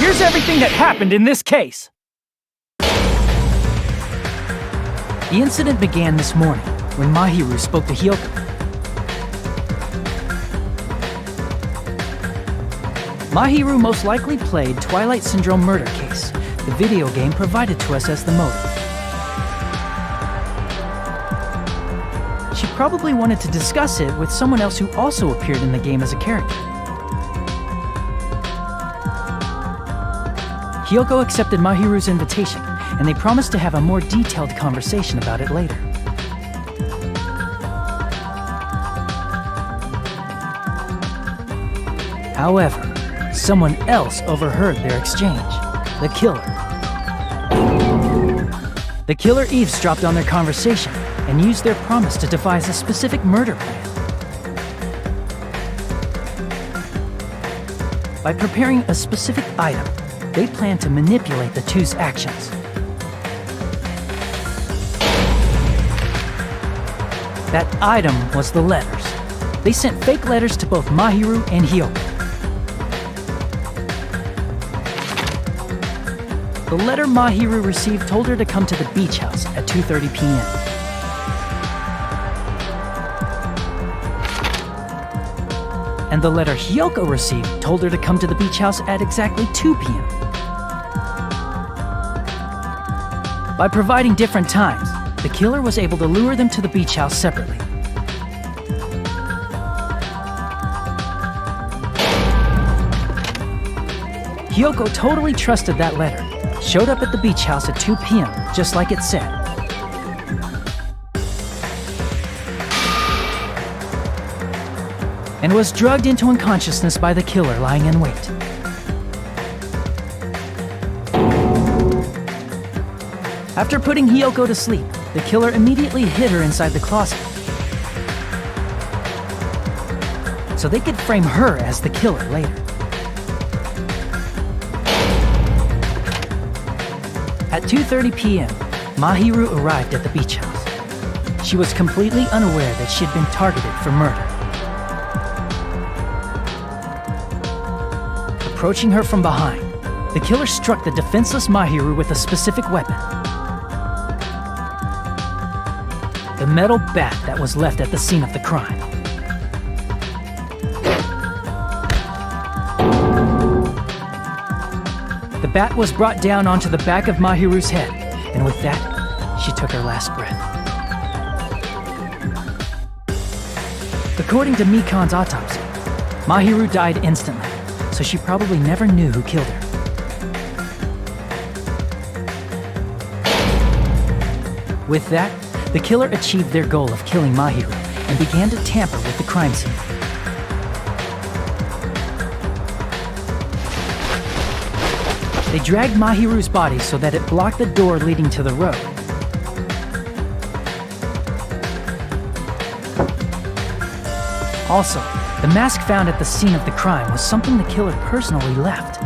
here's everything that happened in this case. The incident began this morning when Mahiru spoke to Hyoko. Mahiru most likely played Twilight Syndrome Murder Case, the video game provided to us as the motive. She probably wanted to discuss it with someone else who also appeared in the game as a character. Hyoko accepted Mahiru's invitation, and they promised to have a more detailed conversation about it later. However, someone else overheard their exchange. The killer. The killer eavesdropped on their conversation and used their promise to devise a specific murder plan. By preparing a specific item, they planned to manipulate the two's actions. That item was the letters. They sent fake letters to both Mahiru and Hyoko. The letter Mahiru received told her to come to the beach house at 2:30 p.m. And the letter Hyoko received told her to come to the beach house at exactly 2 p.m. By providing different times, the killer was able to lure them to the beach house separately. Hyoko totally trusted that letter, showed up at the beach house at 2 p.m., just like it said. And was drugged into unconsciousness by the killer lying in wait. After putting Hyoko to sleep, the killer immediately hid her inside the closet, so they could frame her as the killer later. At 2:30 p.m., Mahiru arrived at the beach house. She was completely unaware that she had been targeted for murder. Approaching her from behind, the killer struck the defenseless Mahiru with a specific weapon. The metal bat that was left at the scene of the crime. The bat was brought down onto the back of Mahiru's head, and with that, she took her last breath. According to Mikan's autopsy, Mahiru died instantly, so she probably never knew who killed her. With that, the killer achieved their goal of killing Mahiru and began to tamper with the crime scene. They dragged Mahiru's body so that it blocked the door leading to the road. Also, the mask found at the scene of the crime was something the killer personally left.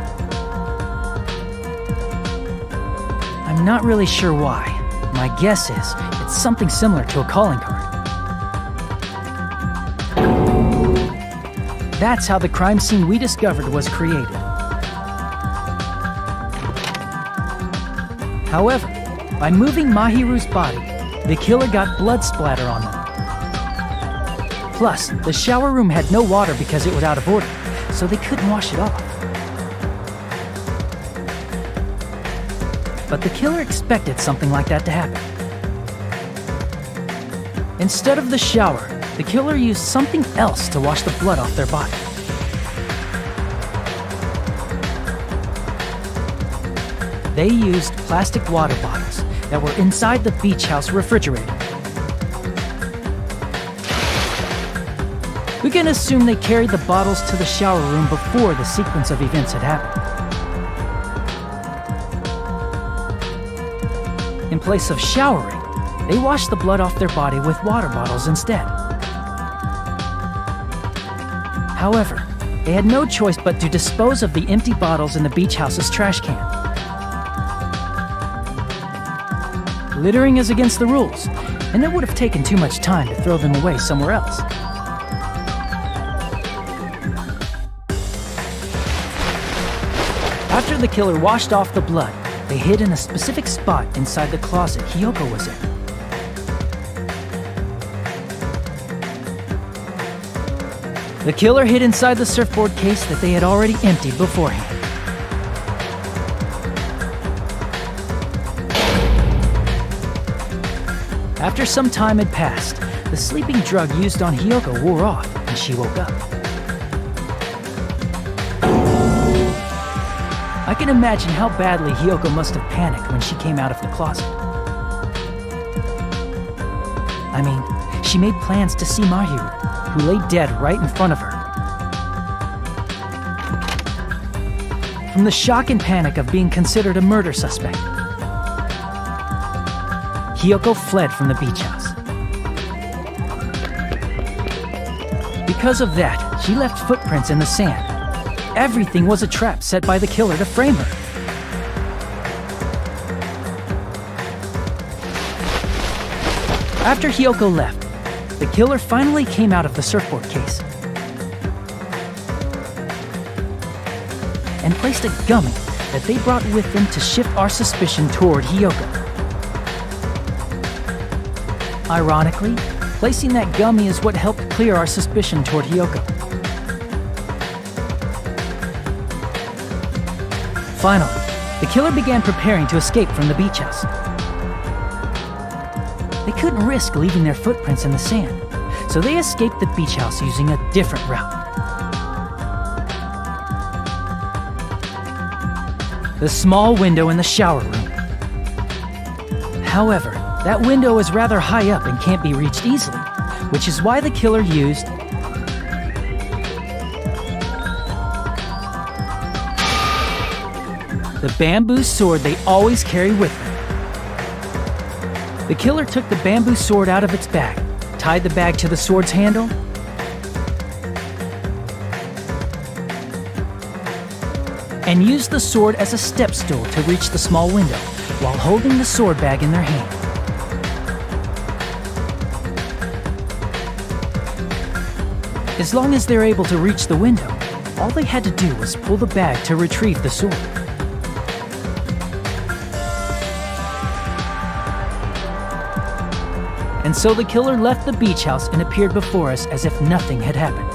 I'm not really sure why. My guess is it's something similar to a calling card. That's how the crime scene we discovered was created. However, by moving Mahiru's body, the killer got blood splatter on them. Plus, the shower room had no water because it was out of order, so they couldn't wash it off. But the killer expected something like that to happen. Instead of the shower, the killer used something else to wash the blood off their body. They used plastic water bottles that were inside the beach house refrigerator. We can assume they carried the bottles to the shower room before the sequence of events had happened. In place of showering, they washed the blood off their body with water bottles instead. However, they had no choice but to dispose of the empty bottles in the beach house's trash can. Littering is against the rules, and it would have taken too much time to throw them away somewhere else. After the killer washed off the blood, they hid in a specific spot inside the closet Hiyoko was in. The killer hid inside the surfboard case that they had already emptied beforehand. After some time had passed, the sleeping drug used on Hiyoko wore off and she woke up. I can imagine how badly Hiyoko must have panicked when she came out of the closet. I mean, she made plans to see Mahiru, who lay dead right in front of her. From the shock and panic of being considered a murder suspect, Hiyoko fled from the beach house. Because of that, she left footprints in the sand. Everything was a trap set by the killer to frame her. After Hiyoko left, the killer finally came out of the surfboard case and placed a gummy that they brought with them to shift our suspicion toward Hiyoko. Ironically, placing that gummy is what helped clear our suspicion toward Hiyoko. Finally, the killer began preparing to escape from the beach house. They couldn't risk leaving their footprints in the sand, so they escaped the beach house using a different route. The small window in the shower room. However, that window is rather high up and can't be reached easily, which is why the killer used the bamboo sword they always carry with them. The killer took the bamboo sword out of its bag, tied the bag to the sword's handle, and used the sword as a step stool to reach the small window while holding the sword bag in their hand. As long as they're able to reach the window, all they had to do was pull the bag to retrieve the sword. And so the killer left the beach house and appeared before us as if nothing had happened.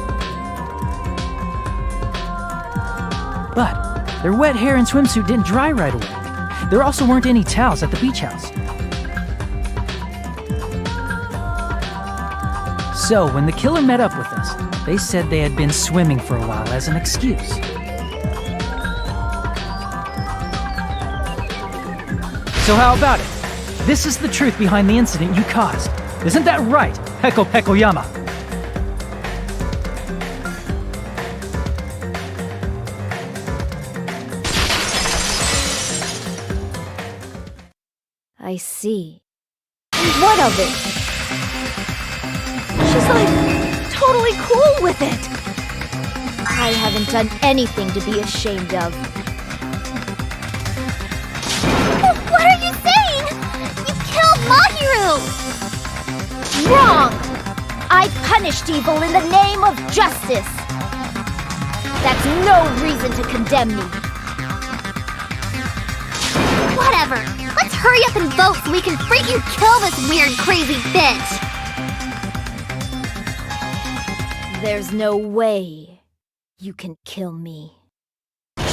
But their wet hair and swimsuit didn't dry right away. There also weren't any towels at the beach house. So when the killer met up with us, they said they had been swimming for a while as an excuse. So how about it? This is the truth behind the incident you caused. Isn't that right, Heko Pekoyama? I see. What of it? She's like totally cool with it. I haven't done anything to be ashamed of. What are you saying? You killed Mahiru! Wrong! I punished evil in the name of justice. That's no reason to condemn me. Whatever. Let's hurry up and vote so we can freaking kill this weird, crazy bitch! There's no way you can kill me.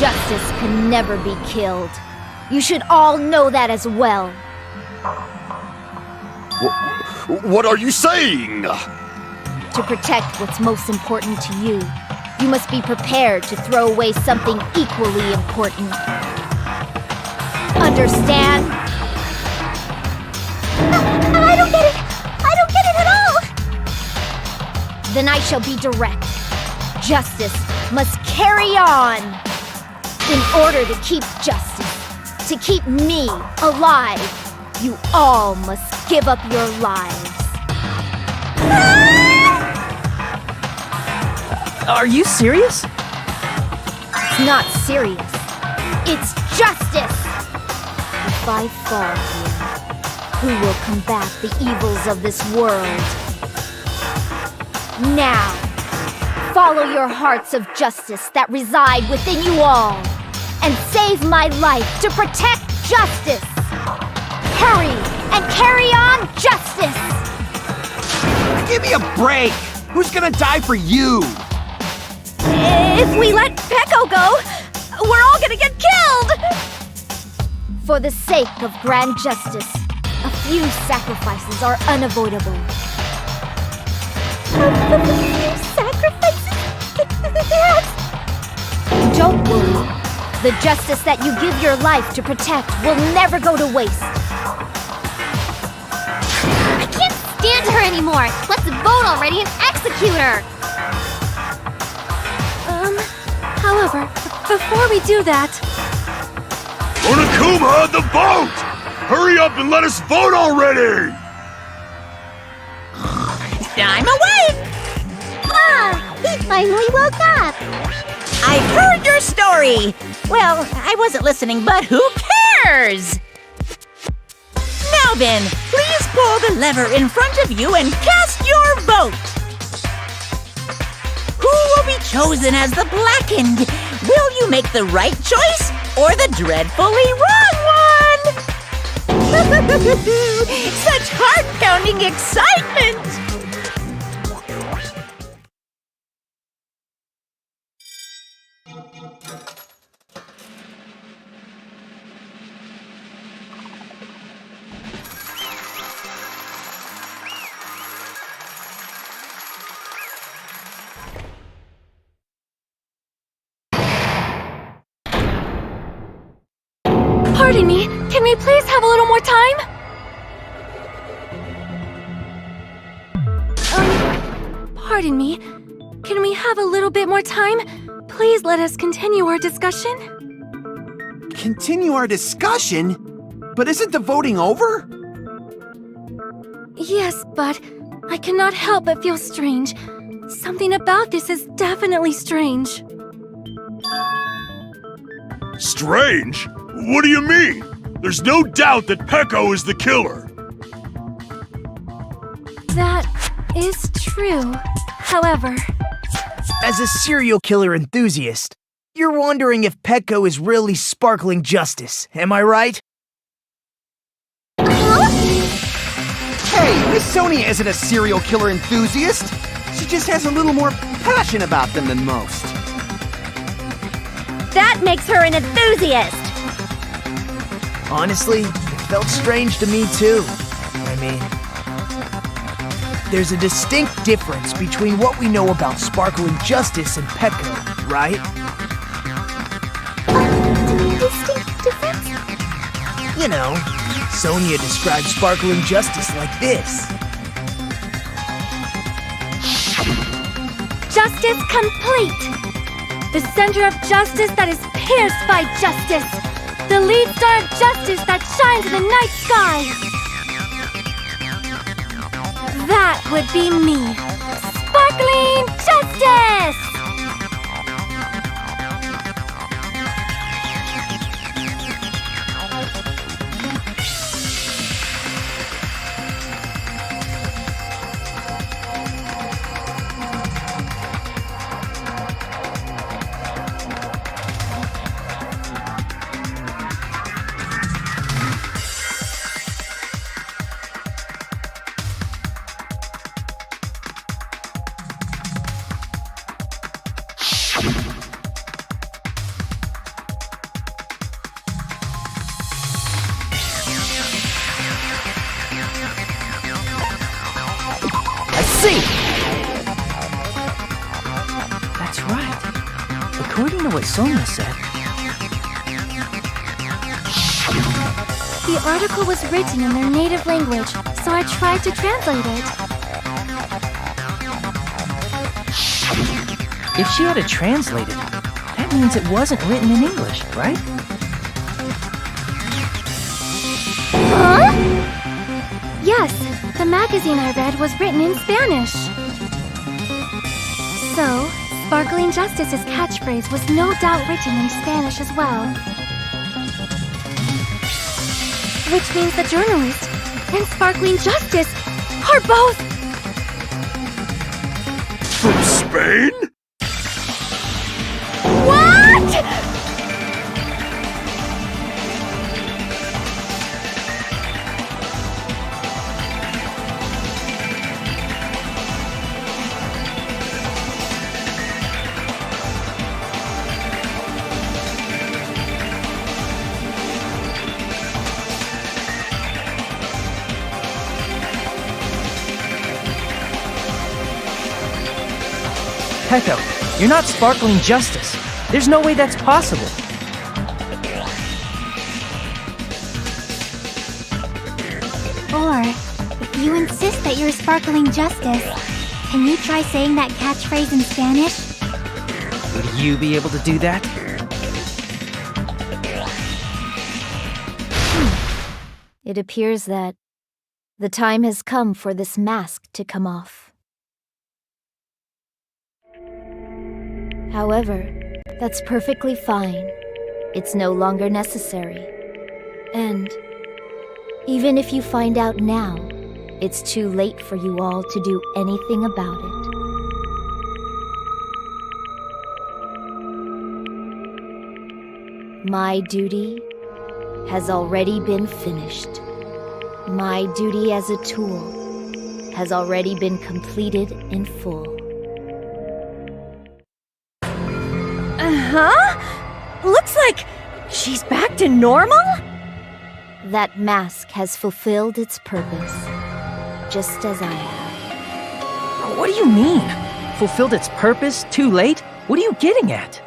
Justice can never be killed. You should all know that as well. What are you saying? To protect what's most important to you, you must be prepared to throw away something equally important. Understand? I don't get it! I don't get it at all! Then I shall be direct. Justice must carry on. In order to keep justice, to keep me alive, you all must give up your lives. Are you serious? It's not serious. It's justice! If I fall here, who will combat the evils of this world? Now, follow your hearts of justice that reside within you all, and save my life to protect justice. Hurry and carry on justice. Give me a break! Who's gonna die for you? If we let Peko go, we're all gonna get killed! For the sake of grand justice, a few sacrifices are unavoidable. Sacrifices? Don't worry. The justice that you give your life to protect will never go to waste. I can't stand her anymore! Let's vote already and execute her! However, before we do that... Onokuma, the vote! Hurry up and let us vote already! I'm awake! He finally woke up! I've heard your story! Well, I wasn't listening, but who cares? Now then, please pull the lever in front of you and cast your vote! Who will be chosen as the blackened? Will you make the right choice or the dreadfully wrong one? Such heart-pounding excitement! Pardon me, can we please have a little more time? Pardon me, can we have a little bit more time? Please let us continue our discussion. Continue our discussion? But isn't the voting over? Yes, but I cannot help but feel strange. Something about this is definitely strange. Strange? What do you mean? There's no doubt that Peko is the killer. That is true. However... As a serial killer enthusiast, you're wondering if Peko is really sparkling justice, am I right? Hey, Miss Sonia isn't a serial killer enthusiast. She just has a little more passion about them than most. That makes her an enthusiast! Honestly, it felt strange to me too. I mean, there's a distinct difference between what we know about sparkling justice and Peko, right? Distinct difference? You know, Sonia describes sparkling justice like this. Justice complete! The center of justice that is pierced by justice! The lead star of justice that shines in the night sky! That would be me! Sparkling Justice! That's right. According to what Sonia said, The article was written in their native language, so I tried to translate it. if she had it translated, that means it wasn't written in English, right? Huh? Yes, the magazine I read was written in Spanish. So, Sparkling Justice's catchphrase was no doubt written in Spanish as well. Which means the journalist and Sparkling Justice are both... From Spain? What?! Peko, you're not sparkling justice. There's no way that's possible. Or, if you insist that you're sparkling justice, can you try saying that catchphrase in Spanish? Would you be able to do that? It appears that the time has come for this mask to come off. However, that's perfectly fine. It's no longer necessary. And even if you find out now, it's too late for you all to do anything about it. My duty has already been finished. My duty as a tool has already been completed in full. Huh? Looks like she's back to normal? That mask has fulfilled its purpose, just as I have. What do you mean? Fulfilled its purpose? Too late? What are you getting at?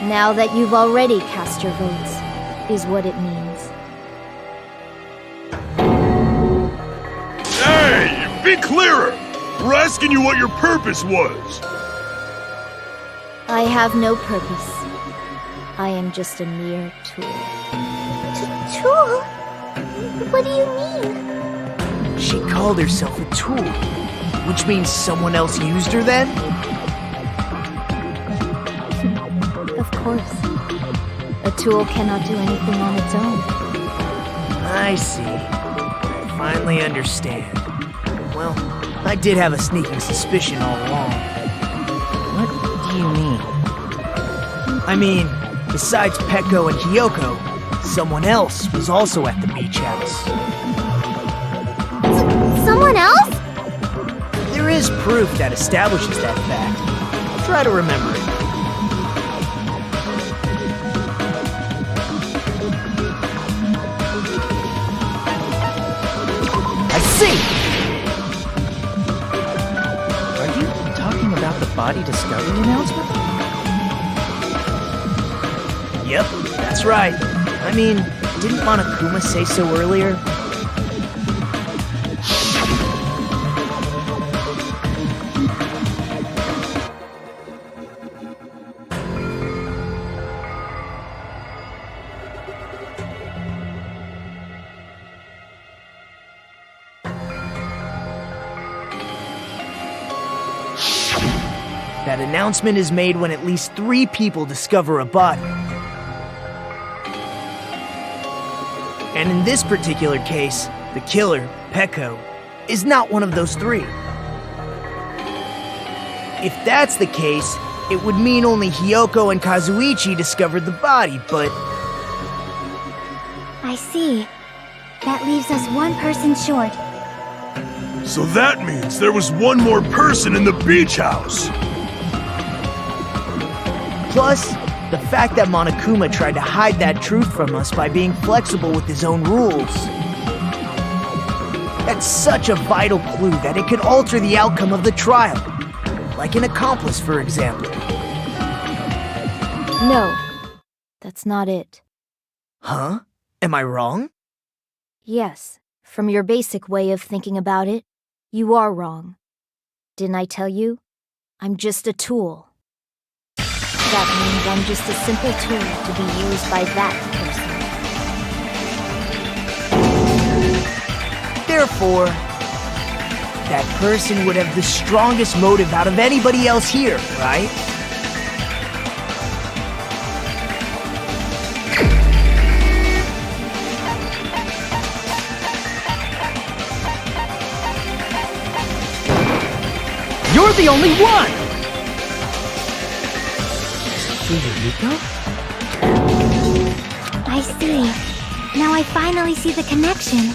Now that you've already cast your votes, is what it means. Hey, be clearer! We're asking you what your purpose was. I have no purpose. I am just a mere tool. Tool? What do you mean? She called herself a tool, which means someone else used her then? Of course. A tool cannot do anything on its own. I see. I finally understand. Well, I did have a sneaking suspicion all along. What do you mean? I mean, besides Peko and Hiyoko, someone else was also at the beach house. Someone else? There is proof that establishes that fact. I'll try to remember it. I see! Are you talking about the body discovery announcement? Yep, that's right. I mean, didn't Monokuma say so earlier? That announcement is made when at least 3 people discover a body. And in this particular case, the killer, Peko, is not one of those 3. If that's the case, it would mean only Hiyoko and Kazuichi discovered the body, but... I see. That leaves us one person short. So that means there was one more person in the beach house. Plus, the fact that Monokuma tried to hide that truth from us by being flexible with his own rules. That's such a vital clue that it could alter the outcome of the trial. Like an accomplice, for example. No, that's not it. Huh? Am I wrong? Yes, from your basic way of thinking about it, you are wrong. Didn't I tell you? I'm just a tool. That means I'm just a simple tool to be used by that person. Therefore, that person would have the strongest motive out of anybody else here, right? You're the only one! Fuyuhiko? I see. Now I finally see the connection.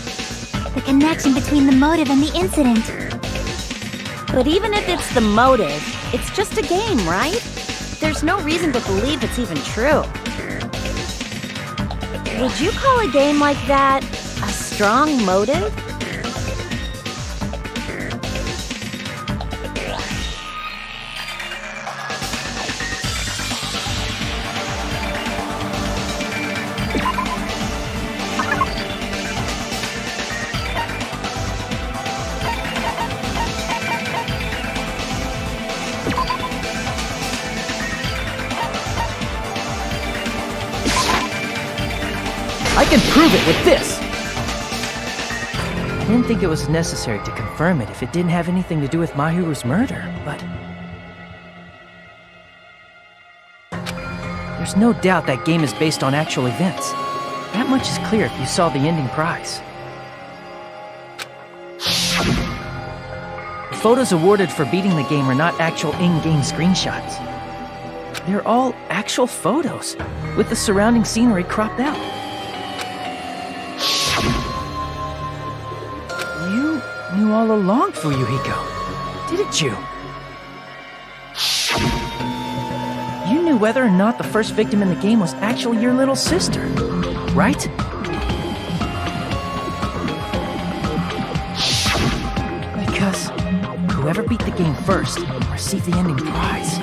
The connection between the motive and the incident. But even if it's the motive, it's just a game, right? There's no reason to believe it's even true. Would you call a game like that a strong motive? can prove it with this! I didn't think it was necessary to confirm it if it didn't have anything to do with Mahiru's murder, but... There's no doubt that game is based on actual events. That much is clear if you saw the ending prize. The photos awarded for beating the game are not actual in-game screenshots. They're all actual photos, with the surrounding scenery cropped out. You knew all along, Fuyuhiko, didn't you? You knew whether or not the first victim in the game was actually your little sister, right? Because whoever beat the game first received the ending prize.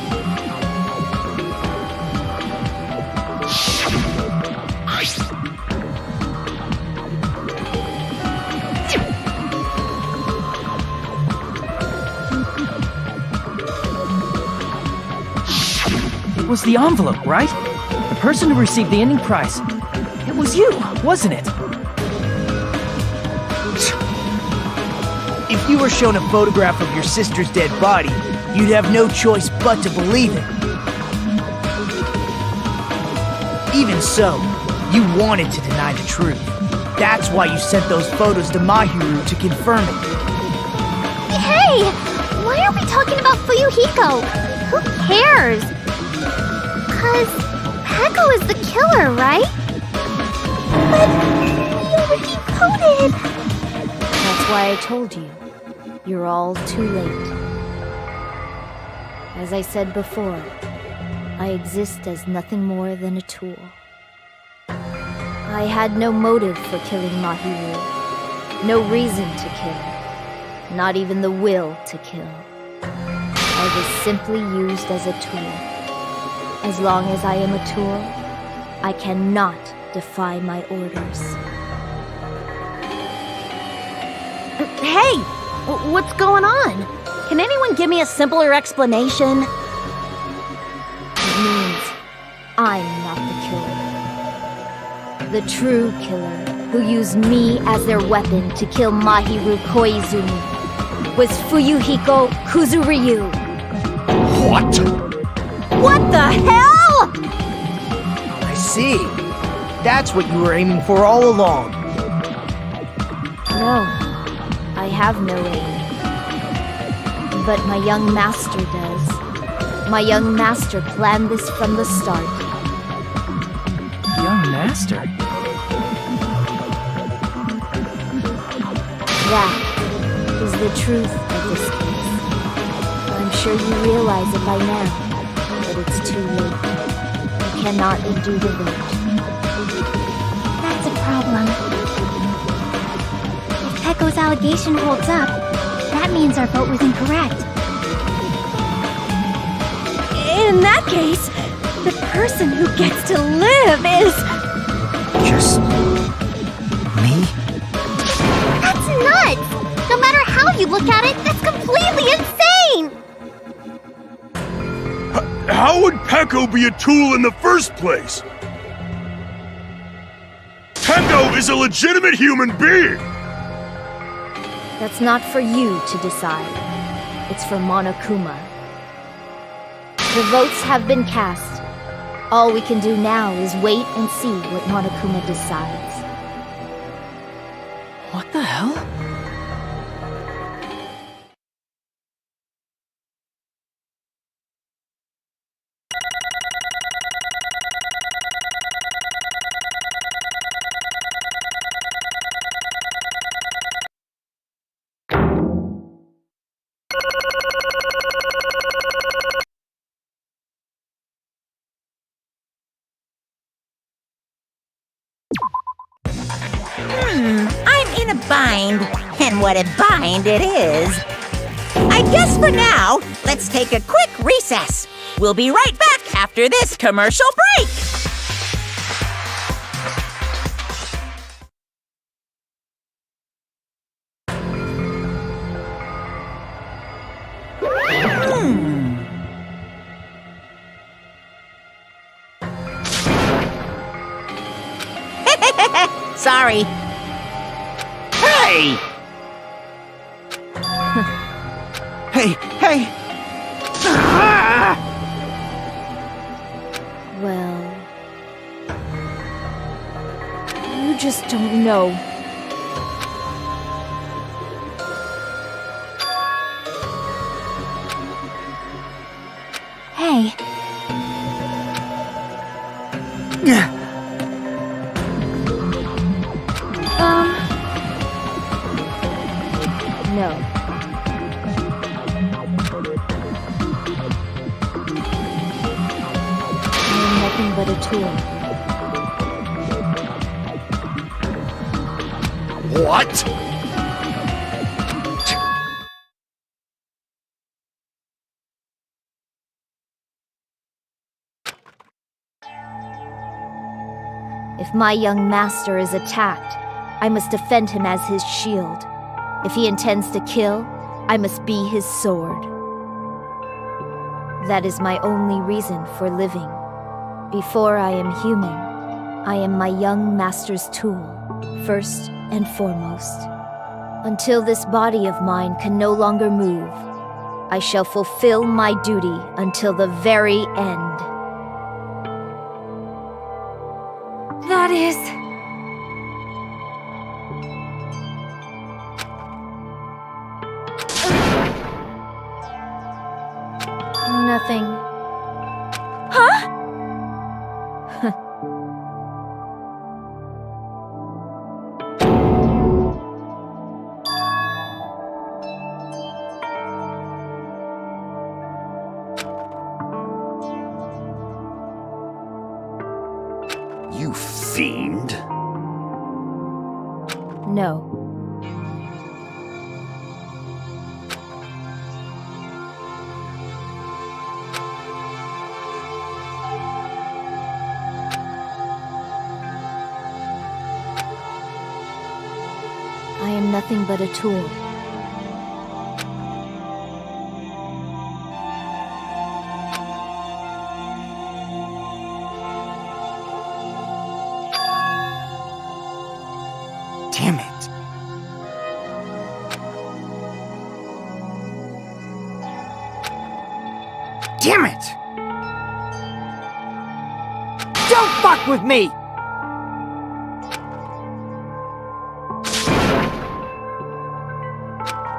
It was the envelope, right? The person who received the ending prize. It was you, wasn't it? If you were shown a photograph of your sister's dead body, you'd have no choice but to believe it. Even so, you wanted to deny the truth. That's why you sent those photos to Mahiru to confirm it. Hey! Why are we talking about Fuyuhiko? Who cares? 'Cause Peko is the killer, right? But you already voted! That's why I told you. You're all too late. As I said before, I exist as nothing more than a tool. I had no motive for killing Mahiru. No reason to kill. Not even the will to kill. I was simply used as a tool. As long as I am a tool, I cannot defy my orders. Hey! What's going on? Can anyone give me a simpler explanation? It means I'm not the killer. The true killer, who used me as their weapon to kill Mahiru Koizumi, was Fuyuhiko Kuzuryu. What? What the hell?! I see. That's what you were aiming for all along. No, I have no aim. But my young master does. My young master planned this from the start. Young master? That is the truth of this case. I'm sure you realize it by now, but it's too late. You cannot undo the vote. That's a problem. If Peko's allegation holds up, that means our vote was incorrect. In that case, the person who gets to live is... Just... me? That's nuts! No matter how you look at it, that's completely insane! How would Peko be a tool in the first place? Peko is a legitimate human being! That's not for you to decide. It's for Monokuma. The votes have been cast. All we can do now is wait and see what Monokuma decides. What the hell? I'm in a bind, and what a bind it is. I guess for now, let's take a quick recess. We'll be right back after this commercial break. Sorry. Hey! Hey! Ah! Well, you just don't know. Hey, No. I'm nothing but a tool. What? If my young master is attacked, I must defend him as his shield. If he intends to kill, I must be his sword. That is my only reason for living. Before I am human, I am my young master's tool, first and foremost. Until this body of mine can no longer move, I shall fulfill my duty until the very end. that is... Nothing. Huh? You fiend. No. I am nothing but a tool. Damn it. Damn it! Don't fuck with me!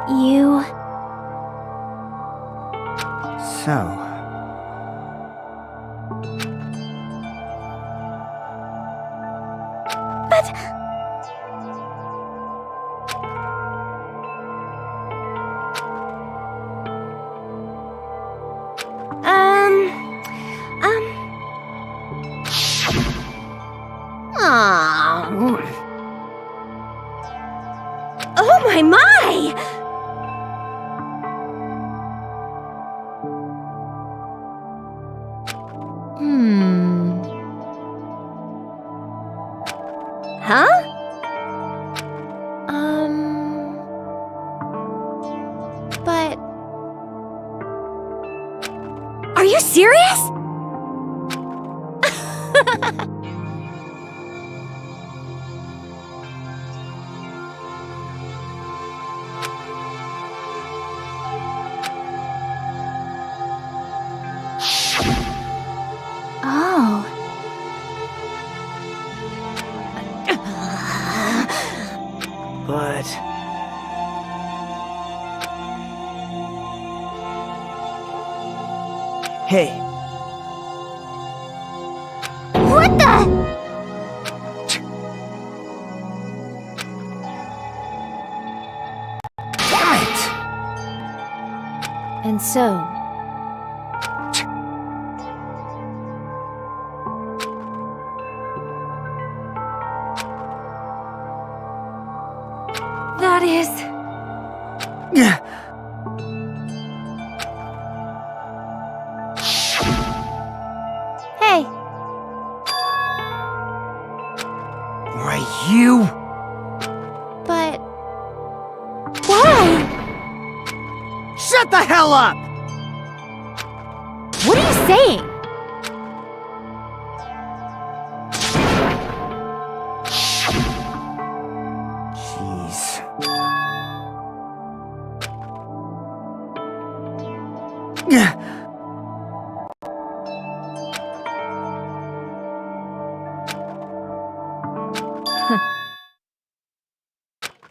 You... So... Oh my! Huh? But Are you serious? oh, But hey, What the? Damn it! and so That is... Yeah. hey, Right, you? but Why? Shut the hell up! What are you saying?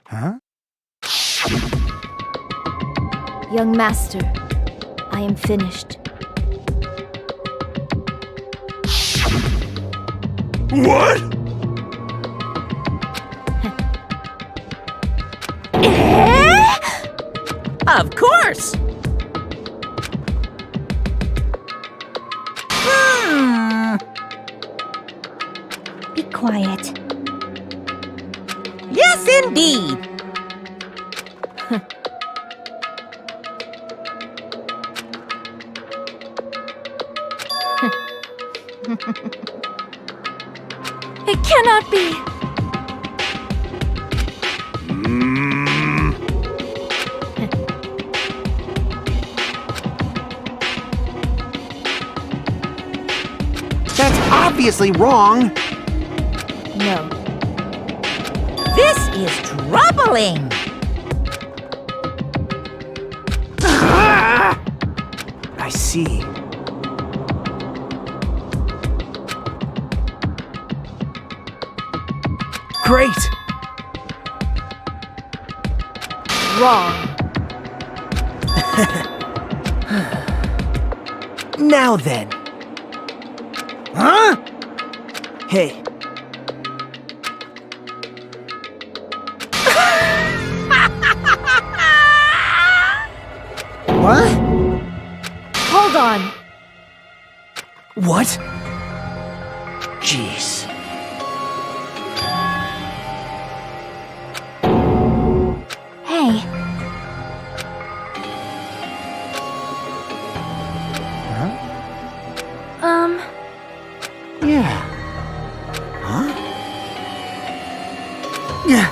Huh? Young master, I am finished. What? Of course! Be quiet. Yes, indeed! It cannot be! That's obviously wrong. No. This is troubling! I see. Great! Wrong. Now then. Huh? Hey. What? Hold on. What? Jeez. Hey, Yeah. Huh? Yeah.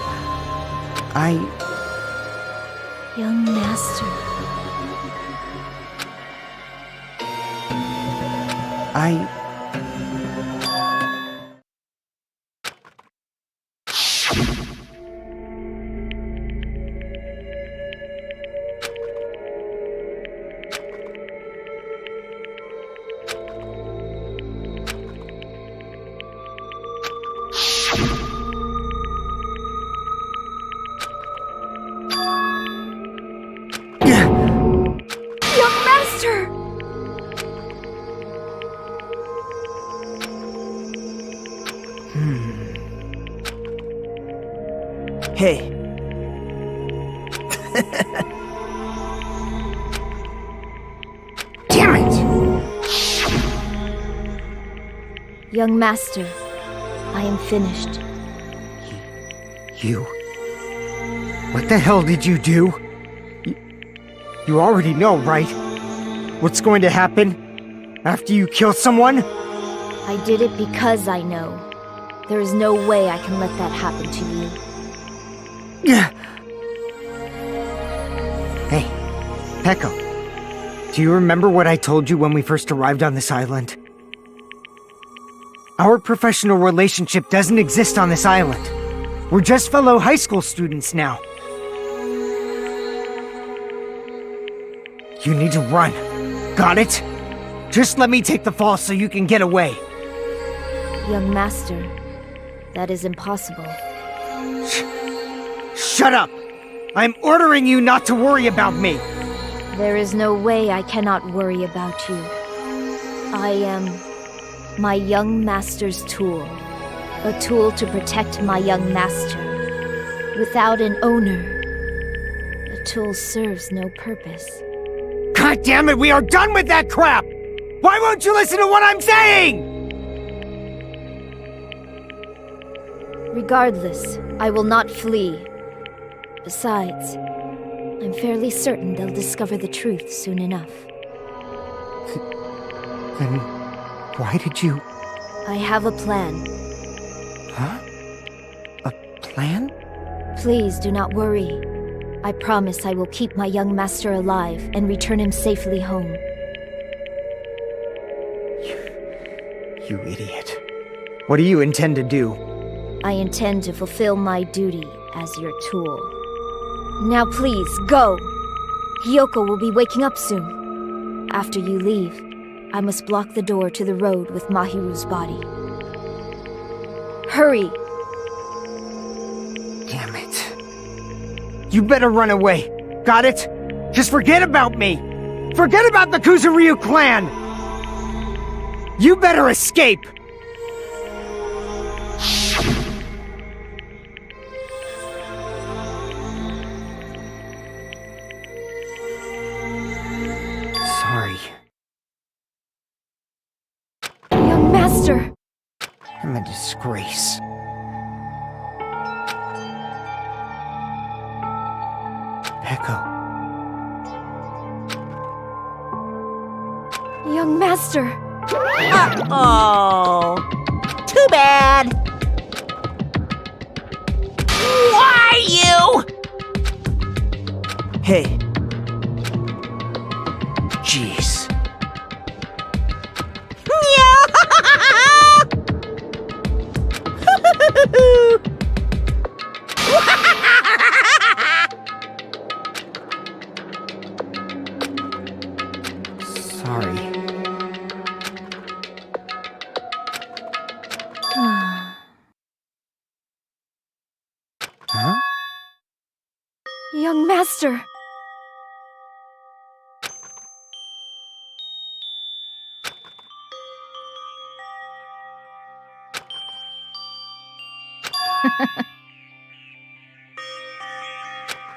Young master. young master! Hey. Damn it! Young master, I am finished. You? What the hell did you do? You already know, right? What's going to happen after you kill someone? I did it because I know. There is no way I can let that happen to you. Hey, Peko, do you remember what I told you when we first arrived on this island? Our professional relationship doesn't exist on this island. We're just fellow high school students now. You need to run. Got it? Just let me take the fall so you can get away. Young master, that is impossible. Shut up! I'm ordering you not to worry about me! There is no way I cannot worry about you. I am my young master's tool. A tool to protect my young master. Without an owner, the tool serves no purpose. God damn it, we are done with that crap! Why won't you listen to what I'm saying? Regardless, I will not flee. Besides, I'm fairly certain they'll discover the truth soon enough. Then why did you... I have a plan. Huh? A plan? Please do not worry. I promise I will keep my young master alive and return him safely home. You idiot. What do you intend to do? I intend to fulfill my duty as your tool. Now please, go! Hiyoko will be waking up soon. After you leave, I must block the door to the road with Mahiru's body. Hurry! Damn it. You better run away. Got it? Just forget about me. Forget about the Kuzuryu clan. You better escape. Sorry. Young master! I'm a disgrace. Echo. Young master! Uh-oh. Too bad. Why you? Hey. Jeez. Sorry. Huh? Young master!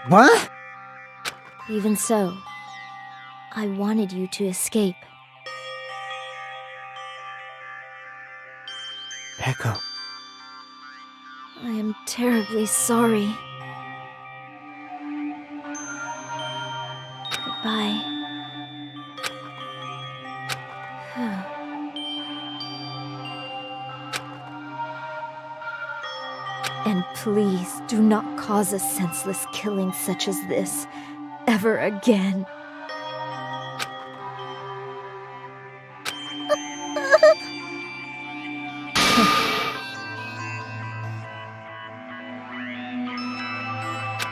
What? Even so, I wanted you to escape. Echo. I am terribly sorry. Goodbye. And please do not cause a senseless killing such as this ever again.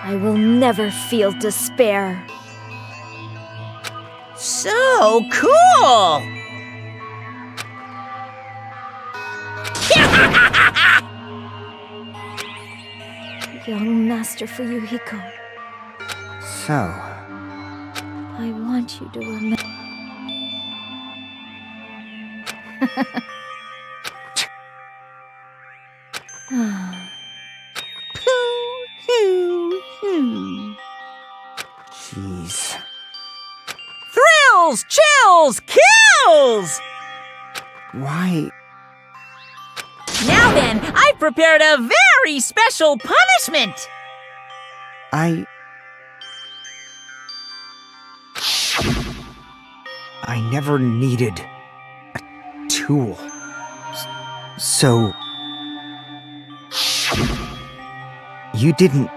I will never feel despair. So cool! Young Master Fuyuhiko, So, I want you to remember. jeez. Thrills, chills, kills! Why? Now then, I've prepared a very special punishment! I never needed a tool. So... You didn't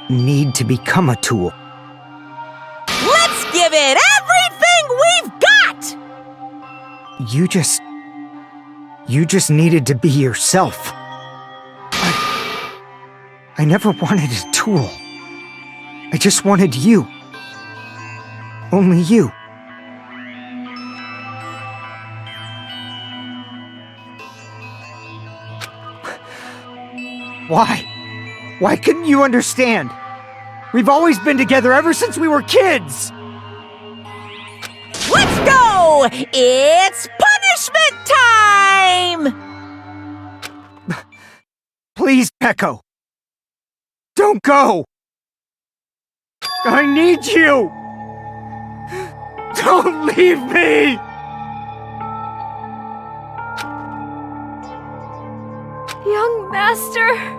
need to become a tool. Let's give it everything we've got! You just needed to be yourself. I never wanted a tool. I just wanted you. Only you. Why? Why couldn't you understand? We've always been together ever since we were kids! Let's go! It's punishment time! Please, Echo. Don't go! I need you! Don't leave me! Young master!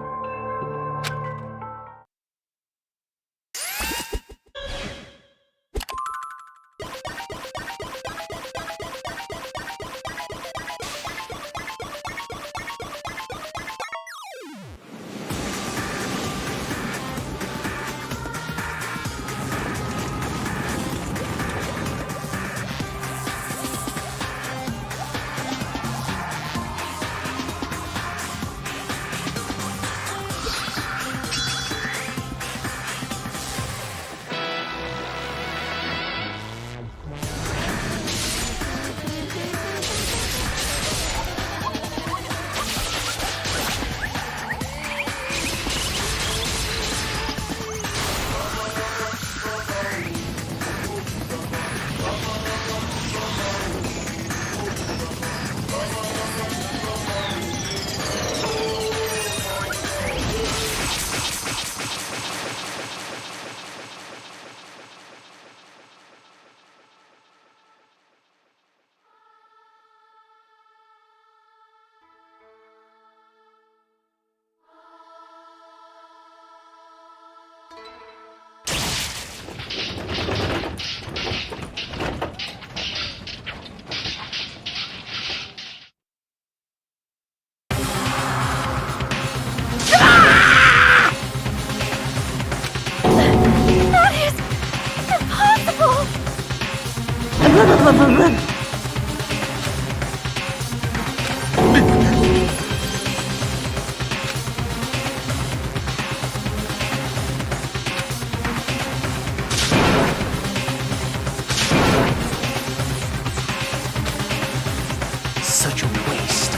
Such a waste.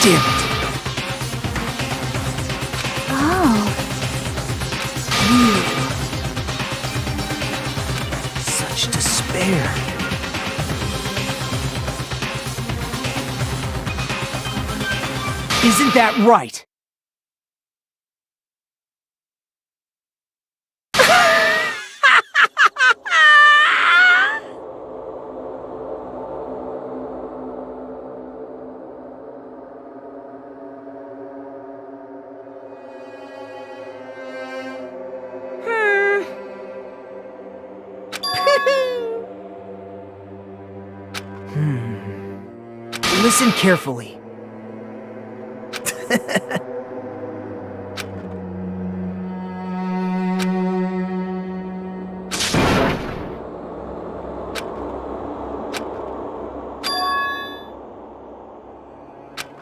Damn it. Oh. Such despair. Isn't that right? Listen carefully.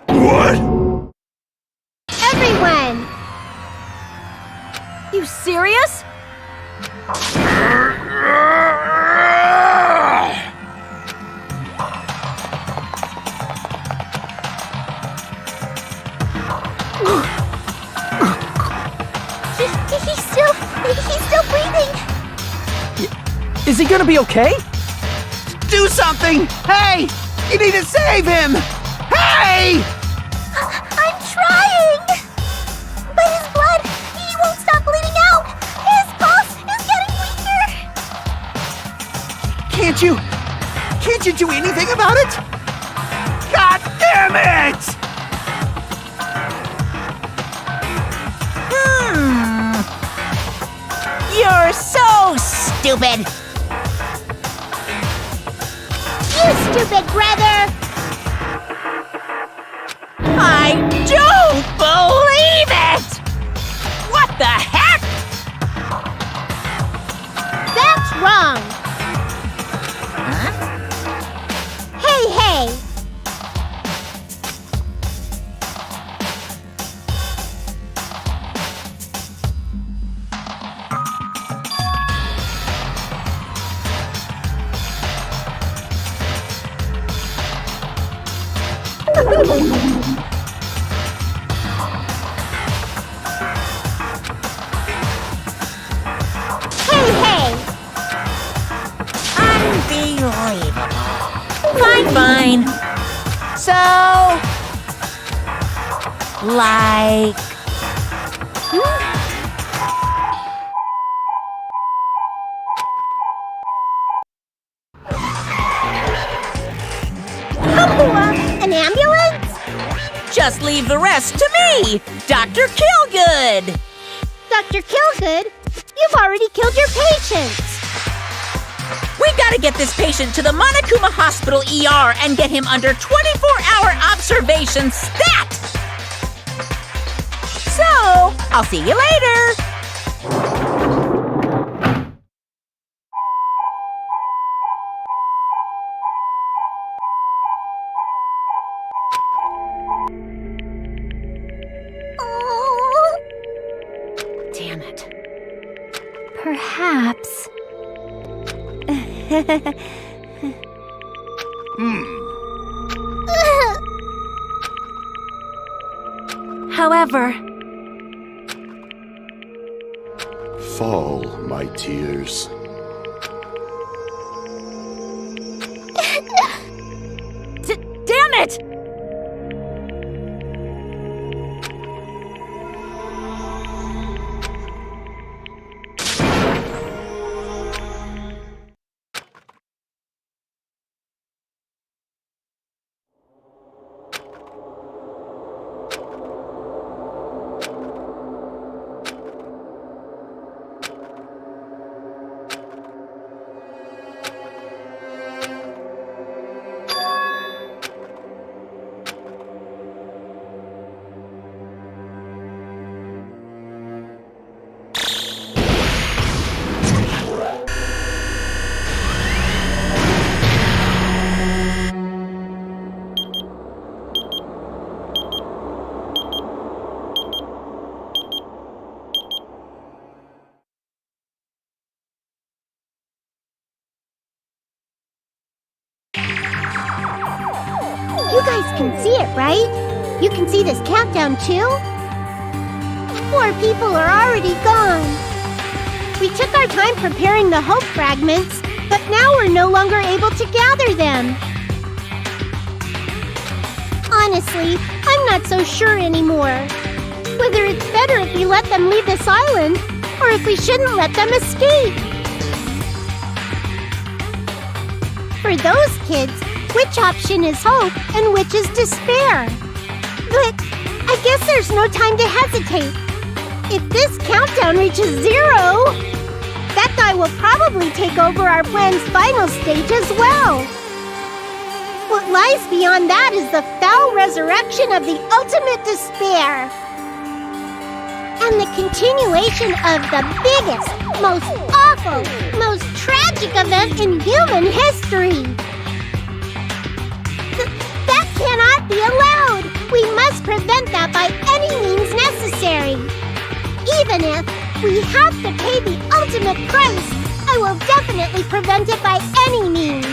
What? Everyone! You serious? He's still breathing! Is he gonna be okay? Do something! Hey! You need to save him! Hey! I'm trying! But his blood, he won't stop bleeding out! His pulse is getting weaker! Can't you do anything about it? God damn it! You're so stupid! You stupid brother! I don't believe it! What the heck? That's wrong! Hey! Hey! Unbelievable. Fine. So, like... An ambulance? Just leave the rest to me, Dr. Killgood! Dr. Killgood, you've already killed your patients! We gotta get this patient to the Monokuma Hospital ER and get him under 24-hour observation stat! So, I'll see you later! Damn it. Perhaps. However, Fall, my tears. damn it! can see it, right? You can see this countdown too? 4 people are already gone. We took our time preparing the hope fragments, but now we're no longer able to gather them. Honestly, I'm not so sure anymore. Whether it's better if we let them leave this island, or if we shouldn't let them escape. For those kids, which option is hope and which is despair? But I guess there's no time to hesitate. If this countdown reaches 0, that guy will probably take over our plan's final stage as well. What lies beyond that is the foul resurrection of the ultimate despair. And the continuation of the biggest, most awful, most tragic event in human history. That cannot be allowed. We must prevent that by any means necessary. Even if we have to pay the ultimate price, I will definitely prevent it by any means.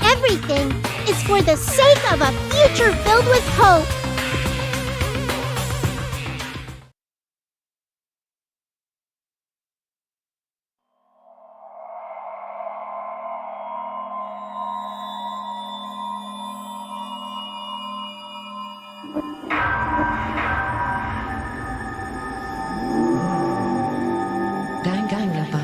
Everything is for the sake of a future filled with hope. Danganronpa.